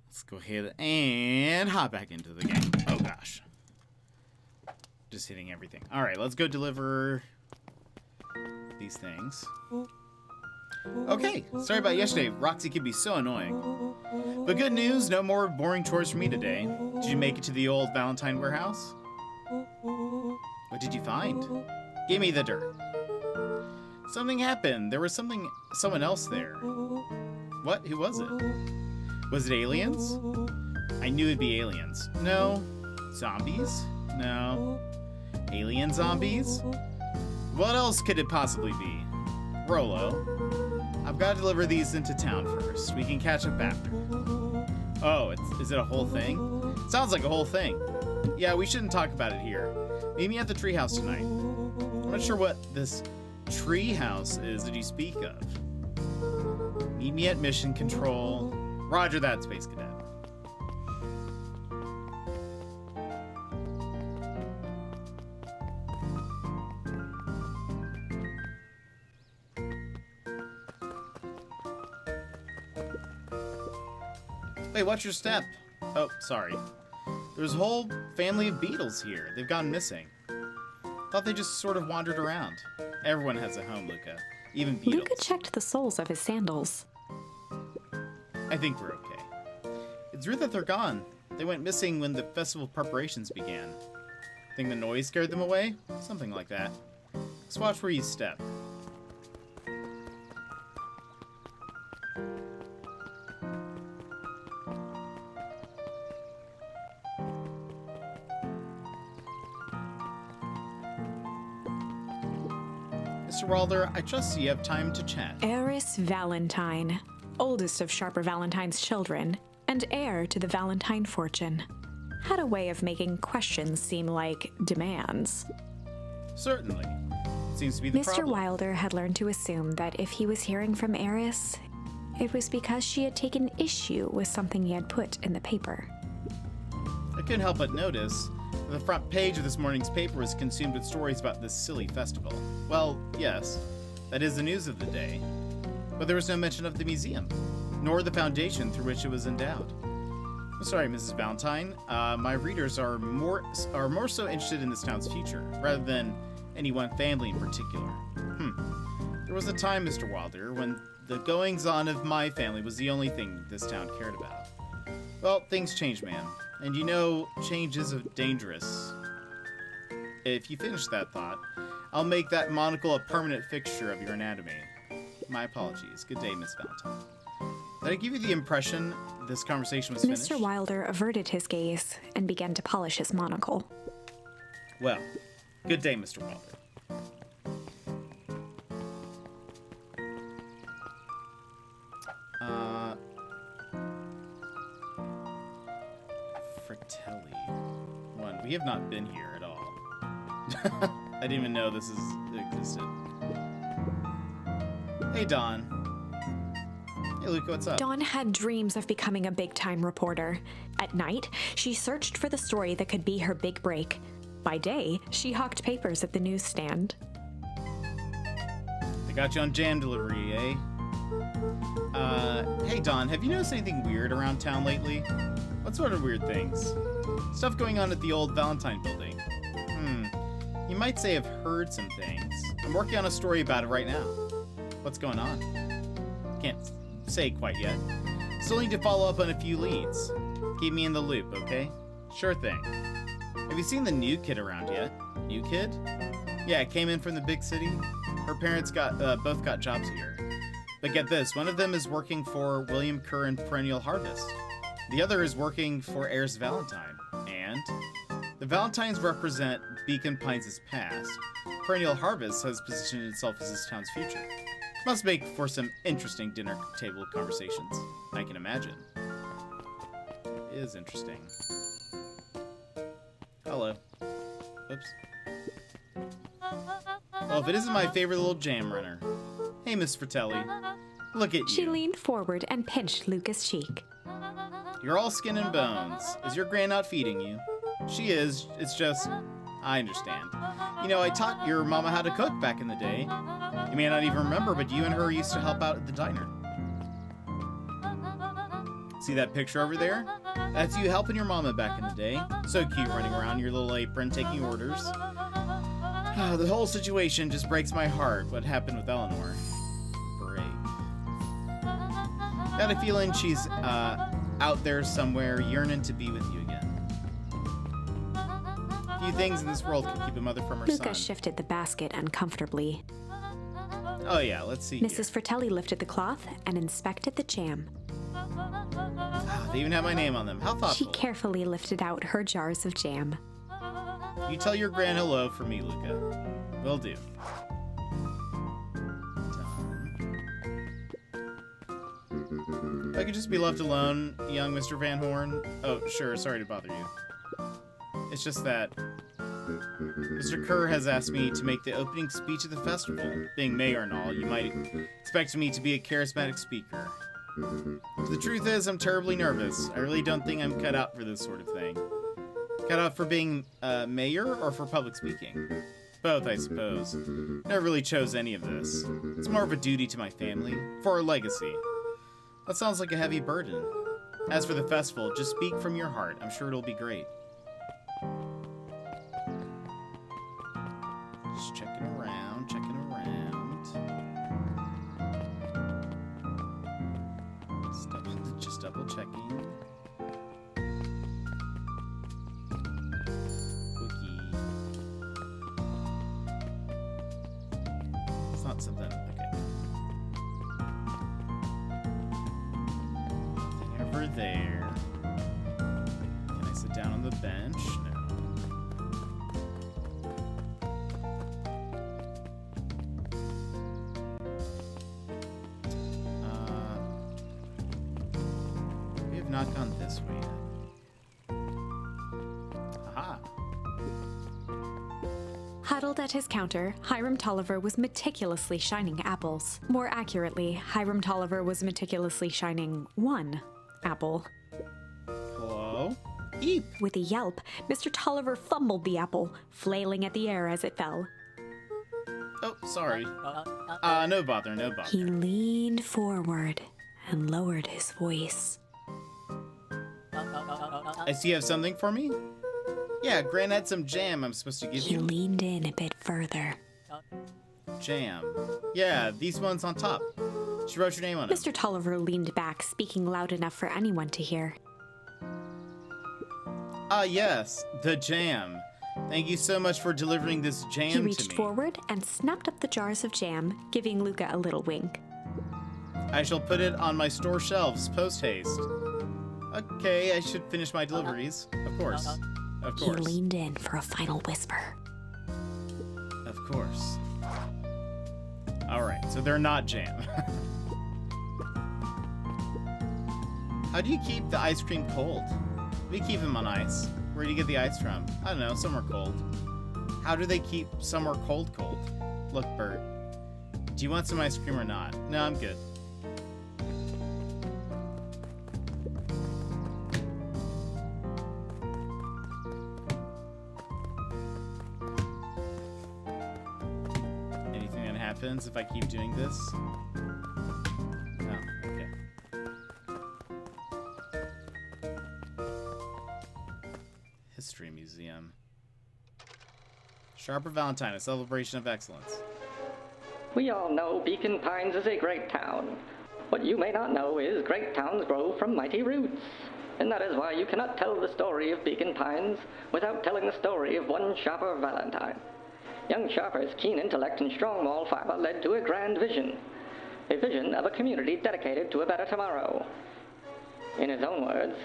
Let's go ahead and hop back into the game. Oh gosh. Just hitting everything. Alright, let's go deliver these things. Okay, sorry about yesterday. Roxy can be so annoying. But good news, no more boring chores for me today. Did you make it to the old Valentine warehouse? What did you find? Give me the dirt. Something happened. There was someone else there. What? Who was it? Was it aliens? I knew it'd be aliens. No. Zombies? No. Alien zombies? What else could it possibly be? Rolo. I've got to deliver these into town first. We can catch up after. Oh, is it a whole thing? Sounds like a whole thing. Yeah, we shouldn't talk about it here. Meet me at the treehouse tonight. I'm not sure what this treehouse is that you speak of. Meet me at Mission Control. Roger that, Space Cadet. Wait, watch your step. Oh, sorry. There's a whole family of beetles here. They've gone missing. Thought they just sort of wandered around. Everyone has a home, Luca. Even beetles. Luca checked the soles of his sandals. I think we're okay. It's rude that they're gone. They went missing when the festival preparations began. Think the noise scared them away? Something like that. Just watch where you step. Mr. Walder, I trust you have time to chat. Eris Valentine, oldest of Sharper Valentine's children, and heir to the Valentine fortune, had a way of making questions seem like demands. Certainly. Seems to be the Mr. problem. Wilder had learned to assume that if he was hearing from Eris, it was because she had taken issue with something he had put in the paper. I couldn't help but notice that the front page of this morning's paper was consumed with stories about this silly festival. Well, yes, that is the news of the day. But there was no mention of the museum, nor the foundation through which it was endowed. I'm sorry, Mrs. Valentine. My readers are more so interested in this town's future, rather than any one family in particular. There was a time, Mr. Wilder, when the goings-on of my family was the only thing this town cared about. Well, things change, man. And you know, change is dangerous. If you finish that thought, I'll make that monocle a permanent fixture of your anatomy. My apologies. Good day, Miss Valentine. Did I give you the impression this conversation was finished? Mr. Wilder averted his gaze and began to polish his monocle. Well, good day, Mr. Wilder. Fratelli. One, we have not been here at all. I didn't even know this existed. Hey, Dawn. Hey, Luca, what's up? Dawn had dreams of becoming a big-time reporter. At night, she searched for the story that could be her big break. By day, she hawked papers at the newsstand. I got you on jam delivery, eh? Hey, Dawn, have you noticed anything weird around town lately? What sort of weird things? Stuff going on at the old Valentine building. You might say I've heard some things. I'm working on a story about it right now. What's going on? Can't say quite yet. Still need to follow up on a few leads. Keep me in the loop, okay? Sure thing. Have you seen the new kid around yet? New kid? Yeah, came in from the big city. Her parents both got jobs here. But get this, one of them is working for William Kerr and Perennial Harvest. The other is working for Eris Valentine. And the Valentines represent Beacon Pines' past. Perennial Harvest has positioned itself as this town's future. Must make for some interesting dinner table conversations, I can imagine. It is interesting. Hello. Oops. Well, if it isn't my favorite little jam runner. Hey, Miss Fratelli. Look at you. She leaned forward and pinched Luca's cheek. You're all skin and bones. Is your gran not feeding you? She is. It's just... I understand. You know, I taught your mama how to cook back in the day. You may not even remember, but you and her used to help out at the diner. See that picture over there? That's you helping your mama back in the day. So cute running around your little apron taking orders. The whole situation just breaks my heart. What happened with Eleanor? Break. Got a feeling she's out there somewhere yearning to be with you again. Few things in this world can keep a mother from her son. Luca shifted the basket uncomfortably. Oh yeah, let's see. Mrs. Fratelli lifted the cloth and inspected the jam. They even have my name on them. How thoughtful. She carefully lifted out her jars of jam. You tell your gran hello for me, Luca. Will do. Done. If I could just be left alone, young Mr. Van Horn. Oh, sure, sorry to bother you. It's just that Mr. Kerr has asked me to make the opening speech of the festival. Being mayor and all, you might expect me to be a charismatic speaker. The truth is, I'm terribly nervous. I really don't think I'm cut out for this sort of thing. Cut out for being mayor or for public speaking? Both, I suppose. Never really chose any of this. It's more of a duty to my family, for our legacy. That sounds like a heavy burden. As for the festival, just speak from your heart. I'm sure it'll be great. Just checking around, checking around. Just double checking. Wiki. It's not something. Okay. Nothing ever there. Can I sit down on the bench? No. Not gone this way yet. Aha. Huddled at his counter, Hiram Tolliver was meticulously shining apples. More accurately, Hiram Tolliver was meticulously shining one apple. Hello? Eep! With a yelp, Mr. Tolliver fumbled the apple, flailing at the air as it fell. Oh, sorry. No bother, no bother. He leaned forward and lowered his voice. I see you have something for me? Yeah, Gran had some jam I'm supposed to give He you. leaned in a bit further. Jam. Yeah, these ones on top. She wrote your name on it. Mr. Tolliver leaned back, speaking loud enough for anyone to hear. Ah, yes, the jam. Thank you so much for delivering this jam to me. He reached forward and snapped up the jars of jam, giving Luca a little wink. I shall put it on my store shelves post-haste. Okay, I should finish my deliveries. Of course. Of He course. leaned in for a final whisper. Of course. Alright, so they're not jam. How do you keep the ice cream cold? We keep them on ice. Where do you get the ice from? I don't know, somewhere cold. How do they keep somewhere cold? Look, Bert. Do you want some ice cream or not? No, I'm good. If I keep doing this? No, okay. History Museum. Sharper Valentine, a celebration of excellence. We all know Beacon Pines is a great town. What you may not know is great towns grow from mighty roots. And that is why you cannot tell the story of Beacon Pines without telling the story of one Sharper Valentine. Young Sharper's keen intellect and strong moral fiber led to a grand vision. A vision of a community dedicated to a better tomorrow. In his own words,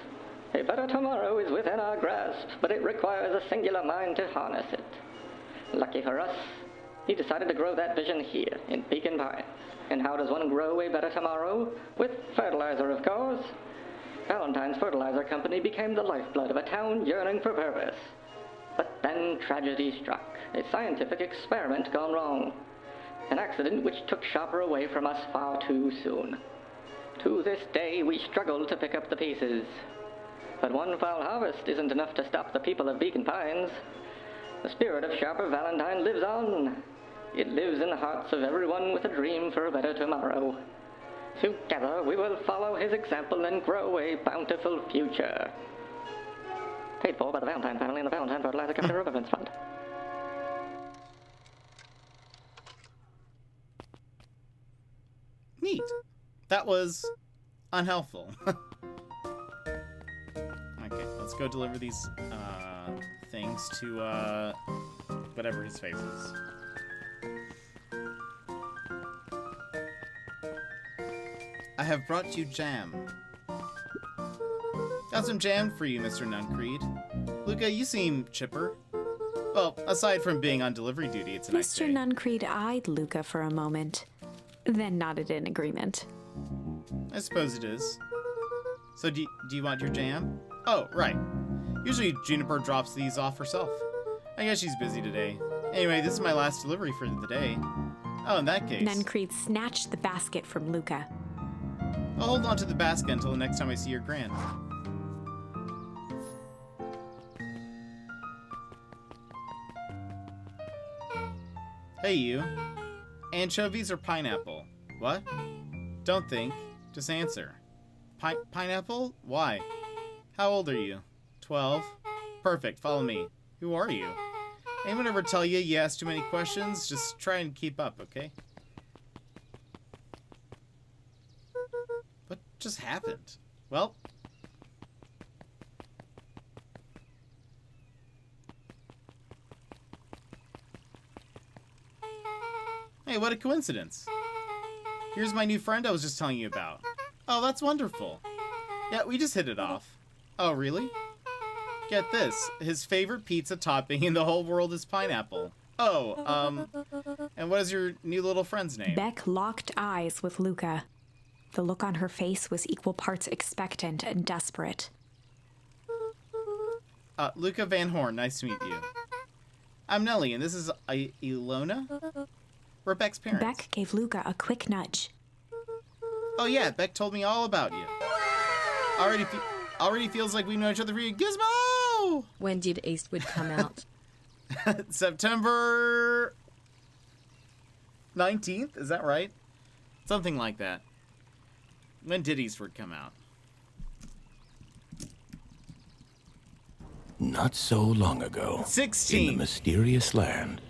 a better tomorrow is within our grasp, but it requires a singular mind to harness it. Lucky for us, he decided to grow that vision here, in Beacon Pines. And how does one grow a better tomorrow? With fertilizer, of course. Valentine's Fertilizer Company became the lifeblood of a town yearning for purpose. But then tragedy struck. A scientific experiment gone wrong. An accident which took Sharper away from us far too soon. To this day, we struggle to pick up the pieces. But one foul harvest isn't enough to stop the people of Beacon Pines. The spirit of Sharper Valentine lives on. It lives in the hearts of everyone with a dream for a better tomorrow. Together we will follow his example and grow a bountiful future. Paid for by the Valentine family and the Valentine Fertilizer Company Remembrance Fund. Neat. That was unhelpful. Okay, let's go deliver these things to whatever his face is. I have brought you jam. Got some jam for you, Mr. Nuncreed. Luca, you seem chipper. Well, aside from being on delivery duty, it's a nice day. Mr. Nuncreed eyed Luca for a moment, then nodded in agreement. I suppose it is. So do you want your jam? Oh, right. Usually Juniper drops these off herself. I guess she's busy today. Anyway, this is my last delivery for the day. Oh, in that case. Nuncreed snatched the basket from Luca. I'll hold on to the basket until the next time I see your Gran. Hey, you. Anchovies or pineapple? What? Don't think. Just answer. Pineapple? Why? How old are you? 12? Perfect, follow me. Who are you? Anyone ever tell you ask too many questions? Just try and keep up, okay? What just happened? Well... Hey, what a coincidence. Here's my new friend I was just telling you about. Oh, that's wonderful. Yeah, we just hit it off. Oh, really? Get this. His favorite pizza topping in the whole world is pineapple. Oh, and what is your new little friend's name? Beck locked eyes with Luca. The look on her face was equal parts expectant and desperate. Luca Van Horn, nice to meet you. I'm Nellie, and this is Ilona? We're Beck's parents. Beck gave Luca a quick nudge. Oh yeah, Beck told me all about you. Already feels like we've known each other for years. Gizmo! When did Eastwood come out? September 19th, is that right? Something like that. When did Eastward come out? Not so long ago. 16. In the mysterious land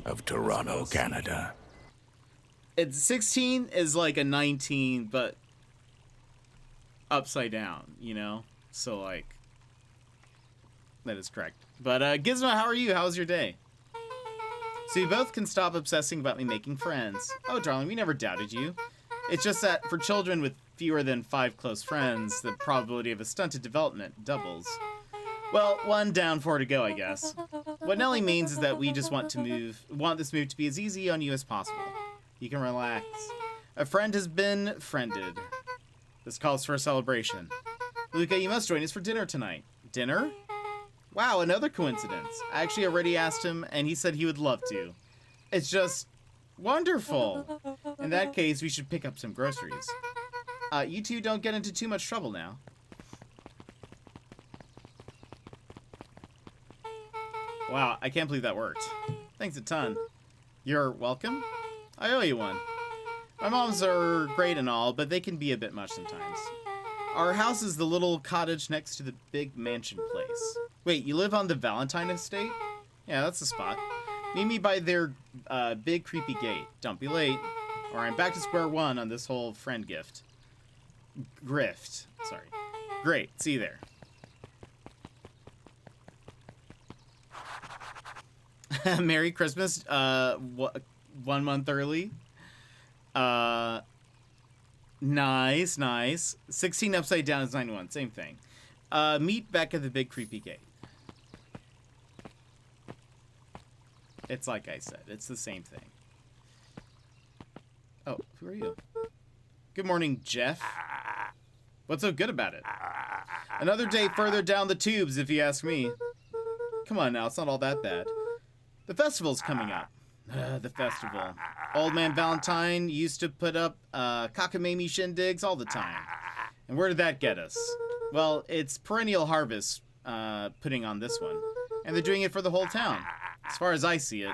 of Toronto, Canada. It's 16 is like a 19, but upside down, you know? So, like, that is correct. But, Gizmo, how are you? How was your day? So you both can stop obsessing about me making friends. Oh, darling, we never doubted you. It's just that for children with fewer than 5 close friends, the probability of a stunted development doubles. Well, 1 down, 4 to go, I guess. What Nellie means is that we just want this move to be as easy on you as possible. You can relax. A friend has been friended. This calls for a celebration. Luca, you must join us for dinner tonight. Dinner? Wow, another coincidence. I actually already asked him, and he said he would love to. It's just wonderful. In that case, we should pick up some groceries. You two don't get into too much trouble now. Wow, I can't believe that worked. Thanks a ton. You're welcome? I owe you one. My moms are great and all, but they can be a bit much sometimes. Our house is the little cottage next to the big mansion place. Wait, you live on the Valentine estate? Yeah, that's the spot. Meet me by their big creepy gate. Don't be late, or I'm back to square one on this whole friend grift. Sorry. Great, see you there. Merry Christmas, 1 month early. Nice. 16 upside down is 91, same thing. Meet Beck at the big creepy gate. It's like I said, it's the same thing. Oh, who are you? Good morning, Jeff. What's so good about it? Another day further down the tubes, if you ask me. Come on now, it's not all that bad. The festival's coming up. The festival. Old Man Valentine used to put up cockamamie shindigs all the time. And where did that get us? Well, it's Perennial Harvest putting on this one. And they're doing it for the whole town. As far as I see it.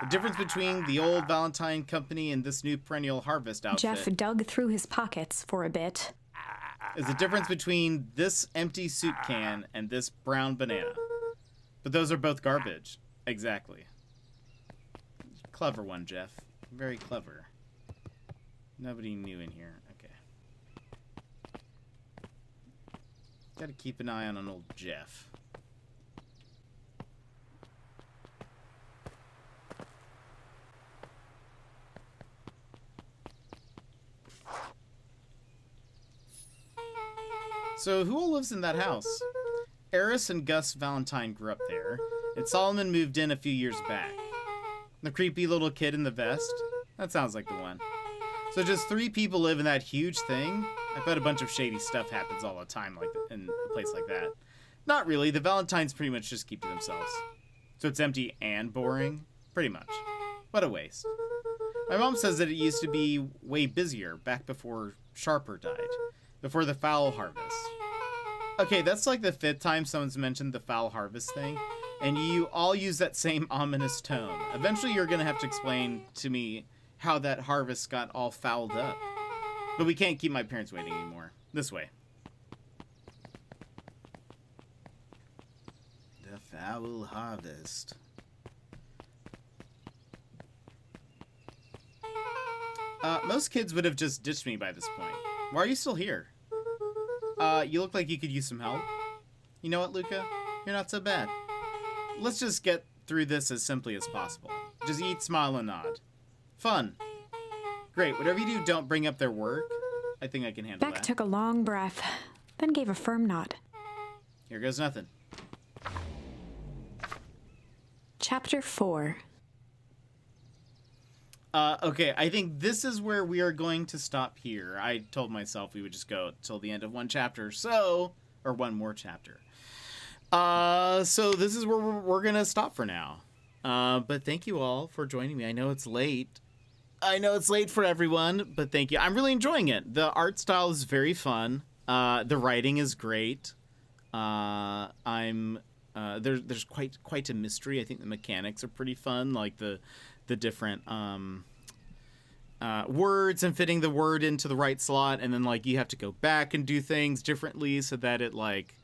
The difference between the old Valentine company and this new perennial harvest outfit Jeff dug through his pockets for a bit. is the difference between this empty soup can and this brown banana. But those are both garbage. Exactly. Clever one, Jeff. Very clever. Nobody new in here. Okay. Gotta keep an eye on an old Jeff. So, who all lives in that house? Eris and Gus Valentine grew up there, and Solomon moved in a few years back. The creepy little kid in the vest? That sounds like the one. So just 3 people live in that huge thing? I bet a bunch of shady stuff happens all the time in a place like that. Not really, the Valentines pretty much just keep to themselves. So it's empty and boring? Pretty much. What a waste. My mom says that it used to be way busier back before Sharper died. Before the fowl harvest. Okay, that's like the 5th time someone's mentioned the fowl harvest thing, and you all use that same ominous tone. Eventually you're gonna have to explain to me how that harvest got all fouled up. But we can't keep my parents waiting anymore. This way. The fowl harvest. Most kids would have just ditched me by this point. Why are you still here? You look like you could use some help. You know what, Luca? You're not so bad. Let's just get through this as simply as possible. Just eat, smile, and nod. Fun. Great. Whatever you do, don't bring up their work. I think I can handle Beck that. took a long breath, then gave a firm nod. Here goes nothing. Chapter 4. Okay, I think this is where we are going to stop here. I told myself we would just go till the end of one chapter, or one more chapter. So this is where we're going to stop for now. But thank you all for joining me. I know it's late. I know it's late for everyone, but thank you. I'm really enjoying it. The art style is very fun. The writing is great. There's quite a mystery. I think the mechanics are pretty fun, like the different words and fitting the word into the right slot, and then like you have to go back and do things differently so that it like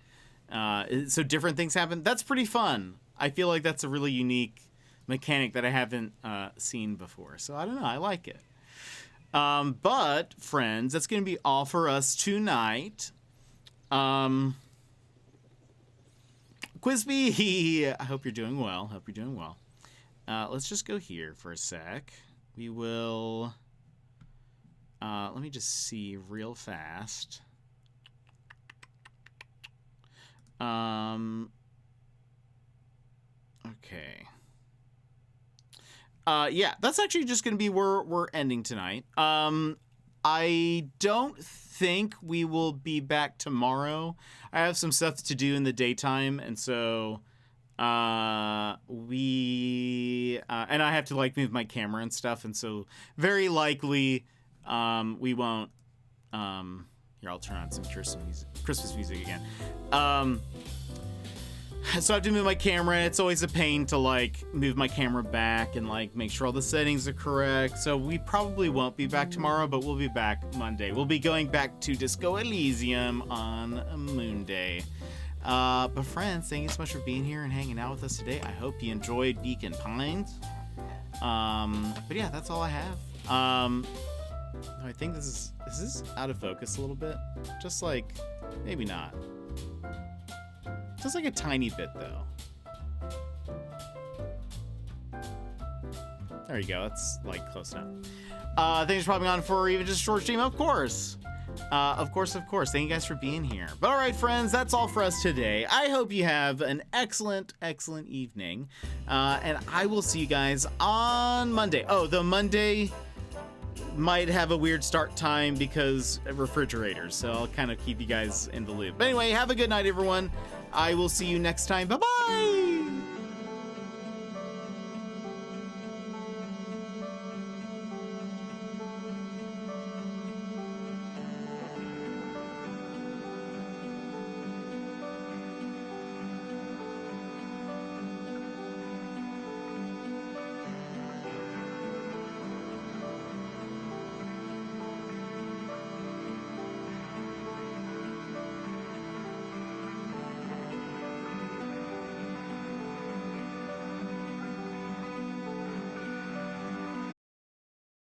so different things happen. That's pretty fun. I feel like that's a really unique mechanic that I haven't seen before. So I don't know. I like it. But friends, that's going to be all for us tonight. Quizby, I hope you're doing well. Let's just go here for a sec. We will, let me just see real fast. Okay. Yeah, that's actually just going to be where we're ending tonight. I don't think we will be back tomorrow. I have some stuff to do in the daytime, and so and I have to like move my camera and stuff, and so very likely we won't. Here, I'll turn on some Christmas music again. So I have to move my camera, and it's always a pain to like move my camera back and like make sure all the settings are correct. So we probably won't be back tomorrow, but we'll be back Monday. We'll be going back to Disco Elysium on Moon Day. But friends, thank you so much for being here and hanging out with us today. I hope you enjoyed Beacon Pines. But yeah, that's all I have. I think is this out of focus a little bit? Just like, maybe not. Just like a tiny bit, though. There you go. That's like close enough. Thanks for popping on for even just a short stream, of course. Of course. Thank you guys for being here. But all right, friends, that's all for us today. I hope you have an excellent evening. And I will see you guys on Monday. Oh, the Monday might have a weird start time because of refrigerators. So I'll kind of keep you guys in the loop. But anyway, have a good night, everyone. I will see you next time. Bye-bye!